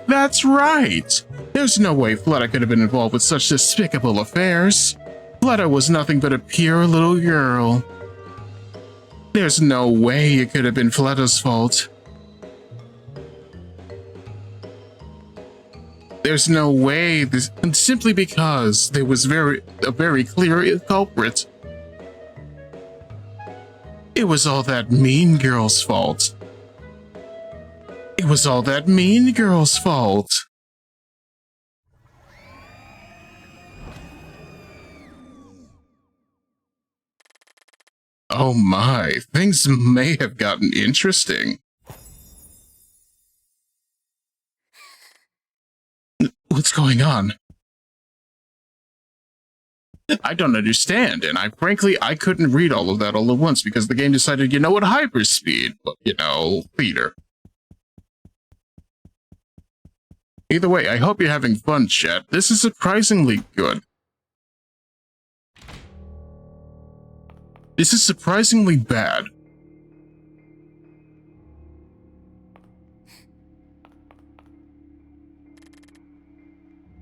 That's right. There's no way Fletta could have been involved with such despicable affairs. Fletta was nothing but a pure little girl. There's no way it could have been Fletta's fault. There's no way this, simply because there was a very clear culprit. It was all that mean girl's fault. It was all that mean girl's fault. Oh my, things may have gotten interesting. What's going on? I don't understand, and frankly, I couldn't read all of that all at once because the game decided, you know what, hyperspeed, but, you know, theater. Either way, I hope you're having fun, chat. This is surprisingly good. This is surprisingly bad.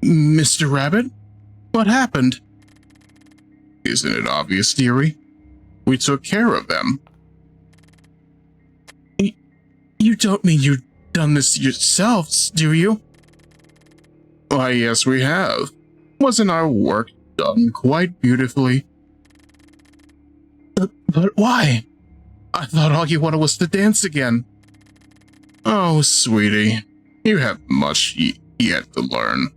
Mr. Rabbit? What happened? Isn't it obvious, dearie? We took care of them. You don't mean you've done this yourselves, do you? Why, yes, we have. Wasn't our work done quite beautifully? But why? I thought all you wanted was to dance again. Oh, sweetie, you have much yet to learn.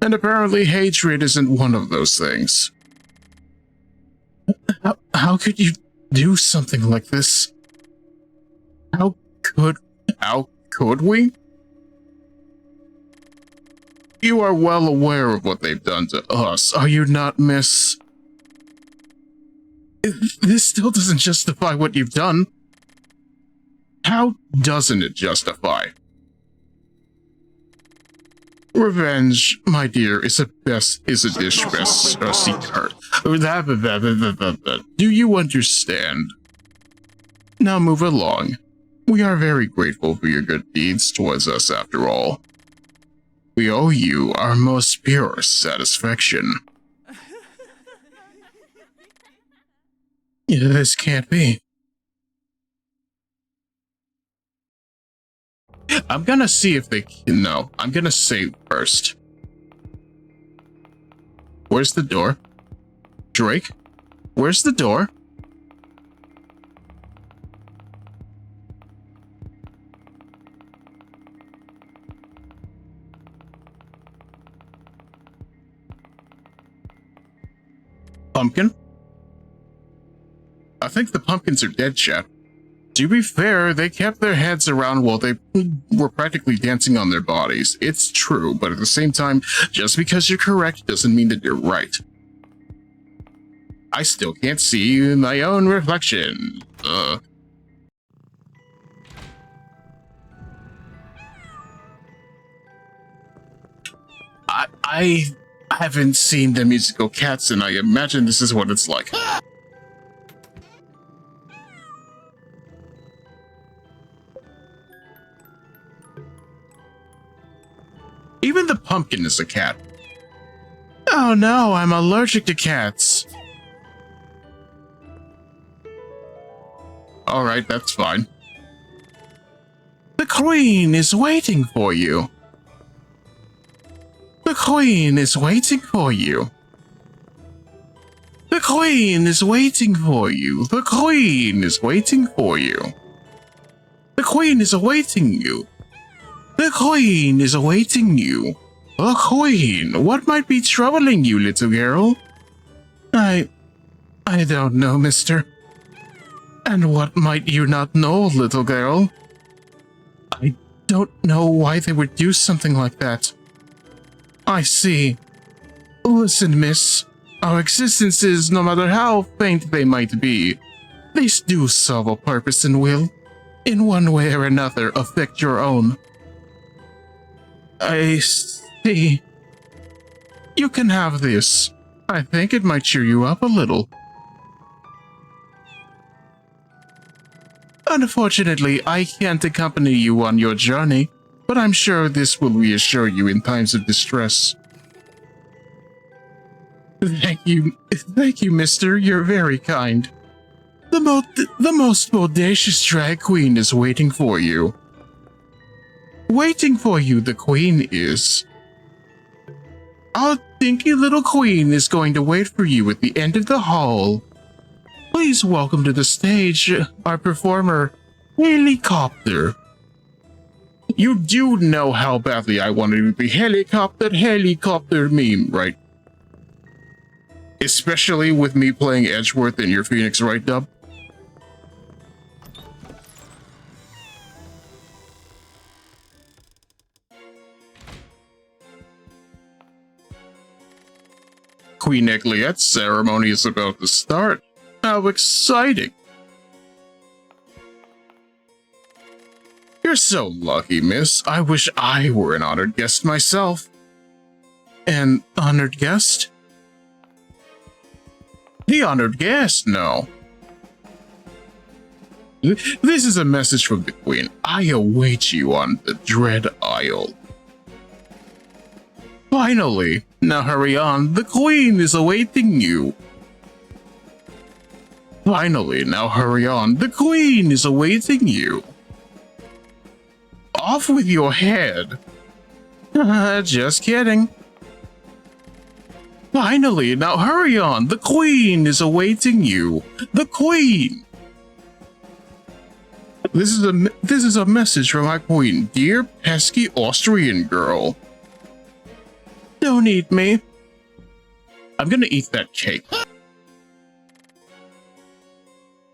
And apparently hatred isn't one of those things. How could you do something like this? How could we? You are well aware of what they've done to us, are you not, miss? This still doesn't justify what you've done. How doesn't it justify? Revenge, my dear, is a dish best secret. Do you understand? Now move along. We are very grateful for your good deeds towards us, after all. We owe you our most pure satisfaction. This can't be. I'm gonna see if they can. No, I'm gonna save first. Where's the door? Drake? Where's the door? Pumpkin? I think the pumpkins are dead, chat. To be fair, they kept their heads around while they were practically dancing on their bodies. It's true, but at the same time, just because you're correct doesn't mean that you're right. I still can't see my own reflection. I haven't seen the musical cats, and I imagine this is what it's like. Even the pumpkin is a cat. Oh no, I'm allergic to cats. Alright, that's fine. The queen is waiting for you. The queen is waiting for you. The queen is waiting for you. The queen is waiting for you. The queen is awaiting you. The queen is awaiting you. The queen, what might be troubling you, little girl? I don't know, mister. And what might you not know, little girl? I don't know why they would do something like that. I see. Listen, miss. Our existences, no matter how faint they might be, they do serve a purpose and will, in one way or another, affect your own. I see. You can have this. I think it might cheer you up a little. Unfortunately, I can't accompany you on your journey, but I'm sure this will reassure you in times of distress. Thank you, mister. You're very kind. The most bodacious drag queen is waiting for you. Waiting for you, the queen is. Our dinky little queen is going to wait for you at the end of the hall. Please welcome to the stage our performer, Helicopter. You do know how badly I wanted to be helicopter meme, right? Especially with me playing Edgeworth in your Phoenix Wright dub. Queen Egliette's ceremony is about to start. How exciting! You're so lucky, miss. I wish I were an honored guest myself. An honored guest? The honored guest, no. This is a message from the queen. I await you on the Dread Isle. Finally, now hurry on. The queen is awaiting you. Finally, now hurry on. The queen is awaiting you. Off with your head. Just kidding. Finally, now hurry on. The queen is awaiting you. The queen. This is a message from my queen. Dear pesky Austrian girl. Don't eat me. I'm gonna eat that cake.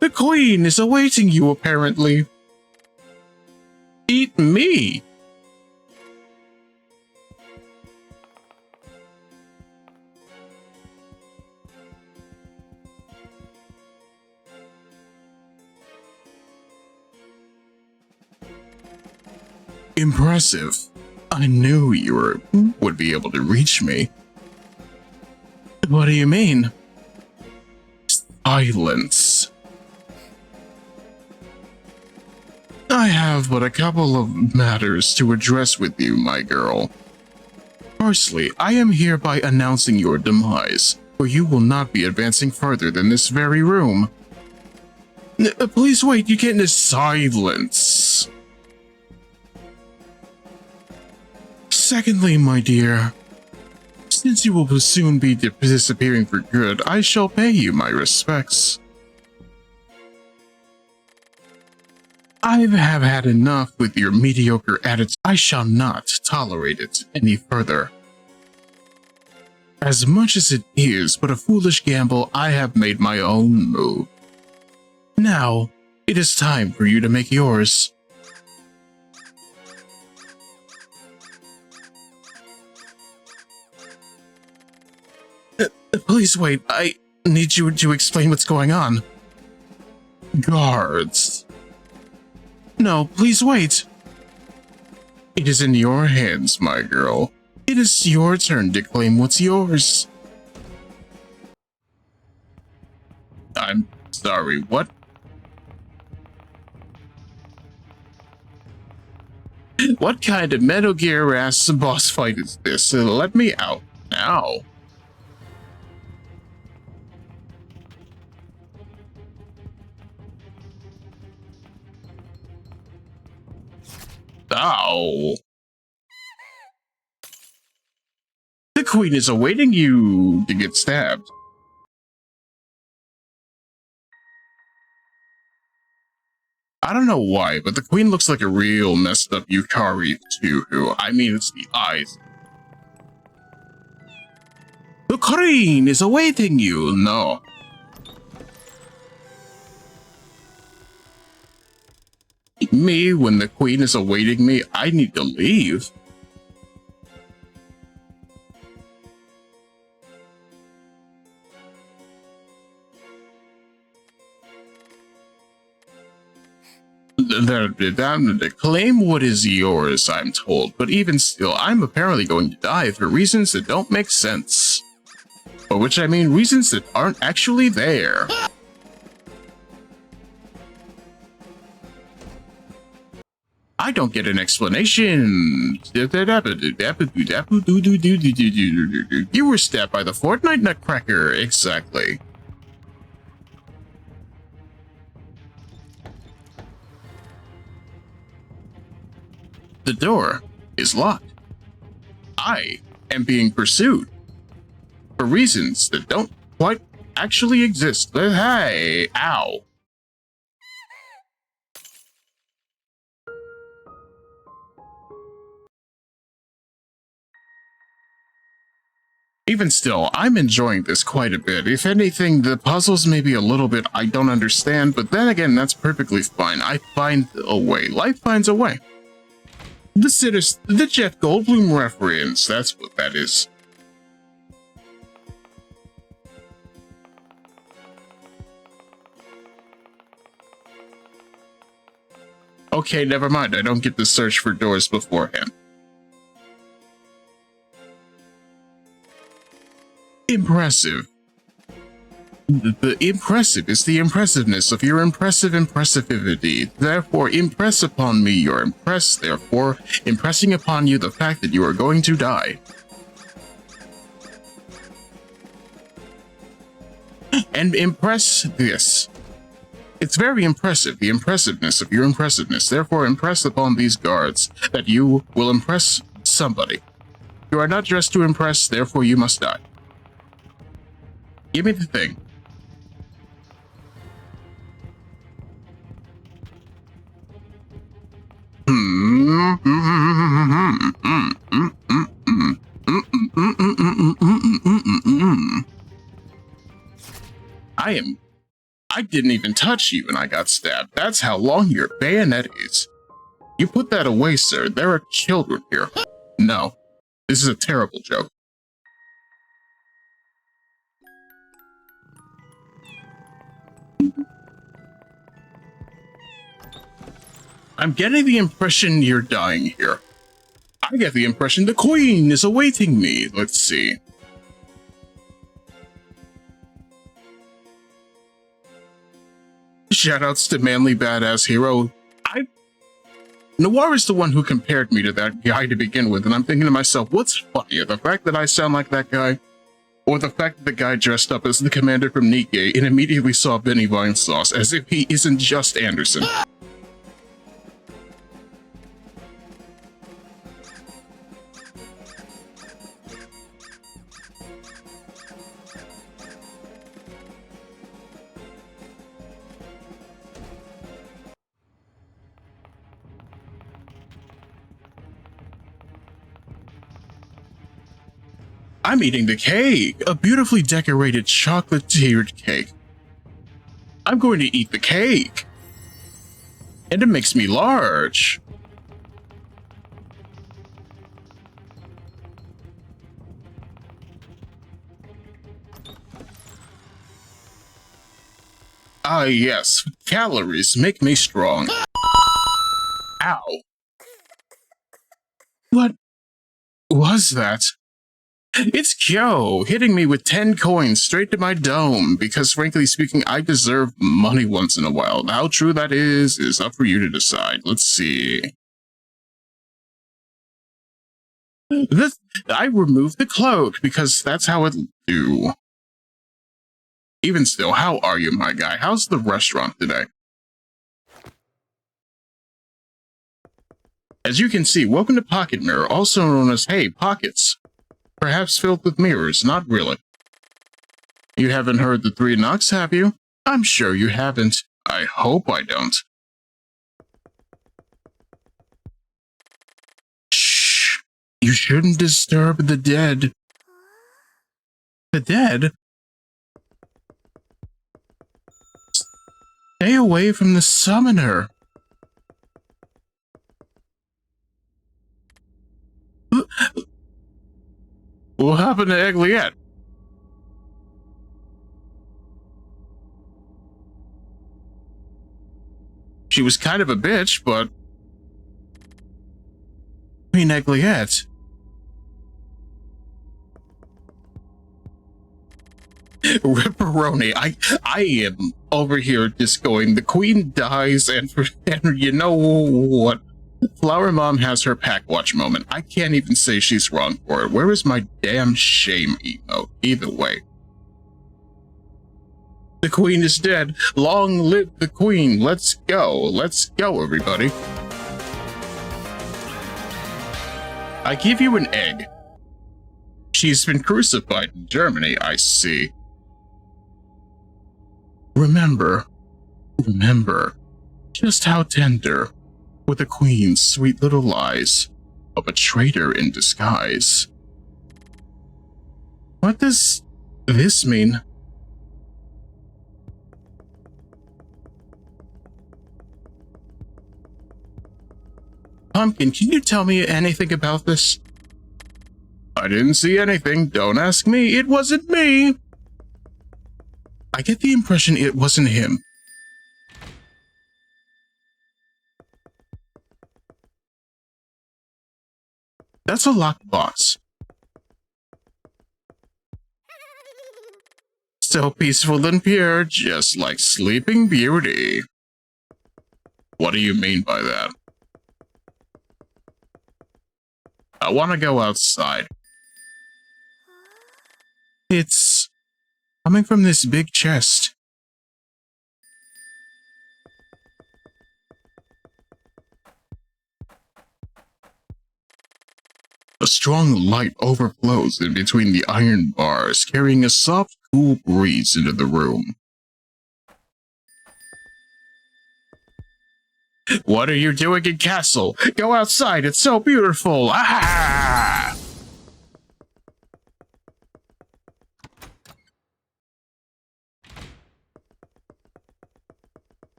The queen is awaiting you, apparently. Eat me. Impressive. I knew you would be able to reach me. What do you mean? Silence. I have but a couple of matters to address with you, my girl. Firstly, I am hereby announcing your demise, for you will not be advancing further than this very room. Please wait, you can't— silence. Secondly, my dear, since you will soon be disappearing for good, I shall pay you my respects. I have had enough with your mediocre attitude. I shall not tolerate it any further. As much as it is but a foolish gamble, I have made my own move. Now, it is time for you to make yours. Please wait, I need you to explain what's going on. Guards. No, please wait. It is in your hands, my girl. It is your turn to claim what's yours. I'm sorry, what? What kind of Metal Gear ass boss fight is this? Let me out now. Ow. The queen is awaiting you to get stabbed. I don't know why, but the queen looks like a real messed up Yukari too. I mean, it's the eyes. The queen is awaiting you. No. Me, when the queen is awaiting me, I need to leave. Claim what is yours, I'm told, but even still, I'm apparently going to die for reasons that don't make sense. By which I mean reasons that aren't actually there. I don't get an explanation. You were stabbed by the Fortnite Nutcracker, exactly. The door is locked. I am being pursued for reasons that don't quite actually exist. Hey, ow. Even still, I'm enjoying this quite a bit. If anything, the puzzles may be a little bit I don't understand, but then again, that's perfectly fine. I find a way. Life finds a way. The Jeff Goldblum reference, that's what that is. Okay, never mind. I don't get to search for doors beforehand. Impressive. The impressive is the impressiveness of your impressivity. Therefore, impress upon me your impress, therefore, impressing upon you the fact that you are going to die. And impress this. It's very impressive, the impressiveness of your impressiveness. Therefore, impress upon these guards that you will impress somebody. You are not dressed to impress, therefore you must die. Give me the thing. I didn't even touch you and I got stabbed. That's how long your bayonet is. You put that away, sir. There are children here. No, this is a terrible joke. I'm getting the impression you're dying here. I get the impression the queen is awaiting me. Let's see. Shoutouts to Manly Badass Hero. Noir is the one who compared me to that guy to begin with, and I'm thinking to myself, what's funnier, the fact that I sound like that guy, or the fact that the guy dressed up as the commander from Nikkei and immediately saw Benny Vinesauce as if he isn't just Anderson? I'm eating the cake, a beautifully decorated chocolate-tiered cake. I'm going to eat the cake. And it makes me large. Ah, yes, calories make me strong. Ow. What was that? It's Kyo, hitting me with 10 coins straight to my dome, because frankly speaking, I deserve money once in a while. How true that is up for you to decide. Let's see. I removed the cloak, because that's how it do. Even still, how are you, my guy? How's the restaurant today? As you can see, welcome to Pocket Mirror, also known as, hey, Pockets. Perhaps filled with mirrors, not really. You haven't heard the 3 knocks, have you? I'm sure you haven't. I hope I don't. Shh! You shouldn't disturb the dead. The dead? Stay away from the summoner. What happened to Egliette? She was kind of a bitch, but... I mean, Egliette. Ripperoni, I am over here just going, the queen dies, and you know what? Flower Mom has her pack watch moment. I can't even say she's wrong for it. Where is my damn shame emote? Either way. The queen is dead. Long live the queen. Let's go. Let's go, everybody. I give you an egg. She's been crucified in Germany, I see. Remember just how tender were the queen's sweet little lies of a traitor in disguise. What does this mean? Pumpkin, can you tell me anything about this? I didn't see anything. Don't ask me. It wasn't me. I get the impression it wasn't him. That's a locked box. So peaceful and pure, just like Sleeping Beauty. What do you mean by that? I want to go outside. It's coming from this big chest. A strong light overflows in between the iron bars, carrying a soft, cool breeze into the room. What are you doing in Castle? Go outside, it's so beautiful! Ah!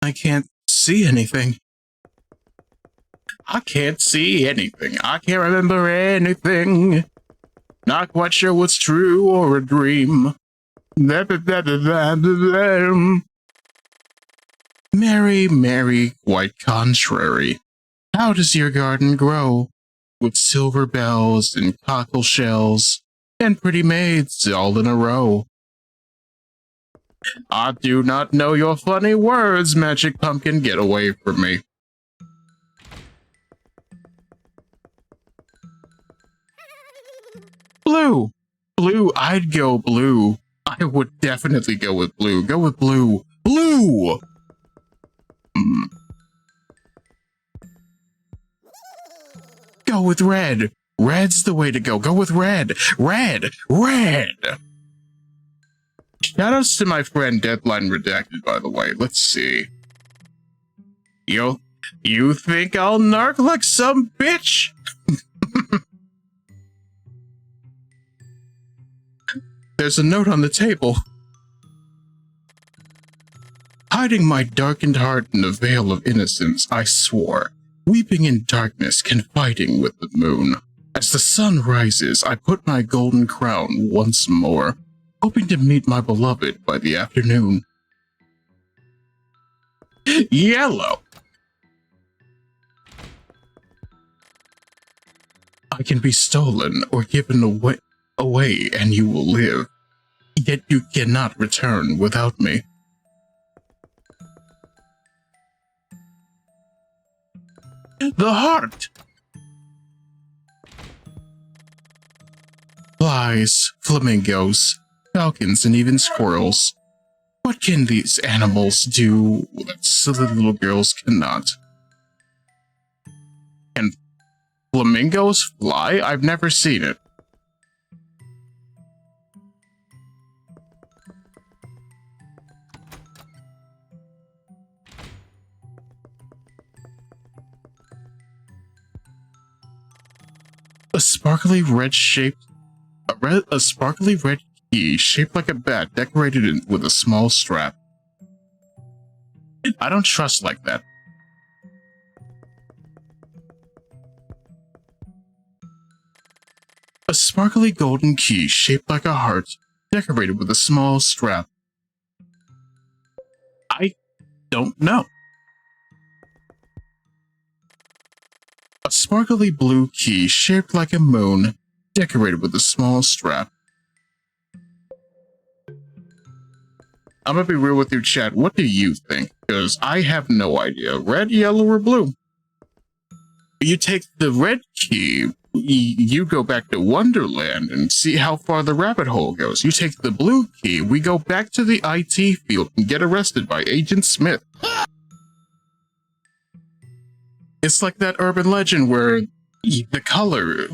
I can't see anything. I can't see anything. I can't remember anything. Not quite sure what's true or a dream. Mary, Mary, quite contrary. How does your garden grow? With silver bells and cockle shells and pretty maids all in a row. I do not know your funny words, Magic Pumpkin. Get away from me. Blue. Blue, I'd go blue. I would definitely go with blue. Go with blue. Blue! Go with red. Red's the way to go. Go with red. Red. Red! Shoutouts to my friend Deadline Redacted, by the way. Let's see. You think I'll narc like some bitch? There's a note on the table. Hiding my darkened heart in a veil of innocence, I swore, weeping in darkness, confiding with the moon. As the sun rises, I put my golden crown once more, hoping to meet my beloved by the afternoon. Yellow. I can be stolen or given away and you will live. Yet you cannot return without me. The heart! Flies, flamingos, falcons, and even squirrels. What can these animals do that silly little girls cannot? Can flamingos fly? I've never seen it. A sparkly red key shaped like a bat decorated with a small strap. I don't trust like that. A sparkly golden key shaped like a heart decorated with a small strap. I don't know. A sparkly blue key shaped like a moon decorated with a small strap. I'm gonna be real with you, chat. What do you think? Because I have no idea. Red, yellow, or blue? You take the red key, you go back to Wonderland and see how far the rabbit hole goes. You take the blue key, we go back to the IT field and get arrested by Agent Smith. It's like that urban legend where the color,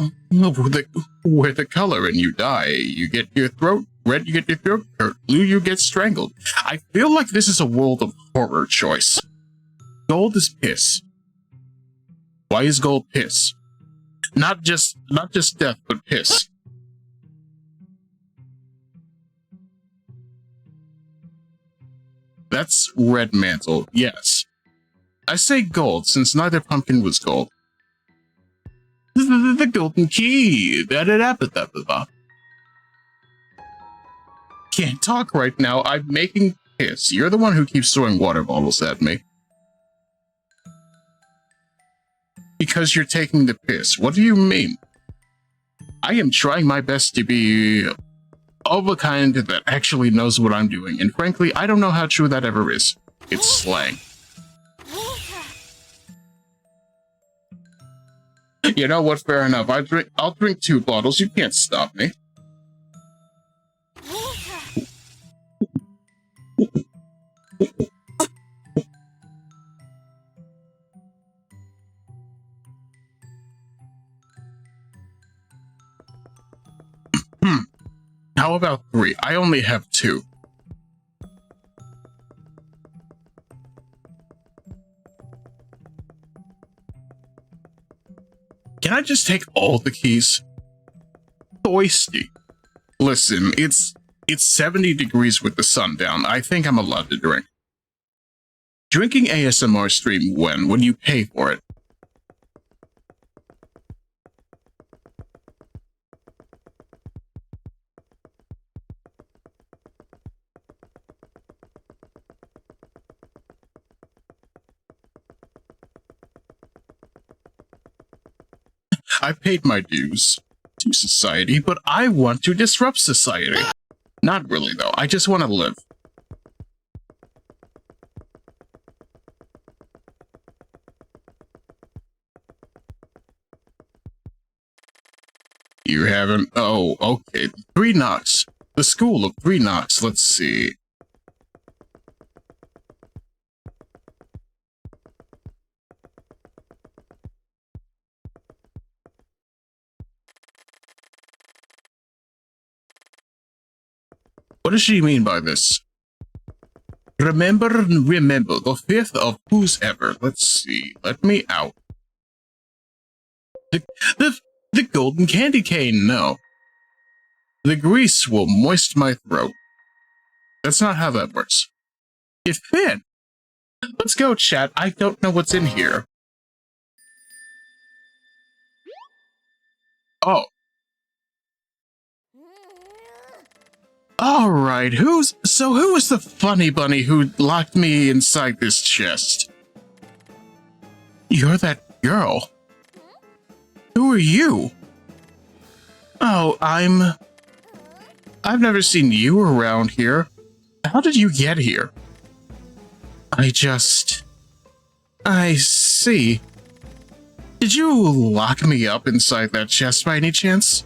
where the color and you die, you get your throat red, you get your throat hurt, blue, you get strangled. I feel like this is a world of horror choice. Gold is piss. Why is gold piss? Not just death, but piss. That's red mantle, yes. I say gold, since neither pumpkin was gold. The golden key! Can't talk right now, I'm making piss. You're the one who keeps throwing water bottles at me. Because you're taking the piss. What do you mean? I am trying my best to be of a kind that actually knows what I'm doing, and frankly, I don't know how true that ever is. It's slang. You know what? Fair enough. I'll drink 2 bottles. You can't stop me. How about 3? I only have 2. Can I just take all the keys? Toasty. Listen, it's 70 degrees with the sun down. I think I'm allowed to drink. Drinking ASMR stream when you pay for it. I paid my dues to society, but I want to disrupt society. Not really, though. I just want to live. You haven't? Oh, okay. 3 knocks. The school of 3 knocks. Let's see. What does she mean by this? Remember, the 5th of whose ever. Let's see. Let me out. The golden candy cane, no. The grease will moist my throat. That's not how that works. Get fit. Let's go, chat. I don't know what's in here. Oh. Alright, who is the funny bunny who locked me inside this chest? You're that girl. Who are you? Oh, I've never seen you around here. How did you get here? I see. Did you lock me up inside that chest by any chance?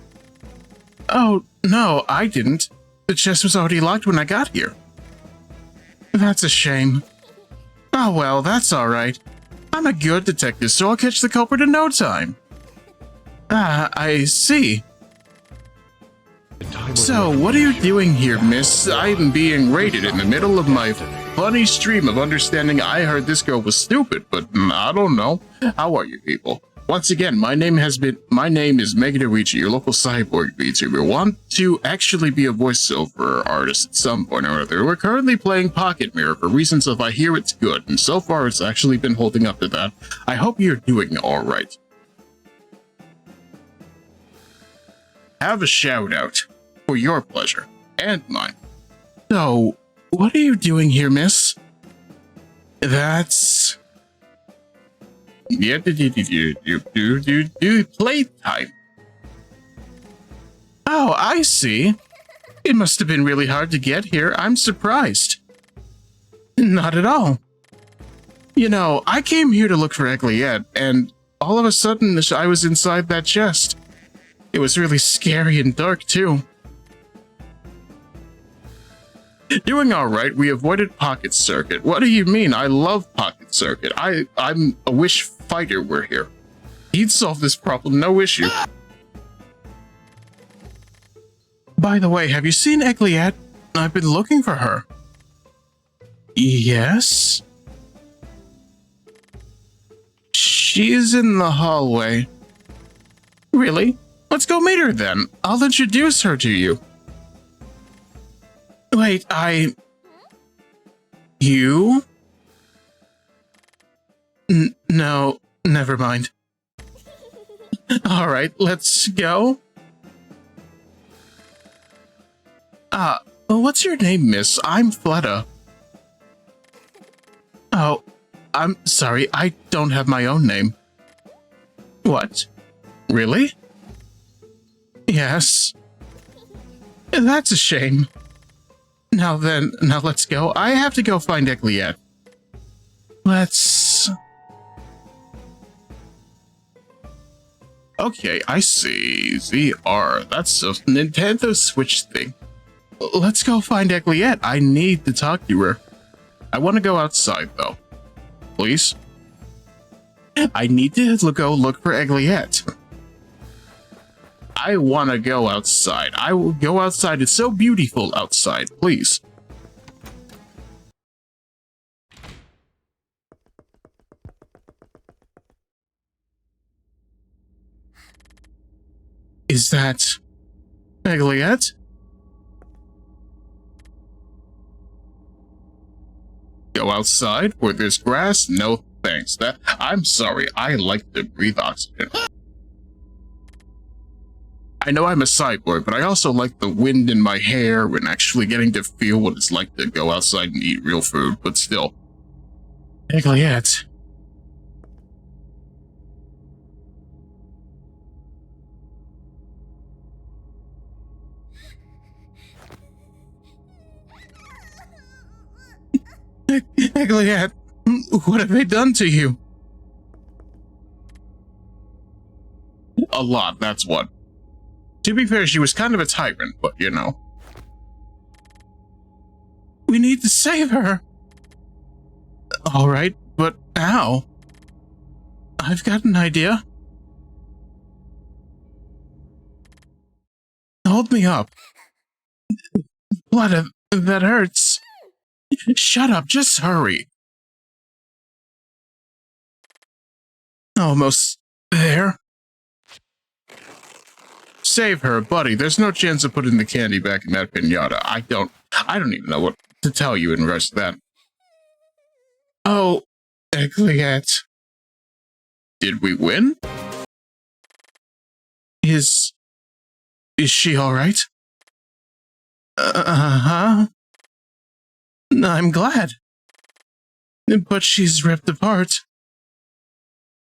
Oh, no, I didn't. The chest was already locked when I got here. That's a shame. Oh well, that's alright. I'm a good detective, so I'll catch the culprit in no time. Ah, I see. So, what are you doing here, miss? I'm being raided in the middle of my funny stream of understanding. I heard this girl was stupid, but I don't know. How are you people? Once again, my name is Megiddo Ichi, your local cyborg VTuber. We want to actually be a voiceover artist at some point or other. We're currently playing Pocket Mirror for reasons of I hear it's good, and so far it's actually been holding up to that. I hope you're doing alright. Have a shout out for your pleasure and mine. So, what are you doing here, miss? That's... Yeah, playtime. Oh, I see. It must have been really hard to get here. I'm surprised. Not at all. You know, I came here to look for Egliette, and all of a sudden I was inside that chest. It was really scary and dark, too. Doing alright, we avoided Pocket Circuit. What do you mean? I love Pocket Circuit. I'm a wish fighter we're here. He'd solve this problem, no issue. By the way, have you seen Egliette? I've been looking for her. Yes? She's in the hallway. Really? Let's go meet her then. I'll introduce her to you. Wait, You? No, never mind. Alright, let's go. What's your name, miss? I'm Fleta. Oh, I'm sorry, I don't have my own name. What? Really? Yes. That's a shame. Now let's go. I have to go find Egliette. Let's... Okay, I see. VR. That's a Nintendo Switch thing. Let's go find Egliette. I need to talk to her. I want to go outside, though. Please? I need to go look for Egliette. I want to go outside. I will go outside. It's so beautiful outside. Please. Is that Egliette? Go outside where there's grass? No thanks. I'm sorry. I like to breathe oxygen. I know I'm a cyborg, but I also like the wind in my hair and actually getting to feel what it's like to go outside and eat real food, but still. Egliette. Egliette, what have they done to you? A lot, that's what. To be fair, she was kind of a tyrant, but you know. We need to save her. Alright, but how? I've got an idea. Hold me up. Blood, that hurts. Shut up, just hurry. Almost there. Save her, buddy. There's no chance of putting the candy back in that piñata. I don't even know what to tell you in regards to that. Oh, Egliette. Did we win? Is she alright? Uh-huh. I'm glad. But she's ripped apart.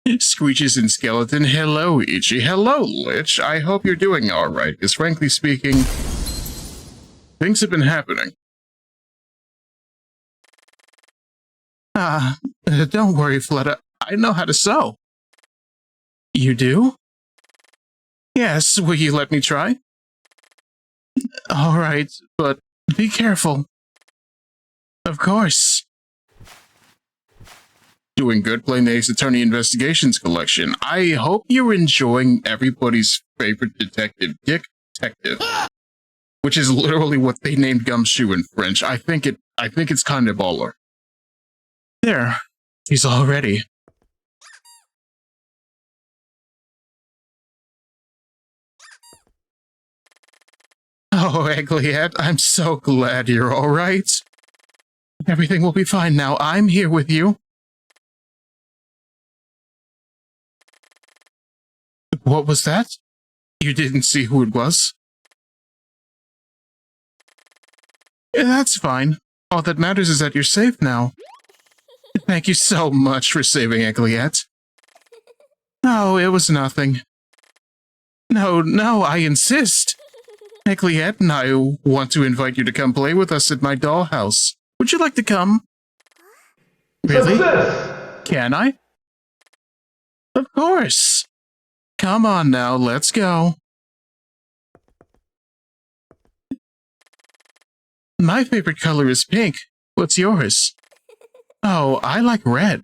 Screeches and Skeleton, hello Ichi, hello Lich, I hope you're doing alright, because frankly speaking, things have been happening. Don't worry Fleta, I know how to sew. You do? Yes, will you let me try? Alright, but be careful. Of course. Doing good playing the Ace Attorney Investigations collection. I hope you're enjoying everybody's favorite detective, Dick Detective, which is literally what they named Gumshoe in French. I think it's kind of baller. There, he's all ready. Oh, Egglyette, I'm so glad you're all right. Everything will be fine now. I'm here with you. What was that? You didn't see who it was? That's fine. All that matters is that you're safe now. Thank you so much for saving Egglyette. No, it was nothing. No, I insist. Egglyette and I want to invite you to come play with us at my dollhouse. Would you like to come? Really? Can I? Of course. Come on now, let's go. My favorite color is pink. What's yours? Oh, I like red.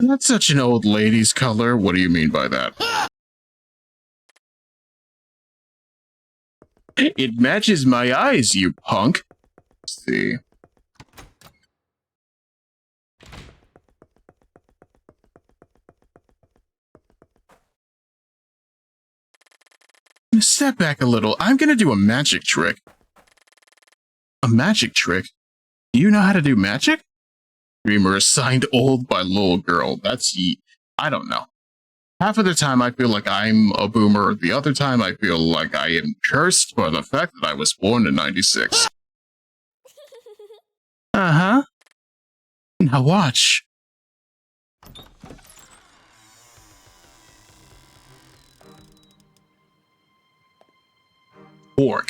That's such an old lady's color. What do you mean by that? It matches my eyes, you punk. Let's see. Step back a little. I'm gonna do a magic trick. A magic trick? You know how to do magic? Dreamer assigned old by little girl. That's I don't know. Half of the time I feel like I'm a boomer. The other time I feel like I am cursed by the fact that I was born in 96. Uh-huh. Now watch. Orc.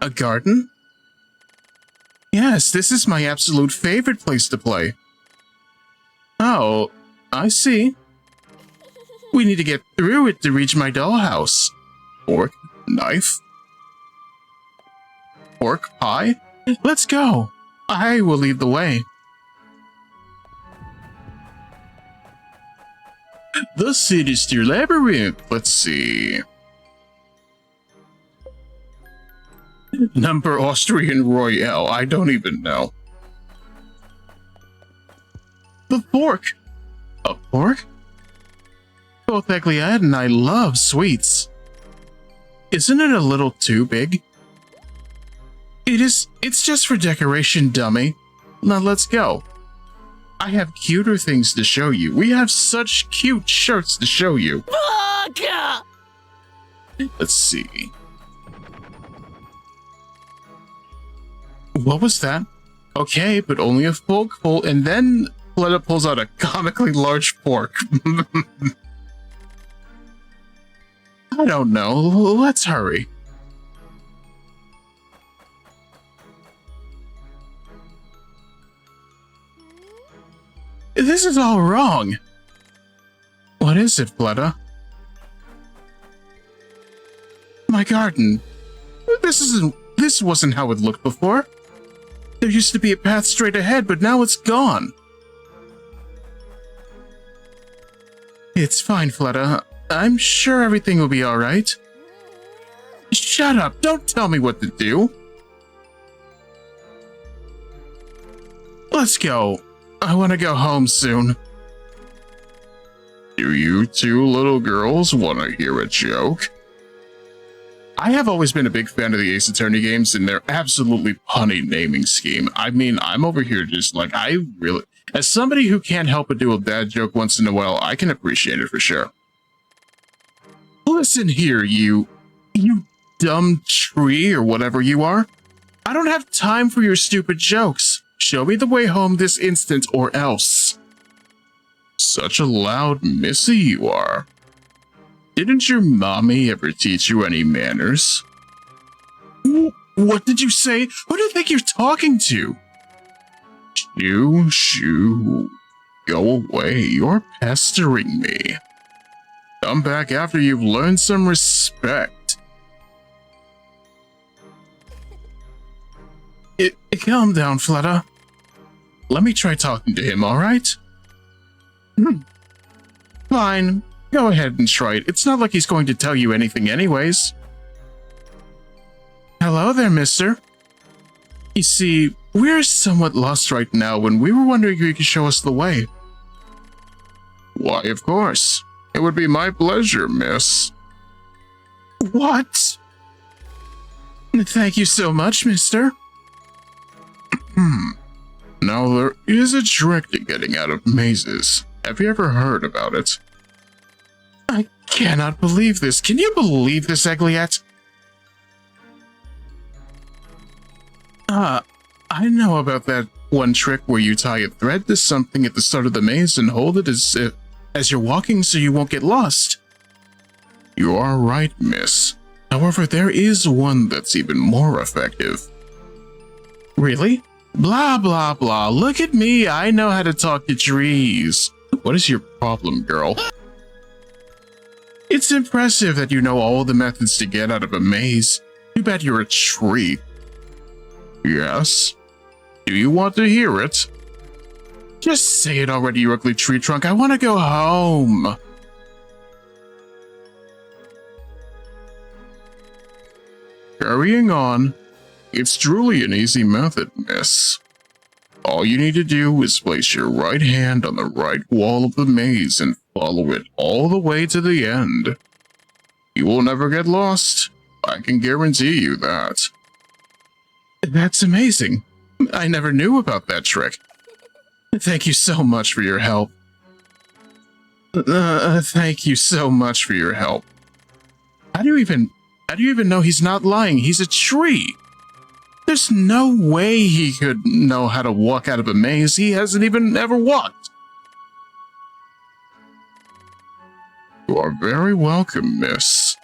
A garden? Yes, this is my absolute favorite place to play. Oh, I see. We need to get through it to reach my dollhouse. Fork, knife, pork pie? Let's go. I will lead the way. The Sinister Labyrinth. Let's see. Number Austrian Royale. I don't even know. The fork. A fork? Both Egglyette and I love sweets. Isn't it a little too big? It is. It's just for decoration, dummy. Now let's go. I have cuter things to show you. We have such cute shirts to show you. Let's see. What was that? Okay, but only a forkful, and then Fleta pulls out a comically large fork. I don't know. Let's hurry. This is all wrong. What is it, Fleta? My garden. This wasn't how it looked before. There used to be a path straight ahead, but now it's gone. It's fine, Fleta. I'm sure everything will be alright. Shut up! Don't tell me what to do! Let's go. I want to go home soon. Do you two little girls want to hear a joke? I have always been a big fan of the Ace Attorney games and their absolutely punny naming scheme. I mean, I'm over here just like, as somebody who can't help but do a bad joke once in a while, I can appreciate it for sure. Listen here, you dumb tree or whatever you are. I don't have time for your stupid jokes. Show me the way home this instant or else. Such a loud missy you are. Didn't your mommy ever teach you any manners? What did you say? Who do you think you're talking to? Shoo. Go away, you're pestering me. Come back after you've learned some respect. Calm down, Fleta. Let me try talking to him, alright? Fine. Go ahead and try it. It's not like he's going to tell you anything anyways. Hello there, mister. You see, we're somewhat lost right now, and we were wondering if you could show us the way. Why, of course. It would be my pleasure, miss. What? Thank you so much, mister. Now, there is a trick to getting out of mazes. Have you ever heard about it? I cannot believe this. Can you believe this, Egliette? I know about that one trick where you tie a thread to something at the start of the maze and hold it as you're walking so you won't get lost. You are right, miss. However, there is one that's even more effective. Really? Blah, blah, blah. Look at me. I know how to talk to trees. What is your problem, girl? It's impressive that you know all the methods to get out of a maze. Too bad you're a tree. Yes? Do you want to hear it? Just say it already, you ugly tree trunk. I want to go home. Carrying on. It's truly an easy method, miss. All you need to do is place your right hand on the right wall of the maze and follow it all the way to the end. You will never get lost. I can guarantee you that. That's amazing. I never knew about that trick. Thank you so much for your help. Thank you so much for your help. How do you even know he's not lying? He's a tree. There's no way he could know how to walk out of a maze. He hasn't even ever walked. You are very welcome, miss.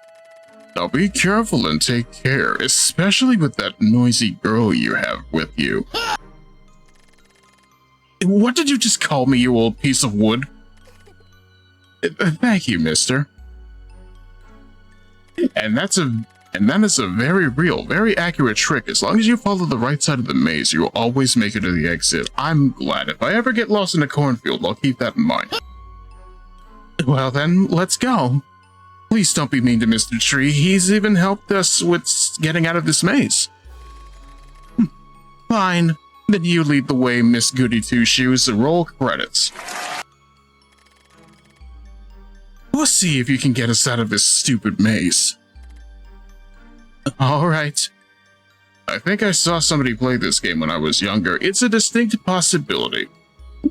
Now be careful and take care, especially with that noisy girl you have with you. What did you just call me, you old piece of wood? Thank you, mister. And that is a very real, very accurate trick. As long as you follow the right side of the maze, you will always make it to the exit. I'm glad. If I ever get lost in a cornfield, I'll keep that in mind. Well then, let's go. Please don't be mean to Mr. Tree. He's even helped us with getting out of this maze. Fine. Then you lead the way, Miss Goody Two-Shoes. Roll credits. We'll see if you can get us out of this stupid maze. Alright. I think I saw somebody play this game when I was younger. It's a distinct possibility.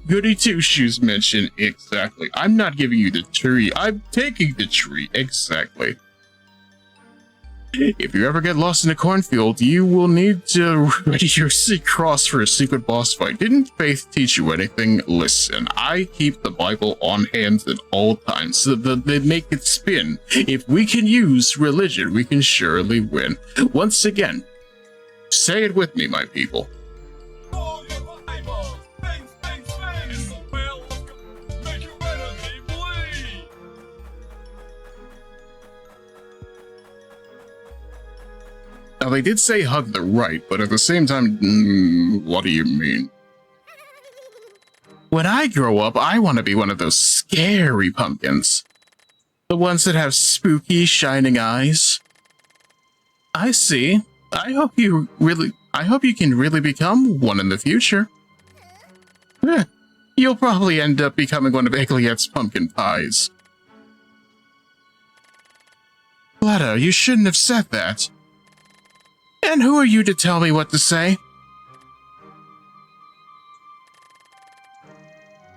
Goody Two-Shoes mentioned exactly. I'm not giving you the tree. I'm taking the tree. Exactly. If you ever get lost in a cornfield, you will need to ready your cross for a secret boss fight. Didn't Faith teach you anything? Listen, I keep the Bible on hand at all times so that they make it spin. If we can use religion, we can surely win. Once again, say it with me, my people. Now, they did say hug the right, but at the same time, what do you mean? When I grow up, I want to be one of those scary pumpkins. The ones that have spooky, shining eyes. I see. I hope you can really become one in the future. You'll probably end up becoming one of Egliette's pumpkin pies. Fleta, you shouldn't have said that. And who are you to tell me what to say?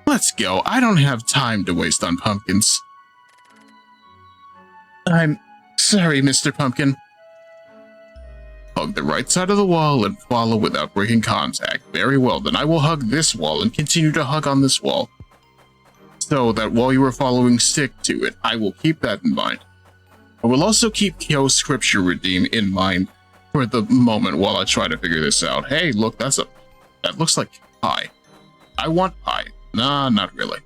Let's go. I don't have time to waste on pumpkins. I'm sorry, Mr. Pumpkin. Hug the the right side of the wall and follow without breaking contact. Very well, then I will hug this wall and continue to hug on this wall. So that while you are following, stick to it. I will keep that in mind. I will also keep Kyo Scripture Redeem in mind for the moment while I try to figure this out. Hey, look, that looks like pie. I want pie. Nah, not really.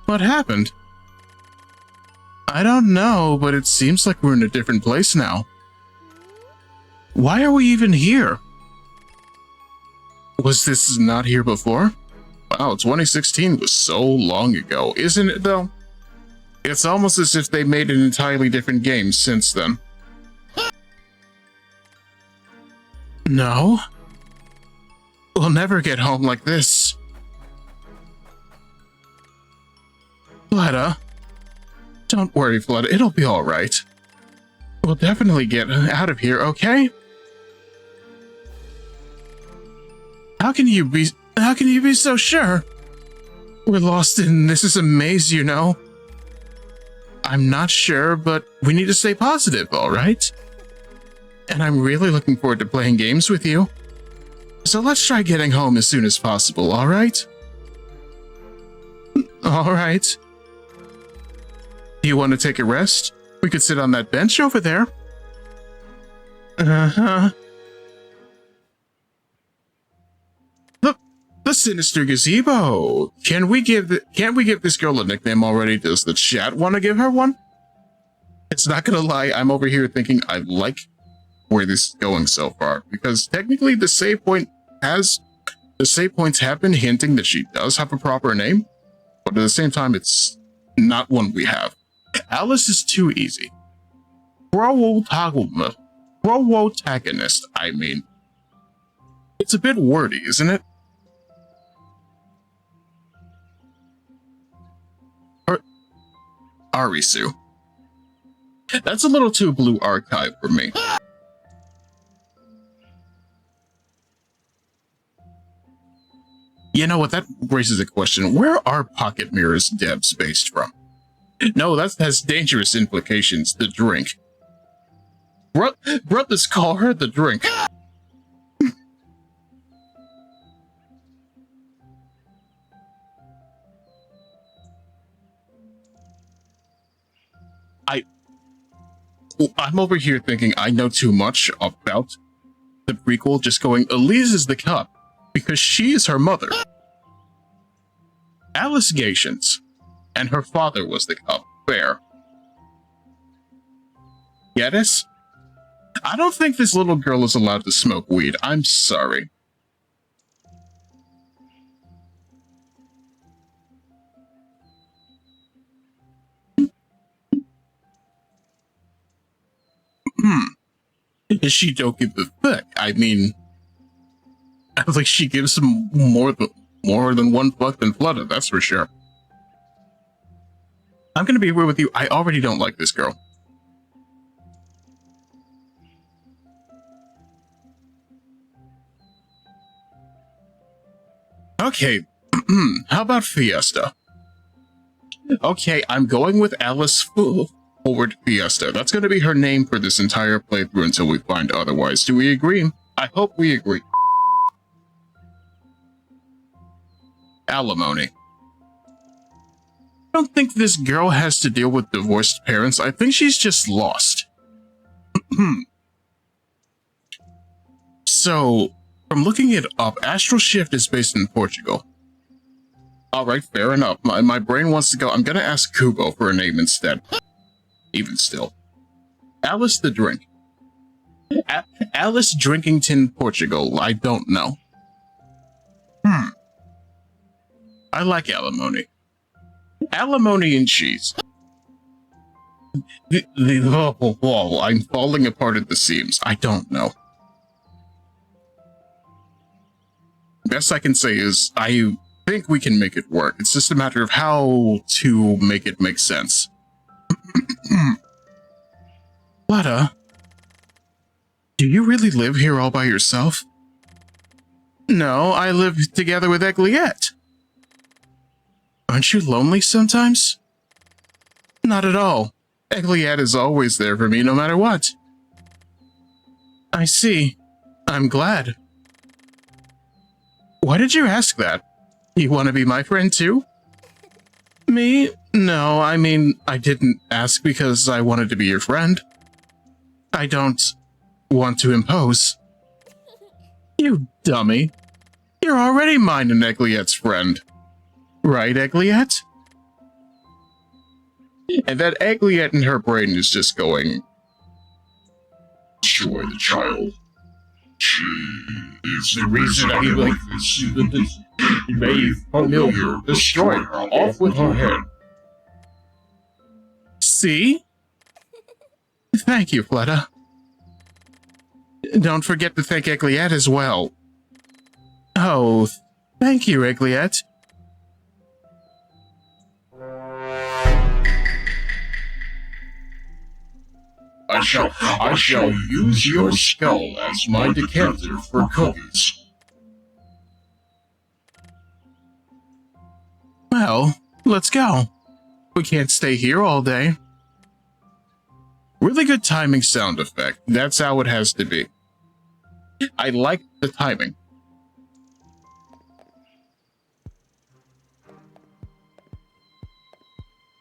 What happened? I don't know, but it seems like we're in a different place now. Why are we even here? Was this not here before? Wow, 2016 was so long ago, isn't it though? It's almost as if they made an entirely different game since then. No. We'll never get home like this. Fleta. Don't worry, Fleta. It'll be alright. We'll definitely get out of here, okay? How can you be so sure? We're lost in this is a maze, you know. I'm not sure, but we need to stay positive, alright? And I'm really looking forward to playing games with you. So let's try getting home as soon as possible, alright? Alright. Do you want to take a rest? We could sit on that bench over there. Uh-huh. The sinister gazebo. Can't we give this girl a nickname already? Does the chat want to give her one? It's not gonna lie, I'm over here thinking I like where this is going so far, because technically the save points have been hinting that she does have a proper name, but at the same time it's not one we have. Alice is too easy. Protagonist, I mean. It's a bit wordy, isn't it? Arisu. That's a little too blue archive for me. You know what, that raises a question. Where are Pocket Mirrors devs based from? No, that has dangerous implications. The drink. Brothers call her the drink. I'm over here thinking I know too much about the prequel, just going, Elise is the cup, because she is her mother. Alice Gatians, and her father was the cup. Fair. Get us? I don't think this little girl is allowed to smoke weed. I'm sorry. She don't give a fuck. I mean, I think she gives him more than one fuck than Fleta, that's for sure. I'm gonna be real with you, I already don't like this girl. Okay, how about Fiesta? Okay, I'm going with Alice Forward Fiesta. That's going to be her name for this entire playthrough until we find otherwise. Do we agree? I hope we agree. Alimony. I don't think this girl has to deal with divorced parents. I think she's just lost. So, from looking it up, Astral Shift is based in Portugal. Alright, fair enough. My brain wants to go. I'm gonna ask Kubo for a name instead. Even still. Alice the Drink. Alice Drinkington, Portugal. I don't know. I like alimony. Alimony and cheese. I'm falling apart at the seams. I don't know. Best I can say is I think we can make it work. It's just a matter of how to make it make sense. Fleta, do you really live here all by yourself? No, I live together with Egliette. Aren't you lonely sometimes? Not at all. Egliette is always there for me no matter what. I see. I'm glad. Why did you ask that? You want to be my friend too? Me? No, I mean, I didn't ask because I wanted to be your friend. I don't want to impose. You dummy. You're already mine and Egliette's friend. Right, Egliette? And that Egliette in her brain is just going, destroy the child. She is the reason I like this. May familiar, destroy her, off with her head. See? Thank you, Fleta. Don't forget to thank Egliette as well. Oh, thank you, Egliette. I shall use your skull as my decanter for cookies. Well, let's go. We can't stay here all day. Really good timing sound effect. That's how it has to be. I like the timing.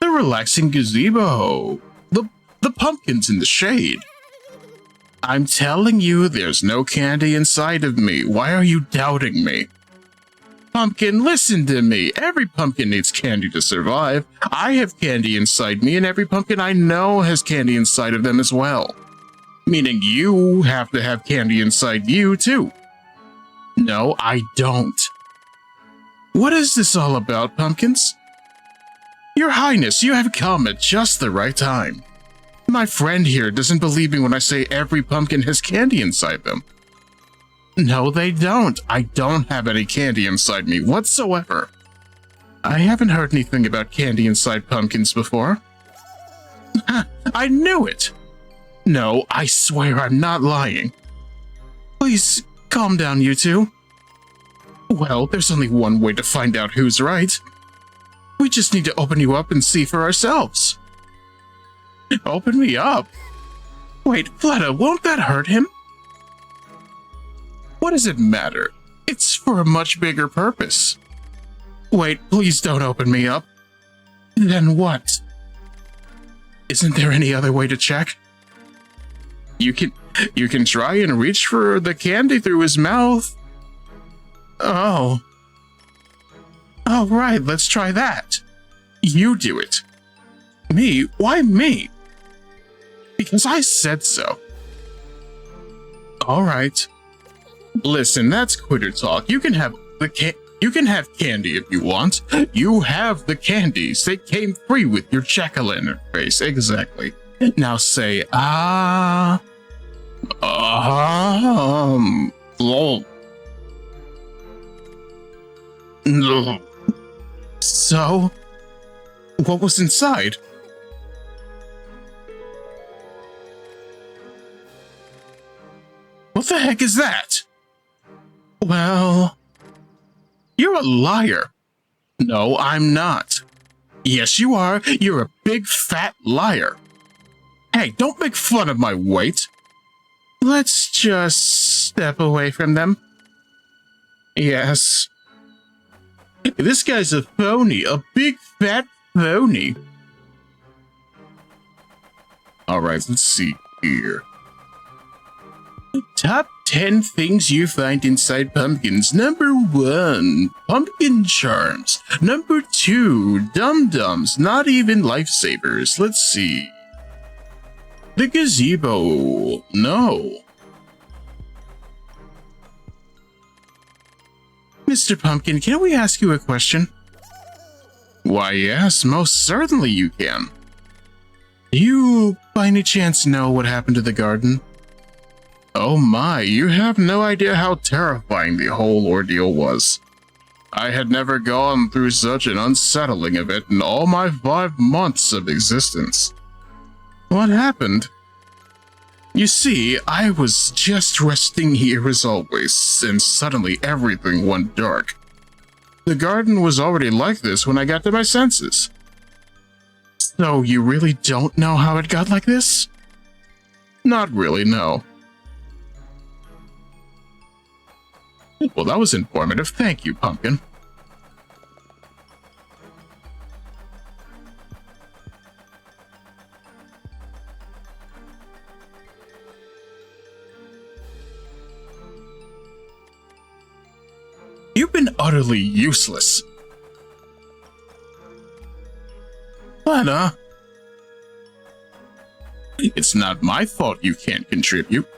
The relaxing gazebo. The pumpkins in the shade. I'm telling you, there's no candy inside of me. Why are you doubting me? Pumpkin, listen to me. Every pumpkin needs candy to survive. I have candy inside me, and every pumpkin I know has candy inside of them as well. Meaning you have to have candy inside you, too. No, I don't. What is this all about, pumpkins? Your Highness, you have come at just the right time. My friend here doesn't believe me when I say every pumpkin has candy inside them. No, they don't. I don't have any candy inside me whatsoever. I haven't heard anything about candy inside pumpkins before. I knew it. No, I swear I'm not lying. Please, calm down, you two. Well, there's only one way to find out who's right. We just need to open you up and see for ourselves. Open me up? Wait, Fleta, won't that hurt him? What does it matter? It's for a much bigger purpose. Wait, please don't open me up. Then what? Isn't there any other way to check? You can try and reach for the candy through his mouth. Oh. All right, let's try that. You do it. Me? Why me? Because I said so. All right. Listen, that's quitter talk. You can have candy if you want. You have the candies. They came free with your jack-o'-lantern face. Exactly. Now say, lol. So, what was inside? What the heck is that? Well, you're a liar. No, I'm not. Yes, you are. You're a big fat liar. Hey, don't make fun of my weight. Let's just step away from them. Yes. This guy's a phony, a big fat phony. Alright, let's see here. Top 10 things you find inside pumpkins. Number 1, pumpkin charms. Number 2, dum-dums, not even lifesavers. Let's see. The gazebo. No. Mr. Pumpkin, can we ask you a question? Why, yes, most certainly you can. Do you, by any chance, know what happened to the garden? Oh my, you have no idea how terrifying the whole ordeal was. I had never gone through such an unsettling event in all my 5 months of existence. What happened? You see, I was just resting here as always, and suddenly everything went dark. The garden was already like this when I got to my senses. So you really don't know how it got like this? Not really, no. Well, that was informative. Thank you, Pumpkin. You've been utterly useless. Lana, it's not my fault you can't contribute.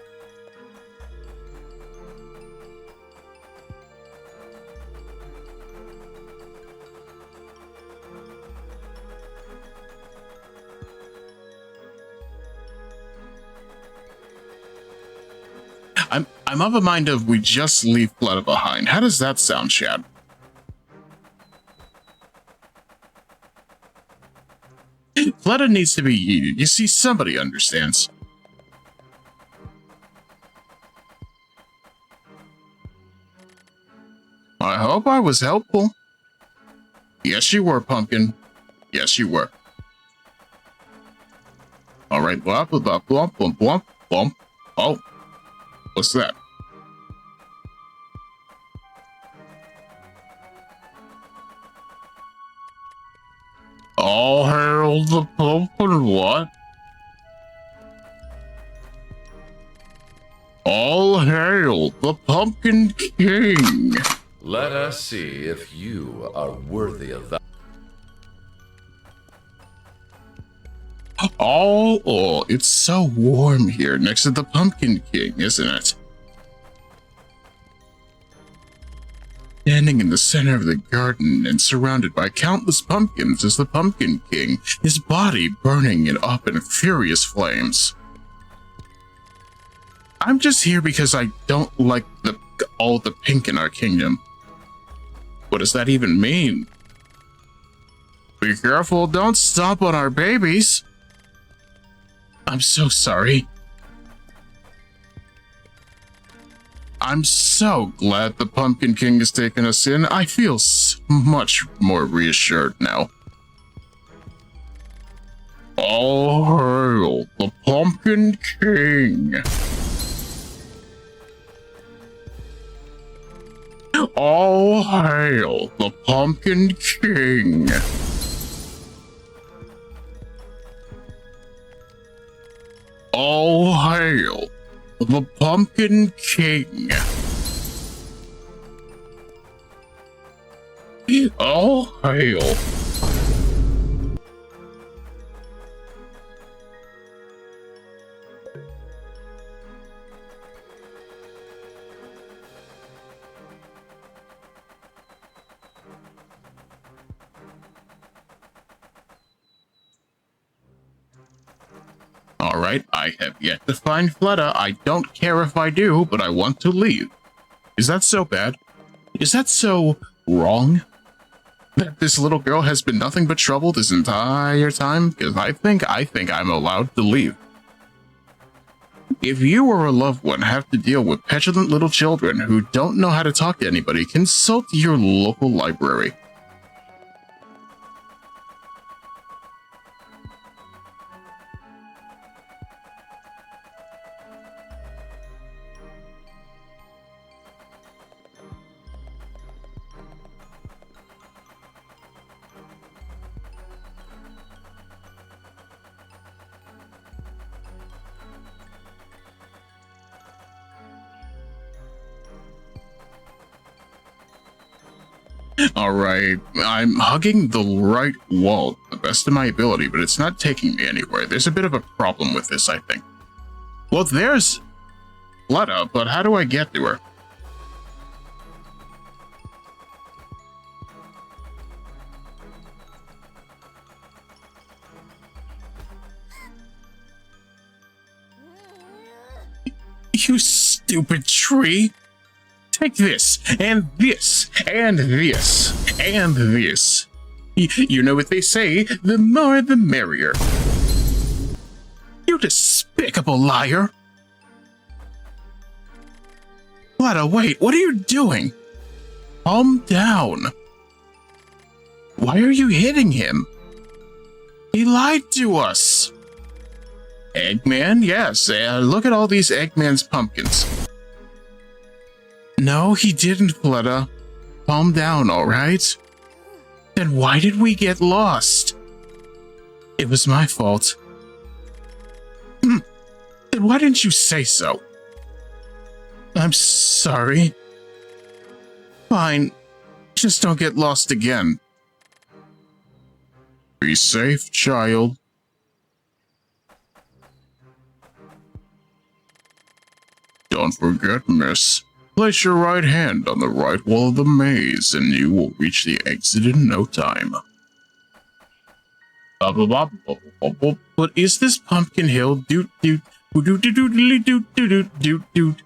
I'm of a mind of we just leave Fleta behind. How does that sound, Chad? Fleta needs to be yeeted. You see, somebody understands. I hope I was helpful. Yes, you were, Pumpkin. Yes, you were. All right, blah, blah, blah, blah, blah, blah, blah. Oh, what's that? All hail the pumpkin, what? All hail the Pumpkin King. Let us see if you are worthy of that. Oh, it's so warm here next to the Pumpkin King, isn't it? Standing in the center of the garden and surrounded by countless pumpkins is the Pumpkin King, his body burning it up in furious flames. I'm just here because I don't like all the pink in our kingdom. What does that even mean? Be careful, don't stomp on our babies. I'm so sorry. I'm so glad the Pumpkin King has taken us in. I feel so much more reassured now. All hail the Pumpkin King. All hail the Pumpkin King. All hail the Pumpkin King. All hail. Alright, I have yet to find Fleta. I don't care if I do, but I want to leave. Is that so bad? Is that so wrong? That this little girl has been nothing but trouble this entire time? Because I think I'm allowed to leave. If you or a loved one have to deal with petulant little children who don't know how to talk to anybody, consult your local library. Alright, I'm hugging the right wall to the best of my ability, but it's not taking me anywhere. There's a bit of a problem with this, I think. Well, there's Fleta, but how do I get to her? You stupid tree! Take this, and this, and this, and this. You know what they say, the more the merrier. You despicable liar! Fleta, wait, what are you doing? Calm down. Why are you hitting him? He lied to us. Eggman, yes, look at all these Eggman's pumpkins. No, he didn't, Fleta. Calm down, alright? Then why did we get lost? It was my fault. Then why didn't you say so? I'm sorry. Fine. Just don't get lost again. Be safe, child. Don't forget, miss. Place your right hand on the right wall of the maze, and you will reach the exit in no time. But is this Pumpkin Hill? Doot doot. Doot doot doot doot doot doot doot.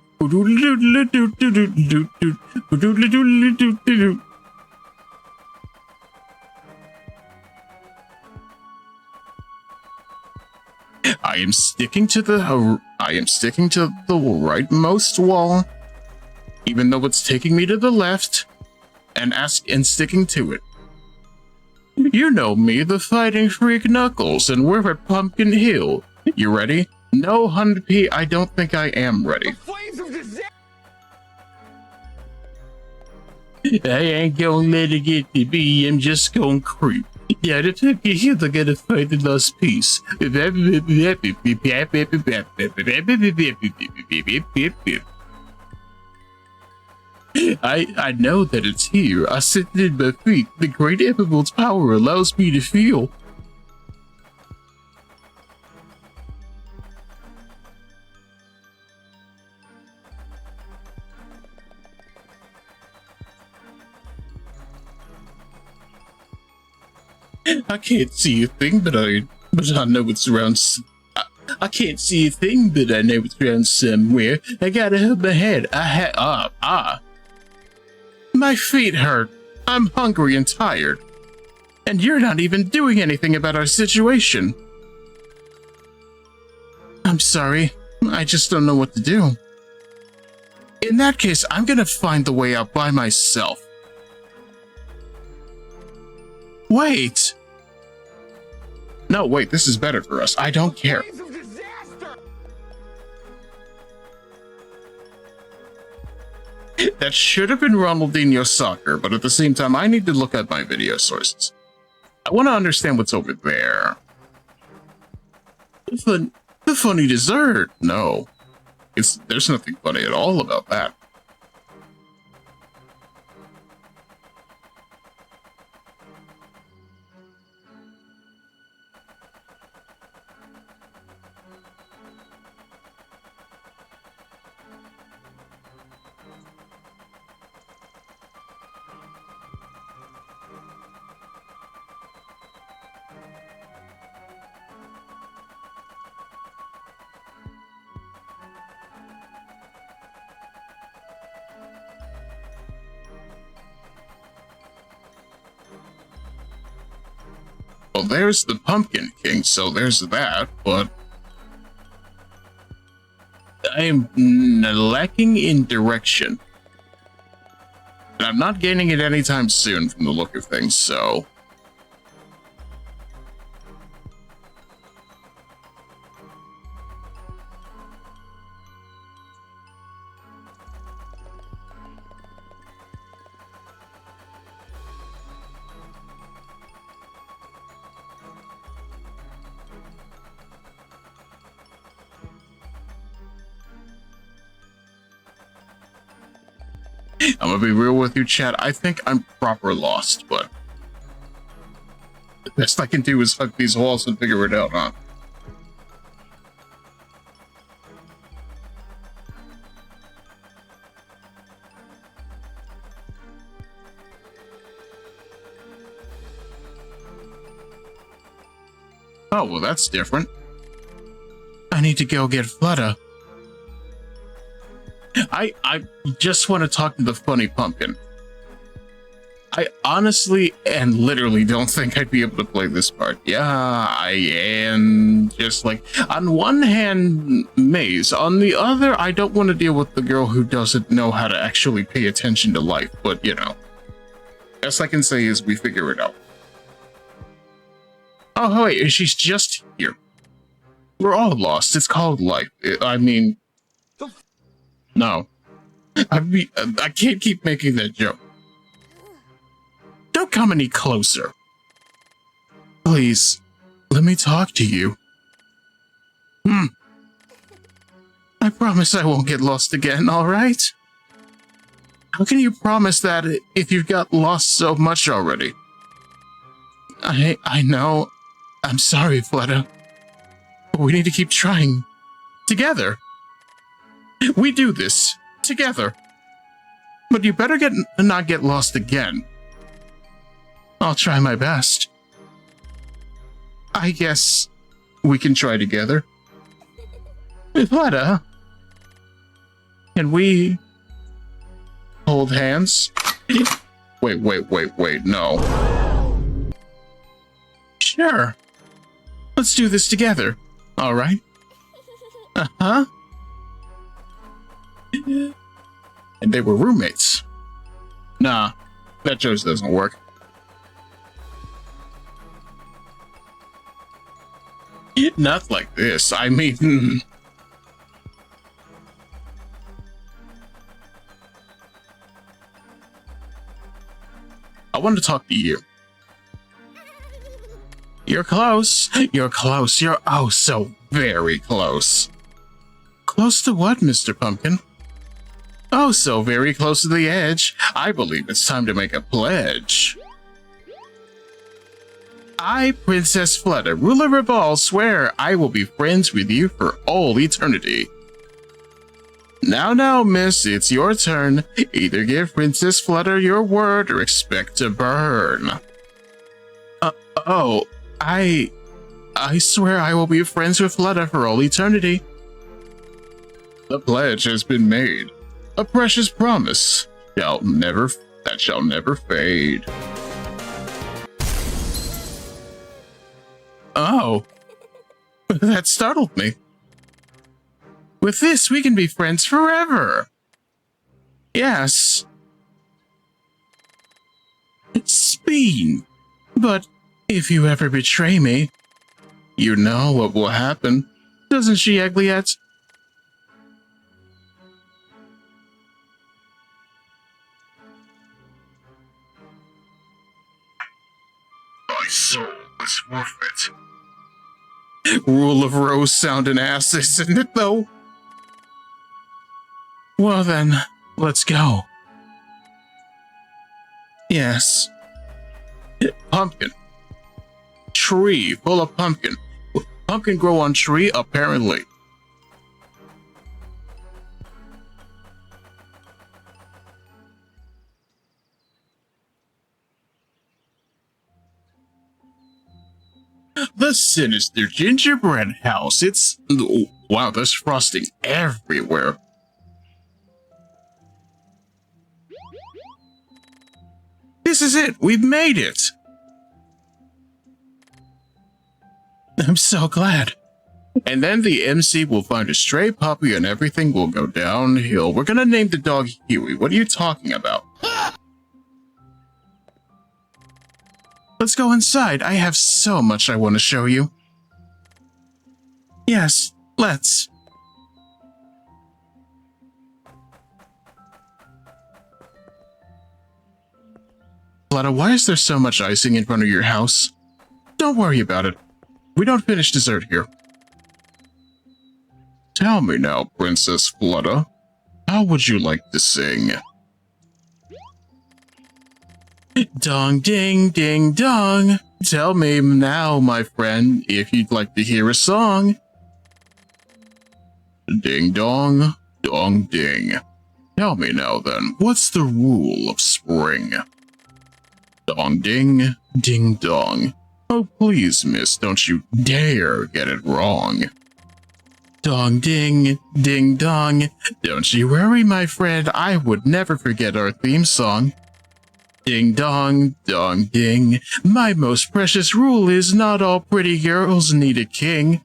I am sticking to the rightmost wall, even though it's taking me to the left, and sticking to it. You know me, the fighting freak Knuckles, and we're at Pumpkin Hill. You ready? No, 100p, I don't think I am ready. I ain't gonna let it get to be, I'm just gonna creep. Yeah, the Pumpkin Hill, I gotta find the lost piece. I know that it's here. I sit it in my feet. The great Emerald's power allows me to feel. I can't see a thing, but I know it's around. I can't see a thing, but I know it's around somewhere. I gotta hold my head. My feet hurt. I'm hungry and tired. And you're not even doing anything about our situation. I'm sorry. I just don't know what to do. In that case, I'm gonna find the way out by myself. Wait! No, wait, this is better for us. I don't care. That should have been Ronaldinho soccer, but at the same time, I need to look at my video sources. I want to understand what's over there. The funny dessert? No. There's nothing funny at all about that. Well, there's the Pumpkin King, so there's that, but I am lacking in direction. And I'm not gaining it anytime soon from the look of things, so... I'm gonna be real with you, chat. I think I'm proper lost, but the best I can do is hug these walls and figure it out, huh? Oh, well, that's different. I need to go get Fleta. I just want to talk to the funny pumpkin. I honestly and literally don't think I'd be able to play this part. Yeah, I am just like, on one hand, maze. On the other, I don't want to deal with the girl who doesn't know how to actually pay attention to life. But, you know, best I can say is we figure it out. Oh, wait, she's just here. We're all lost. It's called life. I mean... No. I can't keep making that joke. Don't come any closer. Please, let me talk to you. I promise I won't get lost again, alright? How can you promise that if you've got lost so much already? I know. I'm sorry, Fleta. We need to keep trying. Together. We do this. Together. But you better not get lost again. I'll try my best. I guess we can try together. Fleta, can we hold hands? Wait, no. Sure. Let's do this together, all right? Uh-huh. And they were roommates. Nah, that just doesn't work. Not like this, I mean... I want to talk to you. You're close. You're close. You're oh so very close. Close to what, Mr. Pumpkin? Oh, so very close to the edge. I believe it's time to make a pledge. I, Princess Fleta, ruler of all, swear I will be friends with you for all eternity. Now, miss, it's your turn. Either give Princess Fleta your word or expect to burn. I swear I will be friends with Fleta for all eternity. The pledge has been made. A precious promise that shall never fade. Oh, that startled me. With this, we can be friends forever. Yes. Speen. But if you ever betray me, you know what will happen. Doesn't she, Egliette? My soul is worth it. Rule of Rose sound an ass, isn't it, though? Well then, let's go. Yes. Pumpkin. Tree full of pumpkin. Pumpkin grow on tree, apparently. The sinister gingerbread house. It's... oh, wow, there's frosting everywhere. This is it. We've made it. I'm so glad. And then the MC will find a stray puppy and everything will go downhill. We're gonna name the dog Huey. What are you talking about? Let's go inside. I have so much I want to show you. Yes, let's. Fleta, why is there so much icing in front of your house? Don't worry about it. We don't finish dessert here. Tell me now, Princess Fleta, how would you like to sing? Dong ding ding dong. Tell me now, my friend, if you'd like to hear a song. Ding dong, dong ding. Tell me now then, what's the rule of spring? Dong ding, ding dong. Oh please, miss, don't you dare get it wrong. Dong ding, ding dong. Don't you worry, my friend, I would never forget our theme song. Ding dong, dong ding. My most precious rule is not all pretty girls need a king.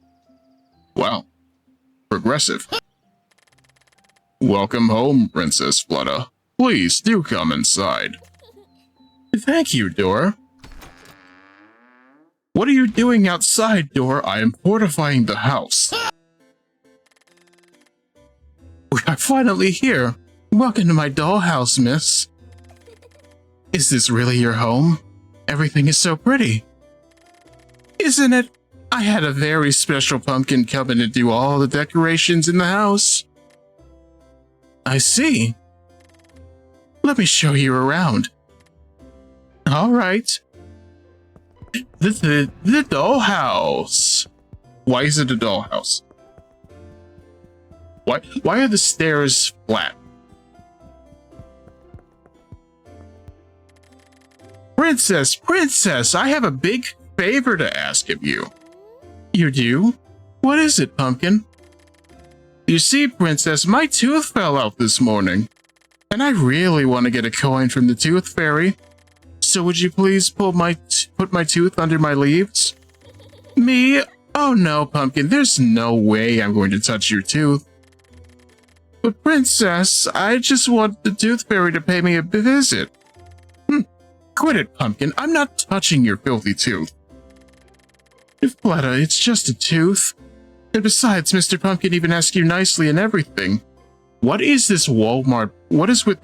Wow. Progressive. Welcome home, Princess Fleta. Please do come inside. Thank you, Dora. What are you doing outside, Dora? I am fortifying the house. We are finally here. Welcome to my dollhouse, miss. Is this really your home? Everything is so pretty. Isn't it? I had a very special pumpkin come in and do all the decorations in the house. I see. Let me show you around. All right. The dollhouse. Why is it a dollhouse? Why are the stairs flat? Princess, I have a big favor to ask of you. You do? What is it, Pumpkin? You see, Princess, my tooth fell out this morning, and I really want to get a coin from the Tooth Fairy. So would you please put my tooth under my leaves? Me? Oh no, Pumpkin, there's no way I'm going to touch your tooth. But Princess, I just want the Tooth Fairy to pay me a visit. Quit it, Pumpkin. I'm not touching your filthy tooth. Fletta, it's just a tooth. And besides, Mr. Pumpkin even asked you nicely and everything. What is with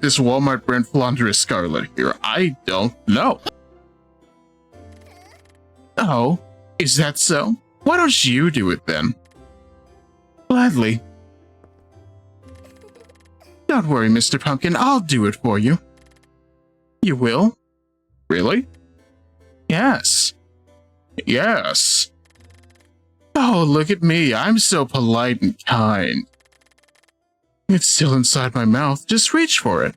this Walmart brand Flanders Scarlet here? I don't know. Oh, is that so? Why don't you do it then? Gladly. Don't worry, Mr. Pumpkin, I'll do it for you. You will? Really? Yes. Yes. Oh, look at me. I'm so polite and kind. It's still inside my mouth. Just reach for it.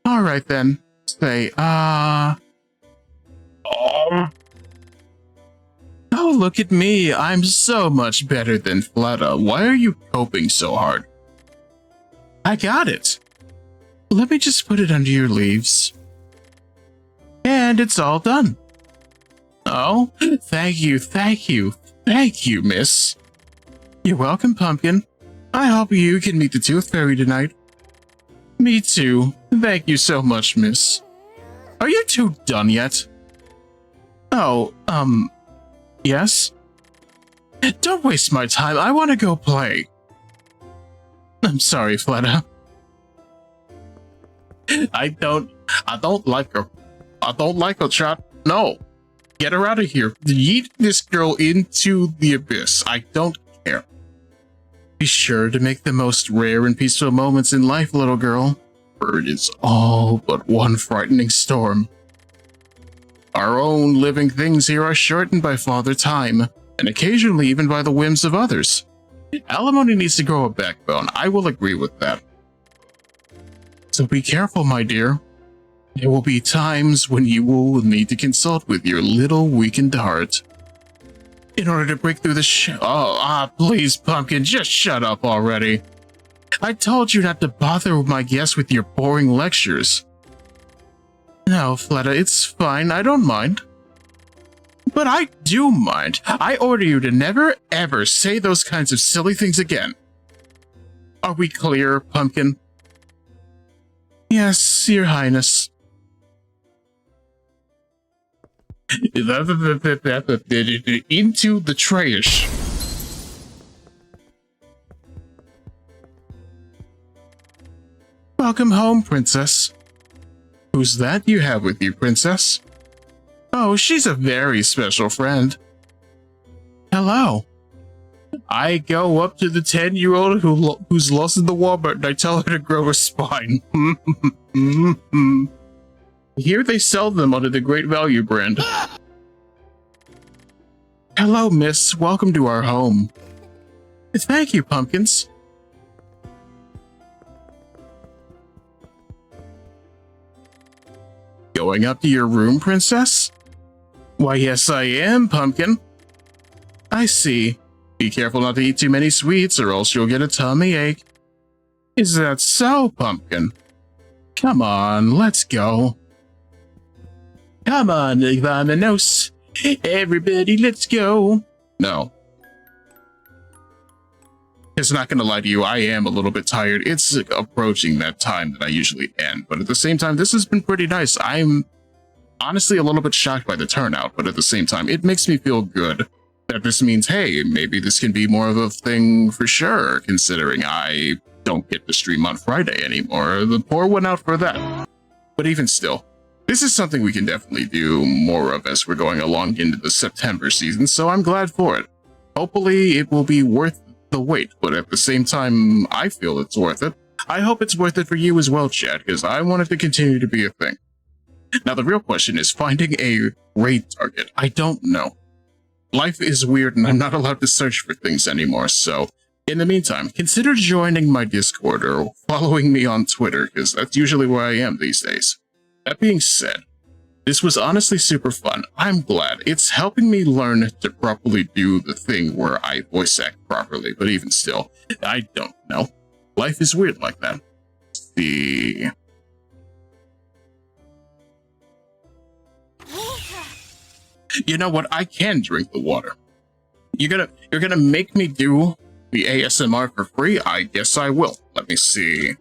All right, then. Say, Oh, look at me. I'm so much better than Fletta. Why are you coping so hard? I got it. Let me just put it under your leaves. And it's all done. Oh, thank you, miss. You're welcome, Pumpkin. I hope you can meet the Tooth Fairy tonight. Me too. Thank you so much, miss. Are you two done yet? Oh, yes? Don't waste my time. I want to go play. I'm sorry, Fletta. I don't like her. I don't like her, chat. No. Get her out of here. Yeet this girl into the abyss. I don't care. Be sure to make the most rare and peaceful moments in life, little girl. For it is all but one frightening storm. Our own living things here are shortened by Father Time, and occasionally even by the whims of others. Alimony needs to grow a backbone. I will agree with that. So be careful, my dear. There will be times when you will need to consult with your little weakened heart. In order to break through the please, Pumpkin, just shut up already. I told you not to bother my guests with your boring lectures. No, Fletta, it's fine. I don't mind. But I do mind. I order you to never, ever say those kinds of silly things again. Are we clear, Pumpkin? Yes, Your Highness. Into the trash. Welcome home, Princess. Who's that you have with you, Princess? Oh, she's a very special friend. Hello. I go up to the 10-year-old who's lost in the Walmart and I tell her to grow a spine. Here they sell them under the Great Value brand. Hello, miss. Welcome to our home. Thank you, Pumpkins. Going up to your room, Princess? Why, yes, I am, Pumpkin. I see. Be careful not to eat too many sweets or else you'll get a tummy ache. Is that so, Pumpkin? Come on, let's go. Come on, Vamonos. Everybody, let's go. No. It's not gonna lie to you, I am a little bit tired. It's approaching that time that I usually end, but at the same time, this has been pretty nice. I'm honestly a little bit shocked by the turnout, but at the same time, it makes me feel good that this means, hey, maybe this can be more of a thing for sure, considering I don't get to stream on Friday anymore. The poor went out for that. But even still, this is something we can definitely do more of as we're going along into the September season, so I'm glad for it. Hopefully it will be worth the wait, but at the same time, I feel it's worth it. I hope it's worth it for you as well, Chad, because I want it to continue to be a thing. Now, the real question is finding a raid target. I don't know. Life is weird and I'm not allowed to search for things anymore, so in the meantime, consider joining my Discord or following me on Twitter, because that's usually where I am these days. That being said, this was honestly super fun. I'm glad. It's helping me learn to properly do the thing where I voice act properly, but even still, I don't know. Life is weird like that. The... You know what? I can drink the water. You're gonna make me do the ASMR for free? I guess I will. Let me see.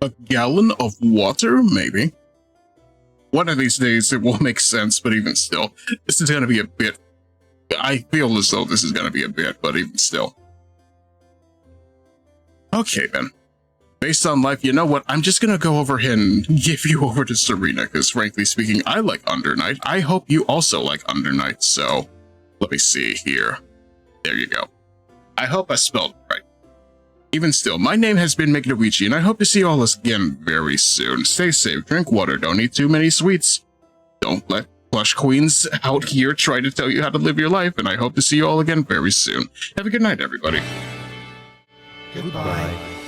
A gallon of water, maybe. One of these days it will make sense, but even still, this is gonna be a bit. I feel as though this is gonna be a bit, but even still. Okay then. Based on life, you know what? I'm just gonna go over here and give you over to Serena, because frankly speaking, I like Undernight. I hope you also like Undernight, so let me see here. There you go. I hope I spelled it right. Even still, my name has been Megiddo Ichi, and I hope to see you all again very soon. Stay safe, drink water, don't eat too many sweets. Don't let plush queens out here try to tell you how to live your life, and I hope to see you all again very soon. Have a good night, everybody. Goodbye.